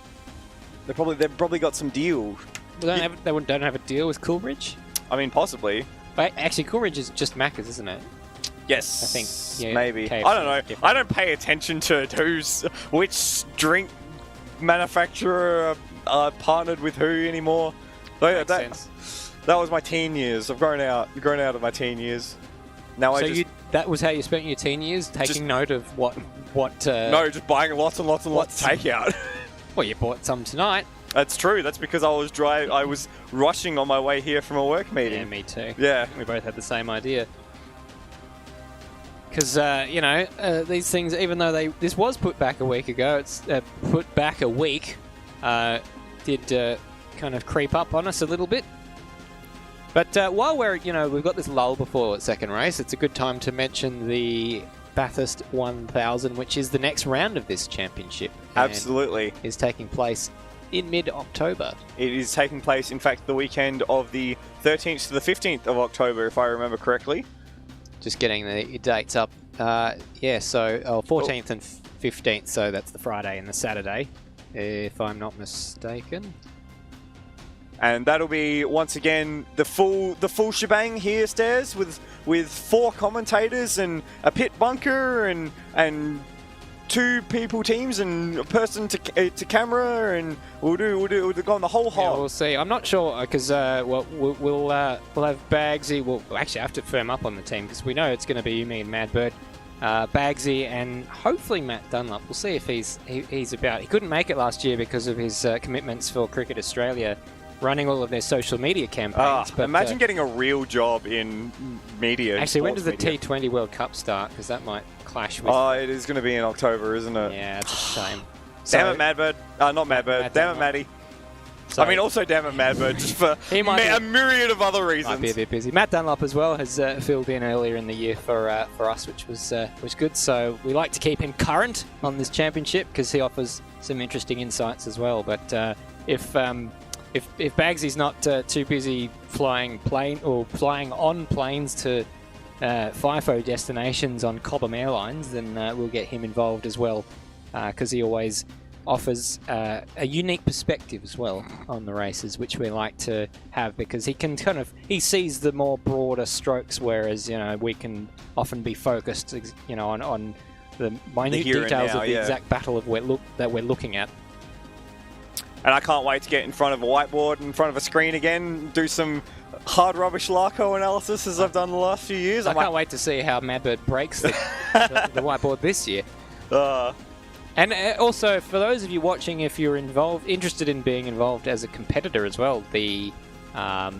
They've probably got some deal. They don't have a deal with Coolbridge. I mean, possibly. But actually, Coolbridge is just Macca's, isn't it? Yes, I think maybe. KFC I don't know. I don't pay attention to which drink manufacturer partnered with who anymore. Makes sense. That was my teen years. I've grown out of my teen years. Now that was how you spent your teen years, taking note of what. No, just buying lots and lots and lots of takeout. Well, you bought some tonight. That's true. That's because I was rushing on my way here from a work meeting. Yeah, me too. Yeah, we both had the same idea. Because, you know, these things, even though this was put back a week ago, it's put back a week, did kind of creep up on us a little bit. But while we've got this lull before the second race, it's a good time to mention the Bathurst 1000, which is the next round of this championship. Absolutely. Is taking place in mid-October. It is taking place, in fact, the weekend of the 13th to the 15th of October, if I remember correctly. Just getting the dates up. So 14th and 15th, so that's the Friday and the Saturday, if I'm not mistaken. And that'll be, once again, the full shebang here, Stairs, with 4 commentators and a pit bunker and 2 people teams and a person to camera, and we'll go on the whole hog. Yeah, we'll see. I'm not sure because we'll have Bagsy. We'll actually have to firm up on the team because we know it's going to be me and Madbird, Bagsy, and hopefully Matt Dunlop. We'll see if he's about. He couldn't make it last year because of his commitments for Cricket Australia, running all of their social media campaigns. But imagine getting a real job in media. Actually, when does the T20 World Cup start? Because that might clash with... Oh, it is going to be in October, isn't it? Yeah, it's a shame. Damn it, Madbird. Not Madbird. Damn it, Maddie. I mean, also damn it, Madbird, just for a myriad of other reasons. Might be a bit busy. Matt Dunlop as well has filled in earlier in the year for us, which was good. So we like to keep him current on this championship because he offers some interesting insights as well. But if Bagsy's not too busy flying on planes to FIFO destinations on Cobham Airlines, then we'll get him involved as well because he always offers a unique perspective as well on the races, which we like to have because he sees the more broader strokes, whereas we can often be focused on the minute details of the exact battle that we're looking at. And I can't wait to get in front of a whiteboard, in front of a screen again, do some hard rubbish Larco analysis as I've done the last few years. I can't wait to see how Madbird breaks the whiteboard this year. And also, for those of you watching, if you're interested in being involved as a competitor as well, I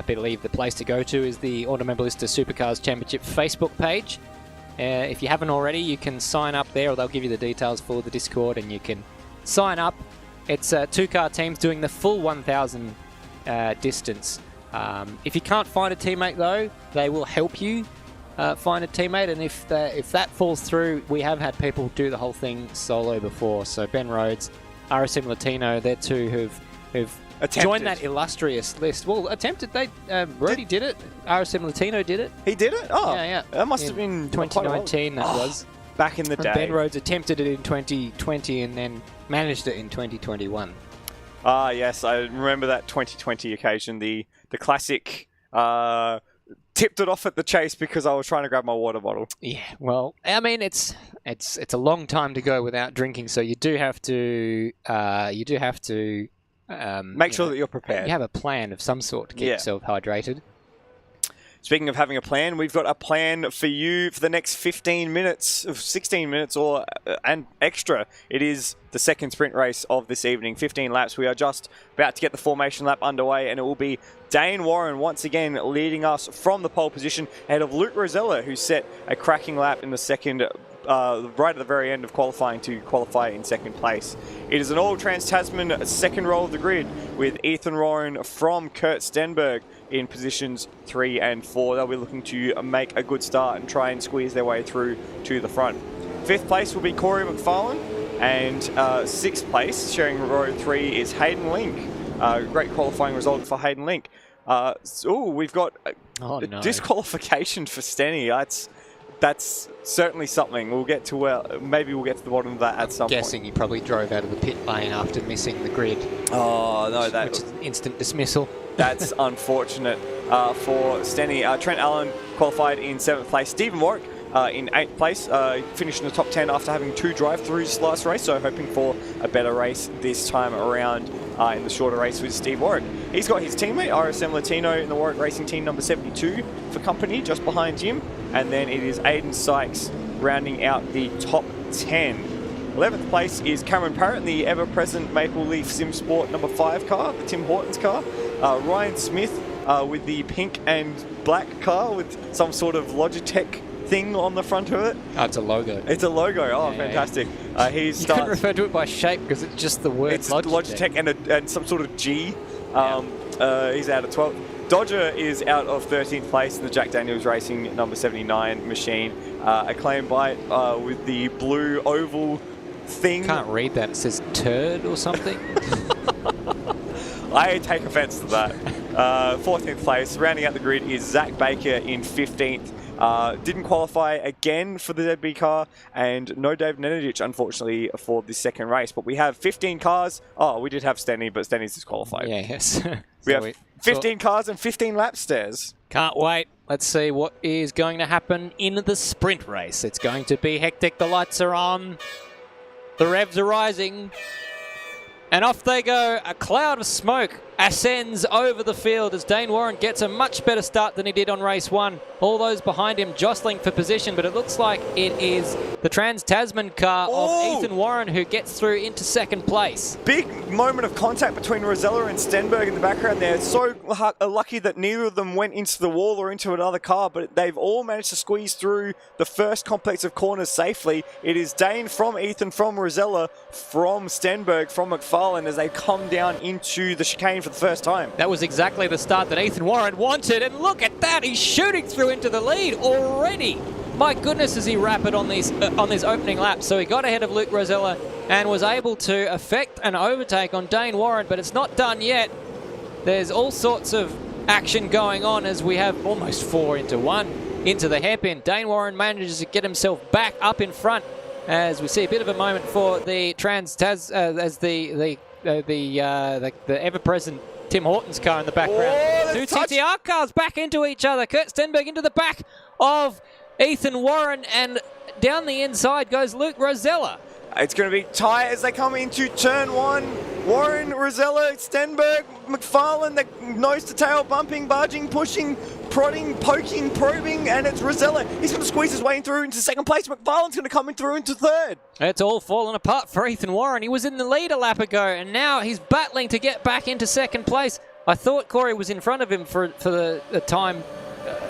believe the place to go to is the Automobilista Supercars Championship Facebook page. If you haven't already, you can sign up there, or they'll give you the details for the Discord, and you can sign up. It's 2-car teams doing the full 1,000 distance. If you can't find a teammate, though, they will help you find a teammate, and if that falls through, we have had people do the whole thing solo before. So Ben Rhodes, RSM Latino, they're two who've joined that illustrious list. Well, attempted. They Brody did it. RSM Latino did it. He did it? Oh, yeah. That must have been 2019. That was back in the day. Ben Rhodes attempted it in 2020 and then managed it in 2021. Ah, yes, I remember that 2020 occasion. The classic. Tipped it off at the chase because I was trying to grab my water bottle. Yeah, well, I mean, it's a long time to go without drinking, so you do have to make sure that you're prepared. You have a plan of some sort to keep yourself hydrated. Speaking of having a plan, we've got a plan for you for the next 15 minutes, 16 minutes, and extra. It is the second sprint race of this evening, 15 laps. We are just about to get the formation lap underway, and it will be Dane Warren once again leading us from the pole position ahead of Luke Rosella, who set a cracking lap in the second, right at the very end of qualifying to qualify in second place. It is an all Trans-Tasman second row of the grid with Ethan Warren from Kurt Stenberg in positions 3 and 4. They'll be looking to make a good start and try and squeeze their way through to the front. 5th place will be Corey McFarlane, and 6th place, sharing row 3, is Hayden Link. Great qualifying result for Hayden Link. We've got a disqualification for Stenny. That's certainly something. We'll get to maybe we'll get to the bottom of that at some point. Guessing he probably drove out of the pit lane after missing the grid. Oh no, which is instant dismissal. That's unfortunate for Stenny. Trent Allen qualified in 7th place. Stephen Warwick in 8th place, finished in the top 10 after having 2 drive-throughs last race, so hoping for a better race this time around in the shorter race with Steve Warwick. He's got his teammate, RSM Latino, in the Warwick Racing Team number 72 for company, just behind him, and then it is Aiden Sykes rounding out the top 10. 11th place is Cameron Parrott in the ever-present Maple Leaf Sim Sport number 5 car, the Tim Hortons car. Ryan Smith with the pink and black car with some sort of Logitech thing on the front of it. Oh, it's a logo. It's a logo. Oh, yeah, fantastic. Yeah. You couldn't refer to it by shape because it's just the word it's Logitech. and some sort of G. He's out of 12th. Dodger is out of 13th place in the Jack Daniels Racing number 79 machine. Acclaimed bite with the blue oval thing. Can't read that. It says turd or something. I take offense to that. 14th place. Rounding out the grid is Zach Baker in 15th. Didn't qualify again for the ZB car, and no Dave Nenadic, unfortunately, for the second race. But we have 15 cars. Oh, we did have Stenny, but Stenny's disqualified. Yeah, yes. We have 15 cars and 15 lap stairs. Can't wait. Let's see what is going to happen in the sprint race. It's going to be hectic. The lights are on. The revs are rising. And off they go. A cloud of smoke ascends over the field as Dane Warren gets a much better start than he did on race 1. All those behind him jostling for position, but it looks like it is the Trans-Tasman car of Ethan Warren who gets through into second place. Big moment of contact between Rosella and Stenberg in the background there. So lucky that neither of them went into the wall or into another car, but they've all managed to squeeze through the first complex of corners safely. It is Dane from Ethan, from Rosella, from Stenberg, from McFarlane as they come down into the chicane for the first time. That was exactly the start that Ethan Warren wanted, and look at that, he's shooting through into the lead already. My goodness, is he rapid on these opening laps. So he got ahead of Luke Rosella and was able to effect an overtake on Dane Warren, but it's not done yet. There's all sorts of action going on as we have almost 4 into 1 into the hairpin. Dane Warren manages to get himself back up in front as we see a bit of a moment for the as the ever-present Tim Hortons car in the background. 2 TTR cars back into each other. Kurt Stenberg into the back of Ethan Warren, and down the inside goes Luke Rosella. It's going to be tight as they come into turn 1. Warren, Rosella, Stenberg, McFarlane, the nose to tail, bumping, barging, pushing, prodding, poking, probing, and it's Rosella. He's going to squeeze his way through into second place. McFarlane's going to come in through into third. It's all fallen apart for Ethan Warren. He was in the lead a lap ago, and now he's battling to get back into second place. I thought Corey was in front of him for the time,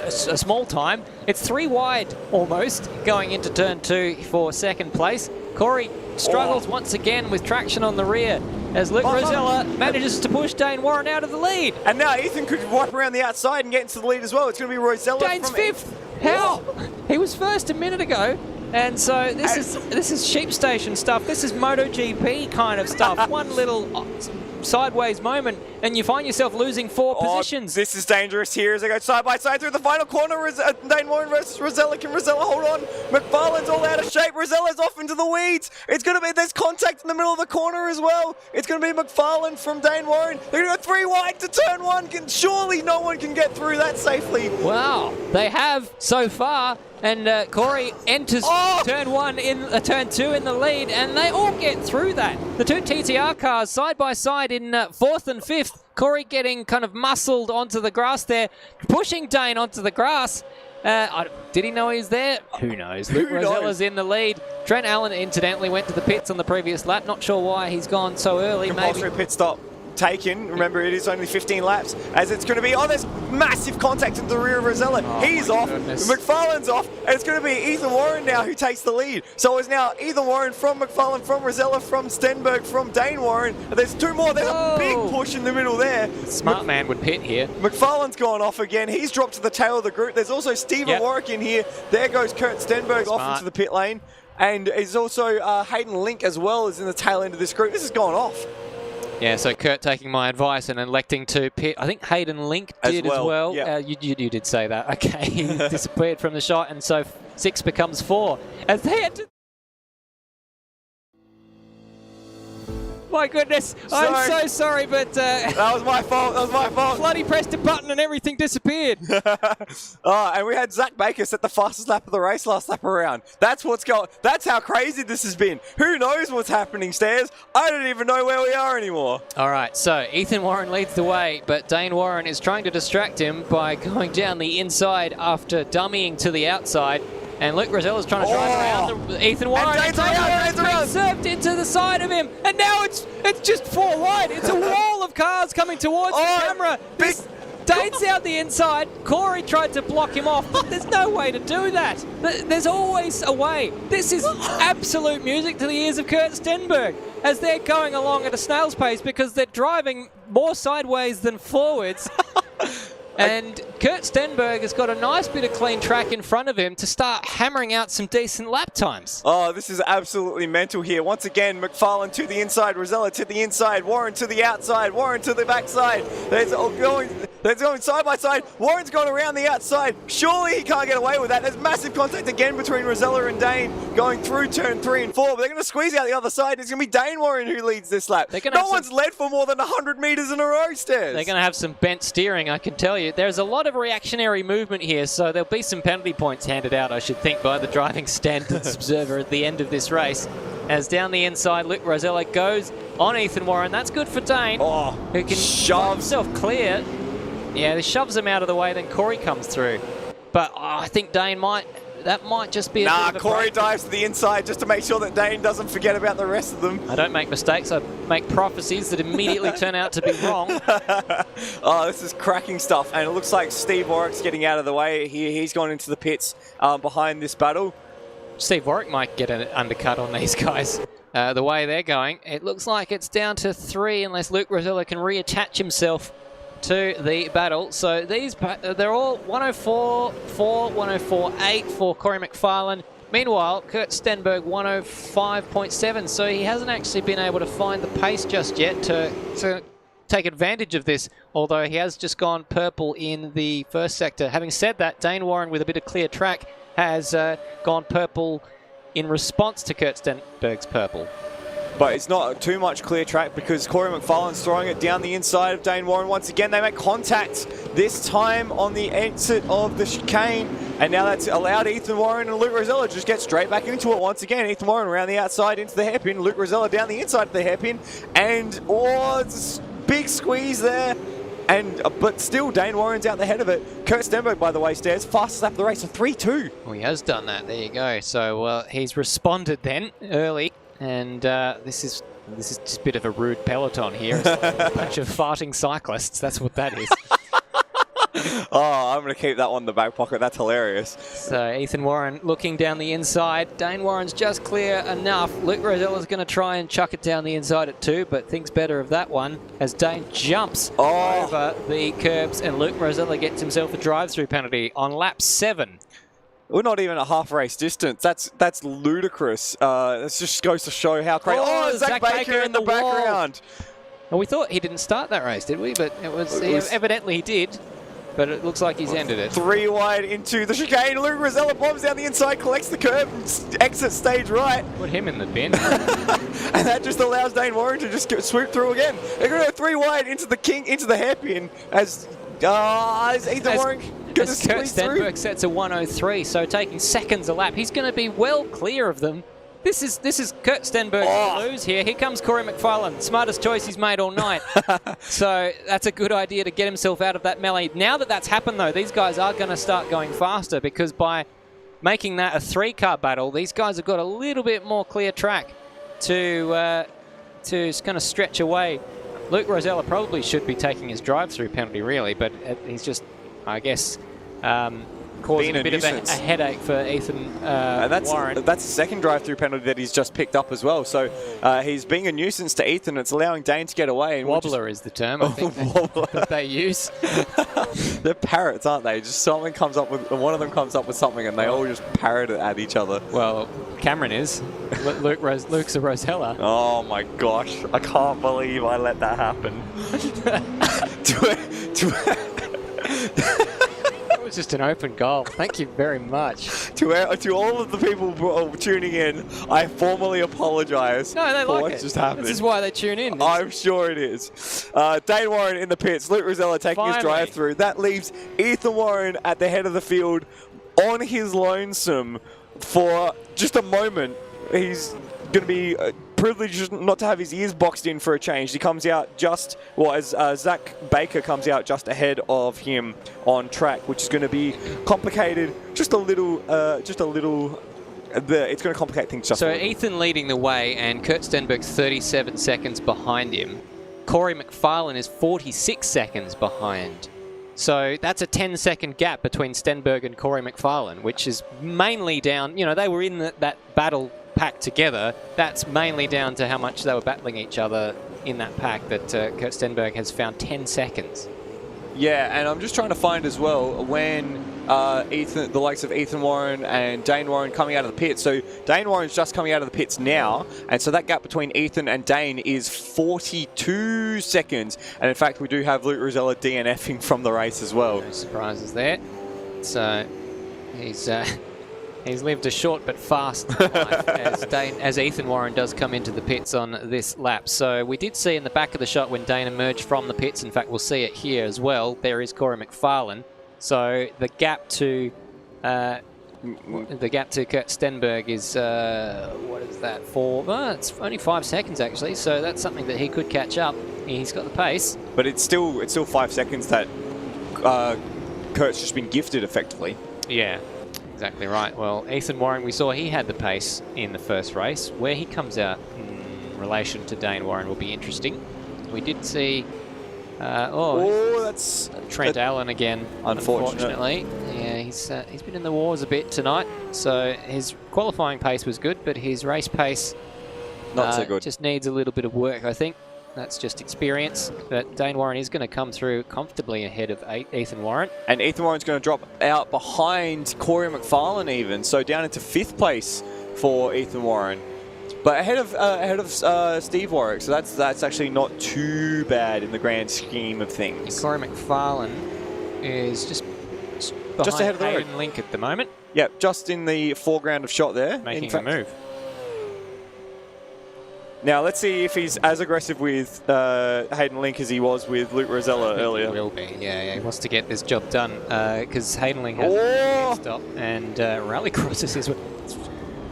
a small time. It's 3 wide almost going into turn 2 for second place. Corey struggles once again with traction on the rear as Luke Rosella manages to push Dane Warren out of the lead. And now Ethan could wipe around the outside and get into the lead as well. It's going to be Rosella. Dane's fifth. How? He was first a minute ago. And so this is sheep station stuff. This is MotoGP kind of stuff. One little sideways moment, and you find yourself losing 4 positions. This is dangerous here as they go side by side through the final corner. Dane Warren versus Rosella. Can Rosella hold on? McFarlane's all out of shape. Rosella's off into the weeds. It's going to be, there's contact in the middle of the corner as well. It's going to be McFarlane from Dane Warren. They're going to go 3 wide to turn 1. Surely no one can get through that safely. Wow, they have so far. And Corey enters turn 1 in turn 2 in the lead, and they all get through that. The 2 TTR cars side by side in 4th and 5th. Corey getting kind of muscled onto the grass there, pushing Dane onto the grass. Did he know he was there? Who knows? Luke Rosella's in the lead. Trent Allen incidentally went to the pits on the previous lap. Not sure why he's gone so early. Compulsory pit stop taken. Remember, it is only 15 laps as it's going to be, there's massive contact in the rear of Rosella. He's off. Goodness. McFarlane's off, and it's going to be Ethan Warren now who takes the lead. So it's now Ethan Warren from McFarlane, from Rosella, from Stenberg, from Dane Warren. And there's 2 more. There's a big push in the middle there. Smart man would pit here. McFarlane's gone off again. He's dropped to the tail of the group. There's also Stephen Warwick in here. There goes Kurt Stenberg off into the pit lane. And there's also Hayden Link as well as in the tail end of this group. This has gone off. Yeah, so Kurt taking my advice and electing to pit. I think Hayden Link did as well. Yeah. You did say that. Okay, he disappeared from the shot, and so 6 becomes 4. As they had to... My goodness, I'm so sorry, but... that was my fault. That was my fault. Bloody pressed a button and everything disappeared. And we had Zach Baker set the fastest lap of the race last lap around. That's what's going. That's how crazy this has been. Who knows what's happening, Stairs? I don't even know where we are anymore. All right, so Ethan Warren leads the way, but Dane Warren is trying to distract him by going down the inside after dummying to the outside. And Luke Rosella's trying to drive around Ethan Warren. And Dane's around. Served into the side of him. And now it's just 4 wide. It's a wall of cars coming towards the camera. Dane's out the inside. Corey tried to block him off, but there's no way to do that. There's always a way. This is absolute music to the ears of Kurt Stenberg as they're going along at a snail's pace because they're driving more sideways than forwards. And Kurt Stenberg has got a nice bit of clean track in front of him to start hammering out some decent lap times. Oh, this is absolutely mental here. Once again, McFarlane to the inside, Rosella to the inside, Warren to the outside, Warren to the backside. They're going side by side. Warren's gone around the outside. Surely he can't get away with that. There's massive contact again between Rosella and Dane going through turn 3 and 4. But they're going to squeeze out the other side. It's going to be Dane Warren who leads this lap. No one's led for more than 100 metres in a row, Stairs. They're going to have some bent steering, I can tell you. There's a lot of reactionary movement here, so there'll be some penalty points handed out, I should think, by the driving standards observer at the end of this race. As down the inside, Luke Rosella goes on Ethan Warren. That's good for Dane, who can shove himself clear. Yeah, this shoves him out of the way, then Corey comes through. But I think Dane might just be a bit of a Corey break. dives to the inside just to make sure that Dane doesn't forget about the rest of them. I don't make mistakes, I make prophecies that immediately turn out to be wrong. This is cracking stuff, and it looks like Steve Warwick's getting out of the way here. He's gone into the pits behind this battle. Steve Warwick might get an undercut on these guys. The way they're going, it looks like it's down to 3 unless Luke Rosella can reattach himself to the battle. So they're all 104.4, 104.8 for Corey McFarlane. Meanwhile, Kurt Stenberg 105.7. So he hasn't actually been able to find the pace just yet to take advantage of this, although he has just gone purple in the first sector. Having said that, Dane Warren with a bit of clear track has gone purple in response to Kurt Stenberg's purple. But it's not too much clear track because Corey McFarlane's throwing it down the inside of Dane Warren. Once again, they make contact, this time on the exit of the chicane. And now that's allowed Ethan Warren and Luke Rosella just get straight back into it once again. Ethan Warren around the outside into the hairpin. Luke Rosella down the inside of the hairpin. And, it's a big squeeze there. But still, Dane Warren's out the head of it. Kurt Stenberg, by the way, Stairs, fastest lap of the race, a 3-2. Well, he has done that. There you go. So he's responded then early, and this is just a bit of a rude peloton here. It's like a bunch of farting cyclists. That's what that is. Oh, I'm going to keep that one in the back pocket. That's hilarious. So Ethan Warren looking down the inside. Dane Warren's just clear enough. Luke Rosella's going to try and chuck it down the inside at 2, but thinks better of that one as Dane jumps over the curbs and Luke Rosella gets himself a drive-through penalty on lap 7. We're not even a half race distance. That's ludicrous. This just goes to show how crazy. Oh, Zach Baker in the background. Well, we thought he didn't start that race, did we? But it was evidently he did. But it looks like he's ended it. 3 wide into the chicane. Luke Rosella bombs down the inside, collects the curb, and exits stage right. Put him in the bin. And that just allows Dane Warren to just swoop through again. They're going to go 3 wide into the hairpin as Ethan Warren going to squeeze through. Kurt Stenberg sets a 103, so taking seconds a lap. He's going to be well clear of them. This is Kurt Stenberg to lose here. Here comes Corey McFarlane. Smartest choice he's made all night. So that's a good idea to get himself out of that melee. Now that that's happened, though, these guys are going to start going faster because by making that a 3-car battle, these guys have got a little bit more clear track to kind of stretch away. Luke Rosella probably should be taking his drive-through penalty, really, but he's just, I guess, causing a bit of a headache for Ethan Warren. That's the second drive-through penalty that he's just picked up as well. So he's being a nuisance to Ethan. It's allowing Dane to get away. And Wobbler is the term I think that they use. They're parrots, aren't they? Just something comes up with, one of them comes up with something, and they all just parrot it at each other. Well, Cameron is. Luke's a Rosella. Oh my gosh! I can't believe I let that happen. It's just an open goal. Thank you very much. To all of the people tuning in, I formally apologise for what's just happened. This is why they tune in. I'm sure it is. Dane Warren in the pits. Luke Rosella taking his drive through. That leaves Ethan Warren at the head of the field on his lonesome for just a moment. He's going to be privileged not to have his ears boxed in for a change. He comes out as Zach Baker comes out just ahead of him on track, which is going to be complicated just a little. It's going to complicate things just a little. So Ethan leading the way and Kurt Stenberg 37 seconds behind him. Corey McFarlane is 46 seconds behind. So that's a 10-second gap between Stenberg and Corey McFarlane, which is mainly down, they were in that battle pack together. That's mainly down to how much they were battling each other in that pack that Kurt Stenberg has found 10 seconds. Yeah, and I'm just trying to find as well when the likes of Ethan Warren and Dane Warren coming out of the pits. So Dane Warren's just coming out of the pits now, and so that gap between Ethan and Dane is 42 seconds. And in fact, we do have Luke Rosella DNFing from the race as well. No surprises there. So he's lived a short but fast life as Ethan Warren does come into the pits on this lap. So we did see in the back of the shot when Dane emerged from the pits, in fact we'll see it here as well, there is Corey McFarlane. So the gap to Kurt Stenberg is, what is that, it's only 5 seconds actually, so that's something that he could catch up. He's got the pace. But it's still 5 seconds that Kurt's just been gifted effectively. Yeah. Exactly right. Well, Ethan Warren, we saw he had the pace in the first race. Where he comes out in relation to Dane Warren will be interesting. We did see... that's Trent Allen again, unfortunately. Yeah, he's been in the wars a bit tonight. So his qualifying pace was good, but his race pace not so good. Just needs a little bit of work, I think. That's just experience. But Dane Warren is going to come through comfortably ahead of Ethan Warren. And Ethan Warren's going to drop out behind Corey McFarlane even. So down into 5th place for Ethan Warren. But ahead of Steve Warwick. So that's actually not too bad in the grand scheme of things. Corey McFarlane is just ahead of the Hayden Link at the moment. Yep, just in the foreground of shot there. Making a move. Now, let's see if he's as aggressive with Hayden Link as he was with Luke Rosella earlier. He will be, yeah. He wants to get this job done because Hayden Link has a stop and rallycross is...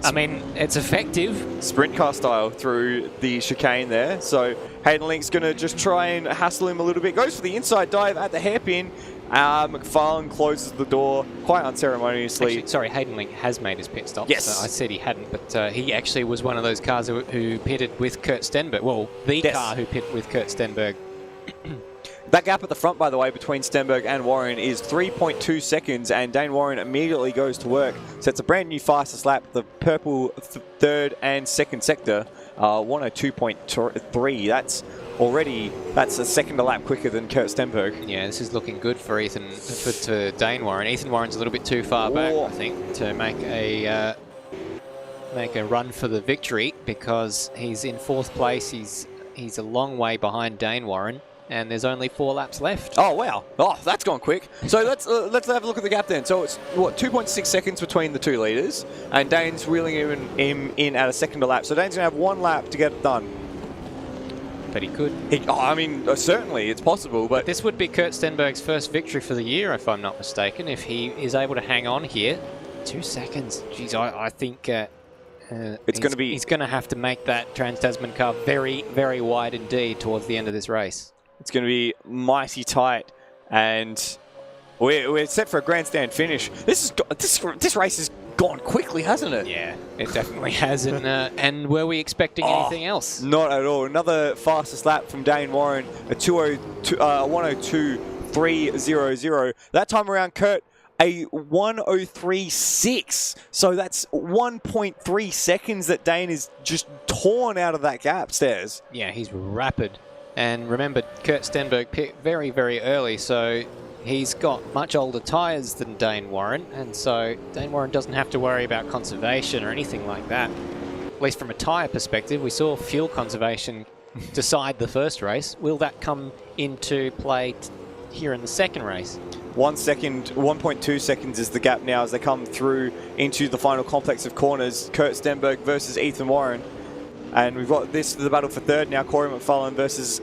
I mean, it's effective. Sprint car style through the chicane there. So Hayden Link's going to just try and hassle him a little bit. Goes for the inside dive at the hairpin. McFarlane closes the door quite unceremoniously. Actually, sorry, Hayden Link has made his pit stop. Yes. So I said he hadn't, but he actually was one of those cars who pitted with Kurt Stenberg. Well, the car who pitted with Kurt Stenberg. That gap at the front, by the way, between Stenberg and Warren is 3.2 seconds, and Dane Warren immediately goes to work. Sets a brand new fastest lap, the purple third and second sector, 102.3. That's a second a lap quicker than Kurt Stenberg. Yeah, this is looking good for to Dane Warren. Ethan Warren's a little bit too far back, I think, to make a run for the victory, because he's in fourth place. He's a long way behind Dane Warren, and there's only 4 laps left. Oh, wow. Oh, that's gone quick. So let's have a look at the gap then. So it's, 2.6 seconds between the 2 leaders, and Dane's wheeling him in at a second a lap. So Dane's going to have 1 lap to get it done. But he could. Certainly, it's possible. But this would be Kurt Stenberg's first victory for the year, if I'm not mistaken, if he is able to hang on here. 2 seconds. Jeez, I think he's going to have to make that Trans-Tasman car very, very wide indeed towards the end of this race. It's going to be mighty tight, and we're set for a grandstand finish. This race has gone quickly, hasn't it? Yeah, it definitely has. And were we expecting anything else? Not at all. Another fastest lap from Dane Warren, a 102.300. That time around, Kurt, a 103.6. So that's 1.3 seconds that Dane is just torn out of that gap, Stairs. Yeah, he's rapid. And remember, Kurt Stenberg picked very, very early, so he's got much older tyres than Dane Warren, and so Dane Warren doesn't have to worry about conservation or anything like that. At least from a tyre perspective, we saw fuel conservation decide the first race. Will that come into play here in the second race? 1.2 seconds is the gap now as they come through into the final complex of corners. Kurt Stenberg versus Ethan Warren. And we've got the battle for third now. Corey McFarlane versus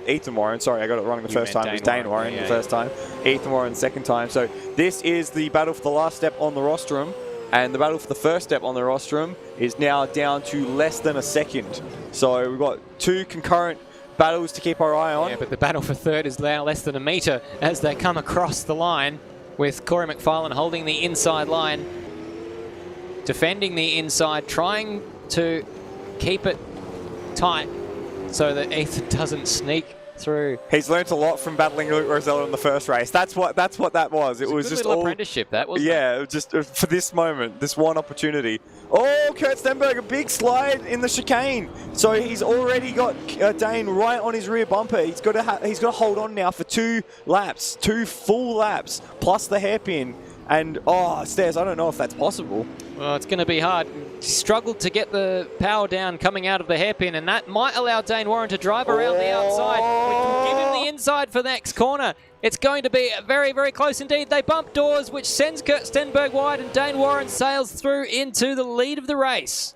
Ethan Warren. Sorry, I got it wrong the first time. It was Dane Warren the first time. Ethan Warren the second time. So this is the battle for the last step on the rostrum. And the battle for the first step on the rostrum is now down to less than a second. So we've got 2 concurrent battles to keep our eye on. Yeah, but the battle for third is now less than a metre as they come across the line, with Corey McFarlane holding the inside line, defending the inside, trying to keep it tight so that Ethan doesn't sneak through. He's learnt a lot from battling Luke Rosella in the first race. That's what that was. It was a good just little apprenticeship, that wasn't it? Yeah, just for this moment, this one opportunity. Oh, Kurt Stenberg, a big slide in the chicane. So he's already got Dane right on his rear bumper. He's got to hold on now for 2 laps, 2 full laps, plus the hairpin. And, Stairs, I don't know if that's possible. Well, it's going to be hard. Struggled to get the power down coming out of the hairpin, and that might allow Dane Warren to drive around the outside. We can give him the inside for the next corner. It's going to be very, very close indeed. They bump doors, which sends Kurt Stenberg wide, and Dane Warren sails through into the lead of the race.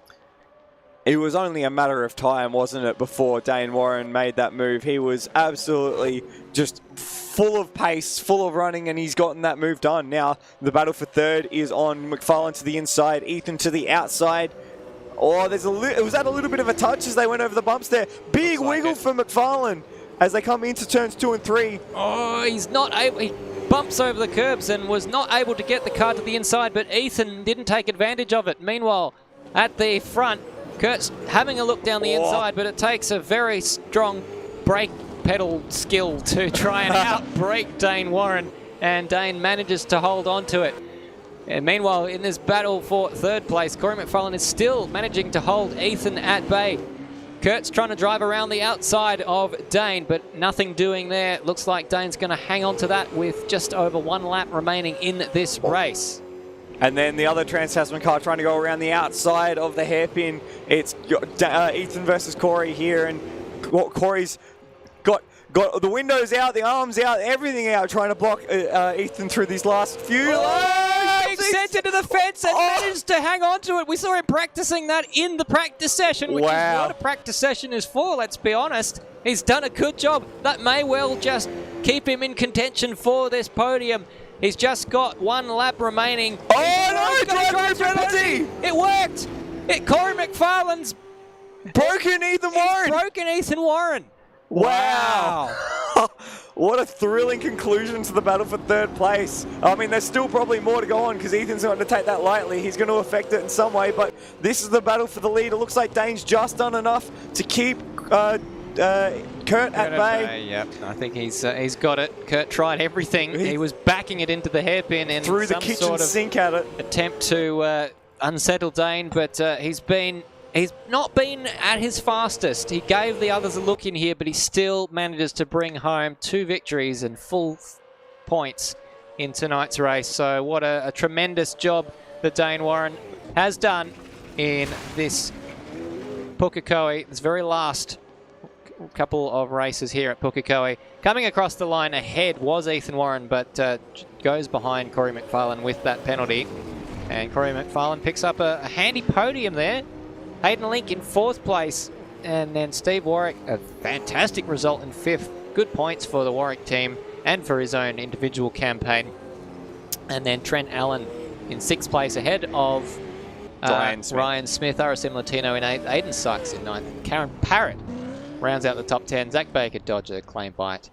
It was only a matter of time, wasn't it, before Dane Warren made that move. He was absolutely just full of pace, full of running, and he's gotten that move done. Now, the battle for third is on McFarlane to the inside, Ethan to the outside. Oh, was that a little bit of a touch as they went over the bumps there? Big wiggle for McFarlane as they come into turns 2 and 3. Oh, he's not able. He bumps over the curbs and was not able to get the car to the inside, but Ethan didn't take advantage of it. Meanwhile, at the front, Kurt's having a look down the inside, but it takes a very strong brake pedal skill to try and outbrake Dane Warren, and Dane manages to hold on to it. And meanwhile, in this battle for third place, Corey McFarlane is still managing to hold Ethan at bay. Kurt's trying to drive around the outside of Dane, but nothing doing there. Looks like Dane's going to hang on to that with just over 1 lap remaining in this race. And then the other Trans-Tasman car trying to go around the outside of the hairpin. It's Ethan versus Corey here, and Corey's got the windows out, the arms out, everything out, trying to block Ethan through these last few. He sent it to the fence and managed to hang on to it. We saw him practicing that in the practice session, which is what a practice session is for, let's be honest. He's done a good job. That may well just keep him in contention for this podium. He's just got 1 lap remaining. Oh no, driver penalty! It worked! Corey McFarlane's broken Ethan Warren! Broken Ethan Warren. Wow! What a thrilling conclusion to the battle for third place. I mean, there's still probably more to go on because Ethan's not going to take that lightly. He's going to affect it in some way, but this is the battle for the lead. It looks like Dane's just done enough to keep Kurt at bay. Yep, I think he's got it. Kurt tried everything. He was backing it into the hairpin and threw the some kitchen sort of sink at it. attempt to unsettle Dane, but he's not been at his fastest. He gave the others a look in here, but he still manages to bring home 2 victories and full points in tonight's race. So what a tremendous job that Dane Warren has done in this Pukekohe, this very last couple of races here at Pukekohe. Coming across the line ahead was Ethan Warren, but goes behind Corey McFarlane with that penalty. And Corey McFarlane picks up a handy podium there. Hayden Link in 4th place, and then Steve Warwick, a fantastic result in 5th. Good points for the Warwick team and for his own individual campaign. And then Trent Allen in 6th place ahead of Ryan Smith, RSM Latino in 8th, Aiden Sykes in 9th, Karen Parrott rounds out the top 10, Zach Baker dodged a claim bite.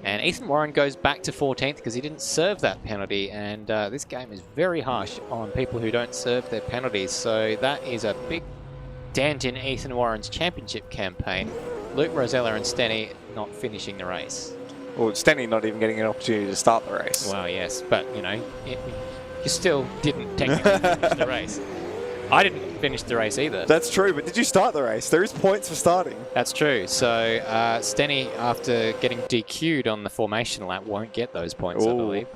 And Ethan Warren goes back to 14th because he didn't serve that penalty, and this game is very harsh on people who don't serve their penalties, so that is a big dent in Ethan Warren's championship campaign. Luke Rosella and Stenny not finishing the race. Well, Stenny not even getting an opportunity to start the race. Well, yes, but, you know, you still didn't technically finish the race. I didn't finish the race either. That's true, but did you start the race? There is points for starting. That's true. So Stenny, after getting DQ'd on the formation lap, won't get those points, I believe.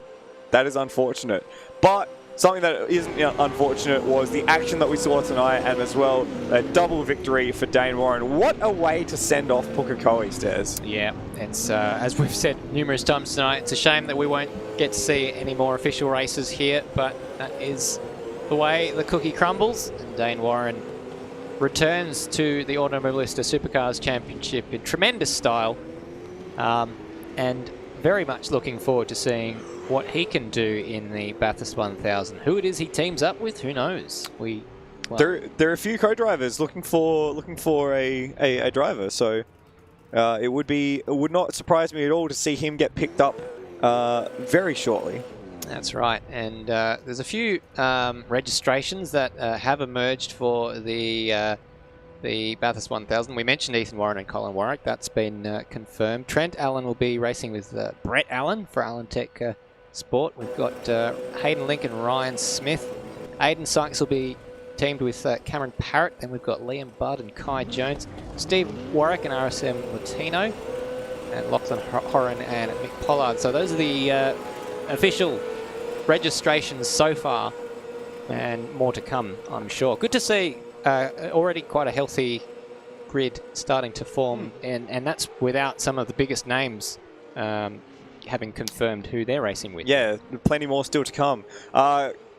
That is unfortunate. But something that isn't unfortunate was the action that we saw tonight, and as well, a double victory for Dane Warren. What a way to send off Pukekohe stairs. Yeah, it's as we've said numerous times tonight, it's a shame that we won't get to see any more official races here, but that is the way the cookie crumbles, and Dane Warren returns to the Automobilista Supercars Championship in tremendous style, and very much looking forward to seeing what he can do in the Bathurst 1000. Who it is he teams up with, who knows? There are a few co-drivers looking for a driver, so it would not surprise me at all to see him get picked up very shortly. That's right, and there's a few registrations that have emerged for the Bathurst 1000. We mentioned Ethan Warren and Colin Warwick. That's been confirmed. Trent Allen will be racing with Brett Allen for Allen Tech Sport. We've got Hayden Link and Ryan Smith. Aiden Sykes will be teamed with Cameron Parrott. Then we've got Liam Budd and Kai Jones. Steve Warwick and RSM Latino. And Lachlan Horan and Mick Pollard. So those are the official registrations so far, and more to come, I'm sure. Good to see already quite a healthy grid starting to form, and that's without some of the biggest names having confirmed who they're racing with. Yeah, plenty more still to come.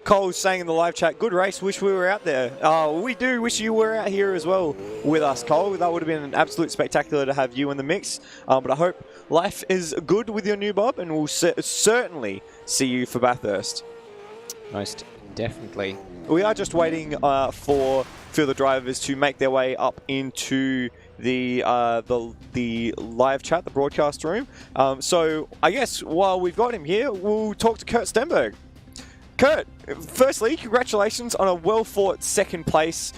Cole's saying in the live chat, good race, wish we were out there. We do wish you were out here as well with us, Cole. That would have been an absolute spectacular to have you in the mix. But I hope life is good with your new Bob, and we'll certainly see you for Bathurst. Most definitely. We are just waiting for the drivers to make their way up into the live chat, the broadcast room. So I guess while we've got him here, we'll talk to Kurt Stenberg. Kurt, firstly, congratulations on a well-fought 2nd place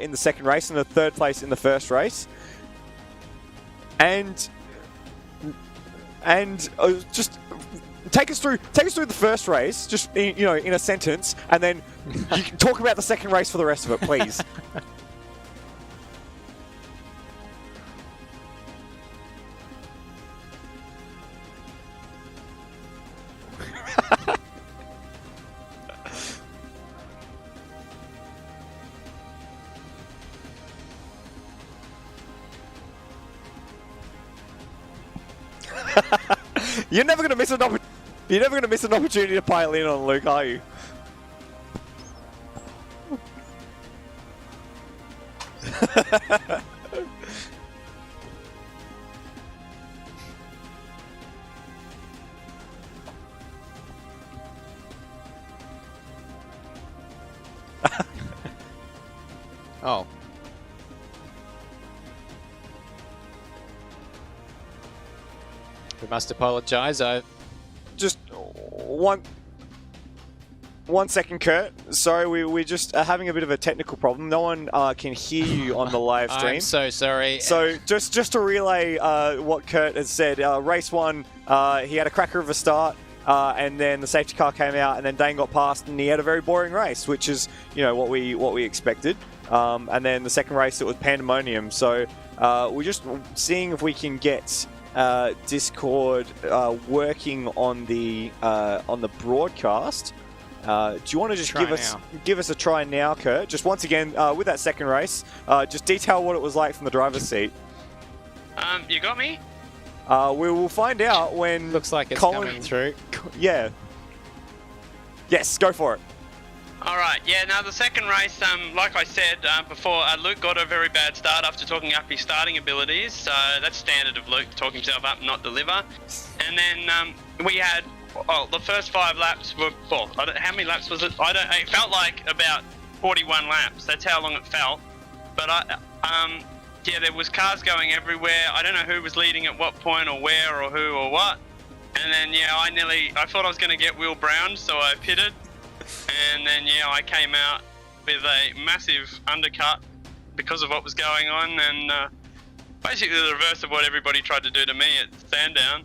in the 2nd race and a 3rd place in the 1st race. And just take us through the 1st race, just in a sentence, and then you can talk about the 2nd race for the rest of it, please. You're never going to miss an opportunity to pile in on Luke, are you? Oh. We must apologise. Just one second, Kurt. Sorry, we just are having a bit of a technical problem. No one can hear you on the live stream. I'm so sorry. So just to relay what Kurt has said, race 1, he had a cracker of a start, and then the safety car came out, and then Dane got past, and he had a very boring race, which is what we expected. And then the second race, it was pandemonium. So we're just seeing if we can get Discord working on the broadcast. Do you want to just give us a try now, Kurt? Just once again, with that second race, just detail what it was like from the driver's seat. You got me? We will find out when... Looks like it's Colin... coming through. Yeah. Yes, go for it. Alright, yeah, now the second race, like I said before, Luke got a very bad start after talking up his starting abilities, so that's standard of Luke, to talk himself up and not deliver. And then we had... Oh, the first 5 laps were... Well, how many laps was it? It felt like about 41 laps. That's how long it felt. But yeah, there was cars going everywhere. I don't know who was leading at what point or where or who or what. And then, yeah, I thought I was going to get Will Brown, so I pitted. And then, yeah, I came out with a massive undercut because of what was going on. And basically the reverse of what everybody tried to do to me at Sandown.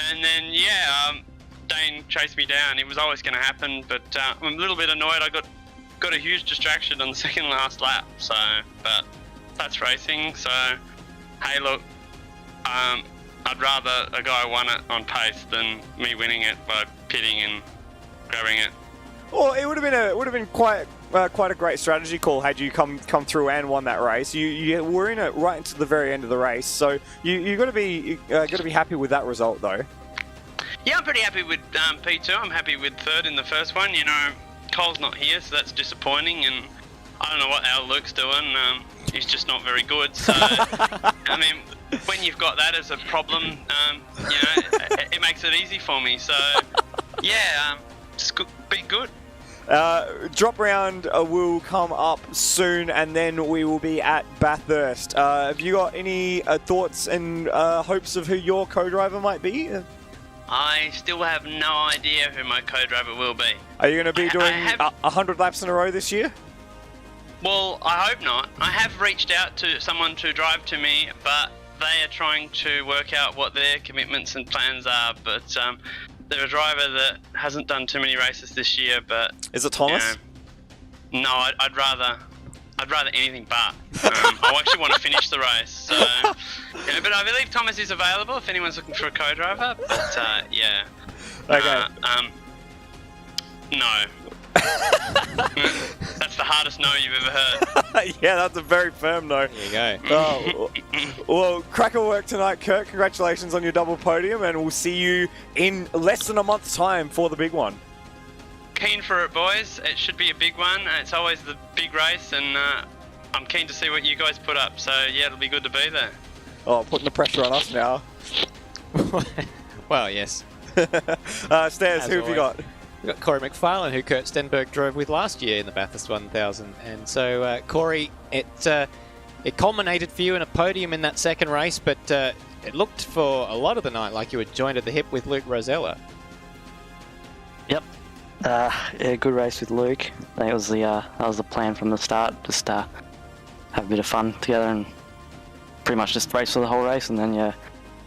And then, yeah... Dane chased me down. It was always going to happen, but I'm a little bit annoyed. I got a huge distraction on the second last lap. So, but that's racing. So, hey, look, I'd rather a guy won it on pace than me winning it by pitting and grabbing it. Well, it would have been quite a great strategy call had you come through and won that race. You were in it right into the very end of the race, so you got to be happy with that result, though. Yeah, I'm pretty happy with P2. I'm happy with third in the first one. Cole's not here, so that's disappointing, and I don't know what our Luke's doing. He's just not very good. So, I mean, when you've got that as a problem, it makes it easy for me. So, yeah, just be good. Drop round will come up soon, and then we will be at Bathurst. Have you got any thoughts and hopes of who your co-driver might be? I still have no idea who my co-driver will be. Are you going to be doing 100 laps in a row this year? Well, I hope not. I have reached out to someone to drive to me, but they are trying to work out what their commitments and plans are. But they're a driver that hasn't done too many races this year. But is it Thomas? No, I'd rather anything but. I actually want to finish the race. So, but I believe Thomas is available if anyone's looking for a co-driver. But yeah. Okay. No. That's the hardest no you've ever heard. Yeah, that's a very firm no. There you go. Well, cracker work tonight, Kurt. Congratulations on your double podium, and we'll see you in less than a month's time for the big one. Keen for it, boys. It should be a big one. It's always the big race, and I'm keen to see what you guys put up. So, yeah, it'll be good to be there. Oh, putting the pressure on us now. Well, yes. Stairs, who have you got? We've got Corey McFarlane, who Kurt Stenberg drove with last year in the Bathurst 1000. And so, Corey, it culminated for you in a podium in that second race, but it looked for a lot of the night like you were joined at the hip with Luke Rosella. Yep. Yeah, good race with Luke. I think it was that was the plan from the start. Just have a bit of fun together and pretty much just race for the whole race. And then yeah,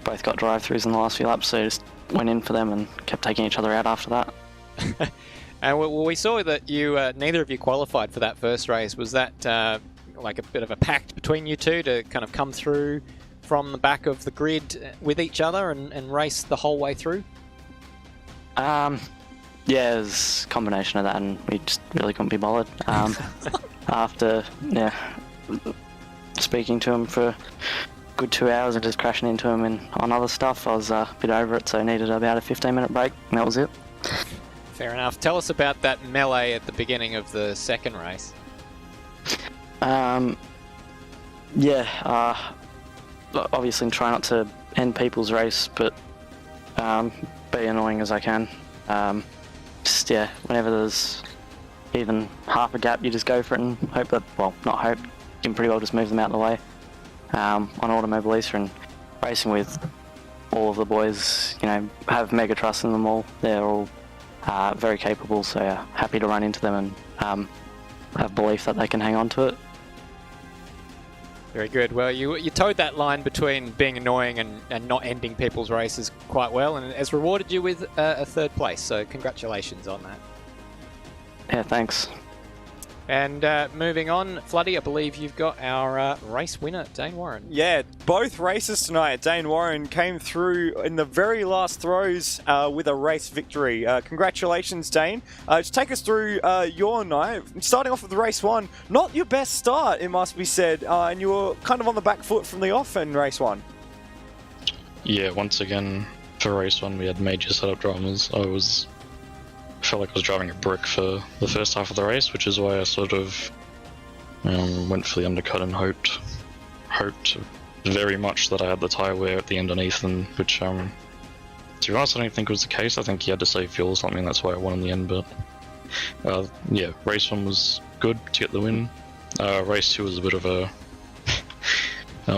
both got drive-throughs in the last few laps, so just went in for them and kept taking each other out after that. And we saw that you neither of you qualified for that first race. Was that like a bit of a pact between you two to kind of come through from the back of the grid with each other and race the whole way through? Yeah, it was a combination of that, and we just really couldn't be bothered. After speaking to him for a good 2 hours and just crashing into him on other stuff, I was a bit over it, so I needed about a 15-minute break, and that was it. Fair enough. Tell us about that melee at the beginning of the second race. Obviously try not to end people's race, but be annoying as I can. Whenever there's even half a gap, you just go for it and hope that, well, not hope, you can pretty well just move them out of the way. On Automobilista and racing with all of the boys, have mega trust in them all. They're all very capable, so happy to run into them and have belief that they can hang on to it. Very good. Well, you towed that line between being annoying and not ending people's races quite well, and it has rewarded you with a third place, so congratulations on that. Yeah, thanks. And moving on, Floody, I believe you've got our race winner, Dane Warren. Yeah, both races tonight. Dane Warren came through in the very last throws with a race victory. Congratulations, Dane. Just take us through your night. Starting off with race 1, not your best start, it must be said, and you were kind of on the back foot from the off in race 1. Yeah, once again, for race 1, we had major setup dramas. I felt like I was driving a brick for the first half of the race, which is why I sort of went for the undercut and hoped very much that I had the tyre wear at the end on Ethan, which, to be honest, I don't think was the case. I think he had to save fuel or something, that's why I won in the end, but yeah, race 1 was good to get the win. Race 2 was a bit of a... I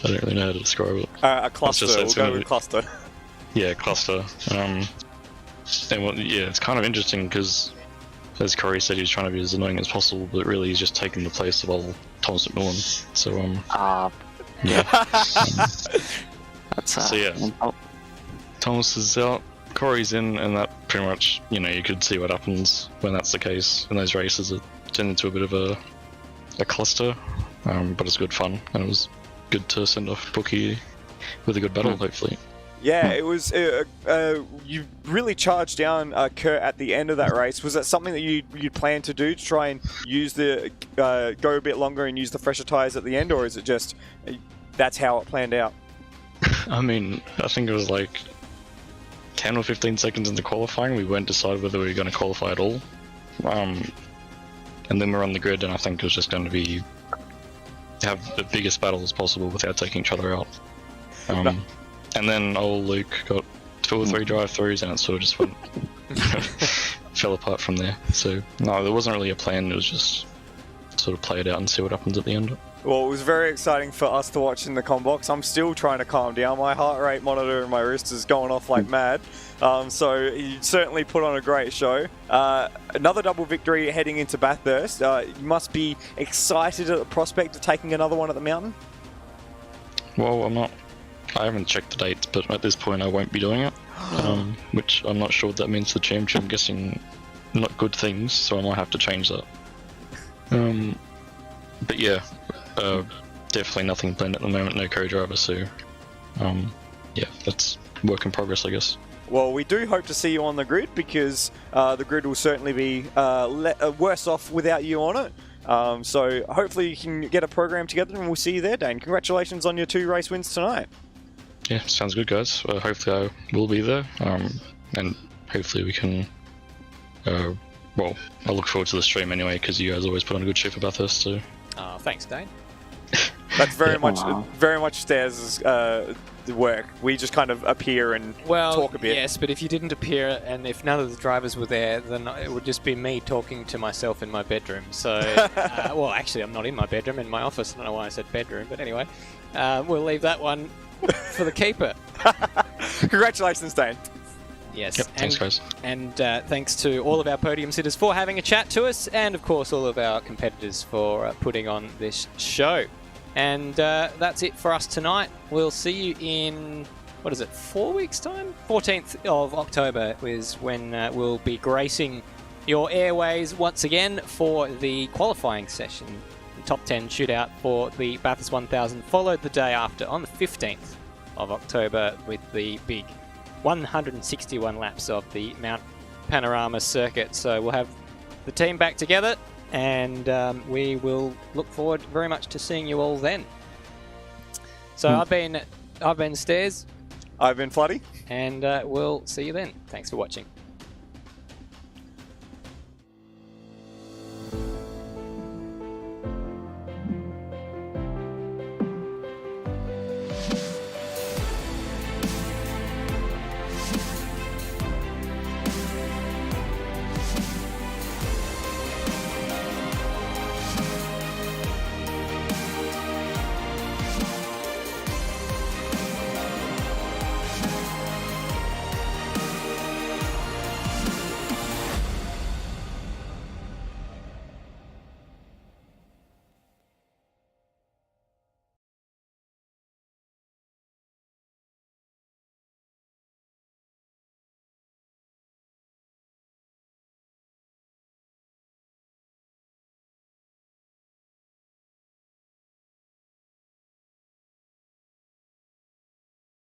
don't really know how to describe it. A cluster, we'll go with cluster. Yeah, cluster. And well, yeah, it's kind of interesting because, as Corey said, he was trying to be as annoying as possible, but really he's just taking the place of old Thomas McMillan. So, yeah. So yeah, Thomas is out, Corey's in, and that pretty much, you could see what happens when that's the case. In those races, it turned into a bit of a cluster, but it's good fun, and it was good to send off Bookie with a good battle, hopefully. Yeah, it was. You really charged down Kurt at the end of that race. Was that something that you'd planned to do to try and use go a bit longer and use the fresher tyres at the end, or is it just that's how it planned out? I mean, I think it was like 10 or 15 seconds into qualifying. We weren't decided whether we were going to qualify at all, and then we're on the grid, and I think it was just going to be have the biggest battle as possible without taking each other out. And then old Luke got 2 or 3 drive-throughs, and it sort of just went fell apart from there. So no, there wasn't really a plan. It was just sort of play it out and see what happens at the end. Well, it was very exciting for us to watch in the comm box. I'm still trying to calm down. My heart rate monitor and my wrist is going off like mad. So you certainly put on a great show. Another double victory heading into Bathurst. You must be excited at the prospect of taking another one at the mountain. Well, I haven't checked the dates, but at this point I won't be doing it, which I'm not sure what that means for the championship. I'm guessing not good things, so I might have to change that. But yeah, definitely nothing planned at the moment, no co-driver, so yeah, that's work in progress, I guess. Well, we do hope to see you on the grid, because the grid will certainly be worse off without you on it. So hopefully you can get a program together and we'll see you there, Dane. Congratulations on your 2 race wins tonight. Yeah, sounds good, guys. Hopefully I will be there, and hopefully we can... well, I look forward to the stream anyway, because you guys always put on a good show for Bathurst, so... Oh, thanks, Dane. That's very much Stairs' work. We just kind of appear and talk a bit. Yes, but if you didn't appear and if none of the drivers were there, then it would just be me talking to myself in my bedroom. So, well, actually, I'm not in my bedroom, in my office. I don't know why I said bedroom, but anyway, we'll leave that one for the keeper. Congratulations, Dane. Yes. Yep, thanks, guys. And thanks to all of our podium sitters for having a chat to us, and of course all of our competitors for putting on this show. And that's it for us tonight. We'll see you in, 4 weeks' time? 14th of October is when we'll be gracing your airways once again for the qualifying session. The top 10 shootout for the Bathurst 1000, followed the day after on the 15th of October with the big 161 laps of the Mount Panorama circuit. So we'll have the team back together, and we will look forward very much to seeing you all then. So I've been Stairs. I've been Floody. And we'll see you then. Thanks for watching.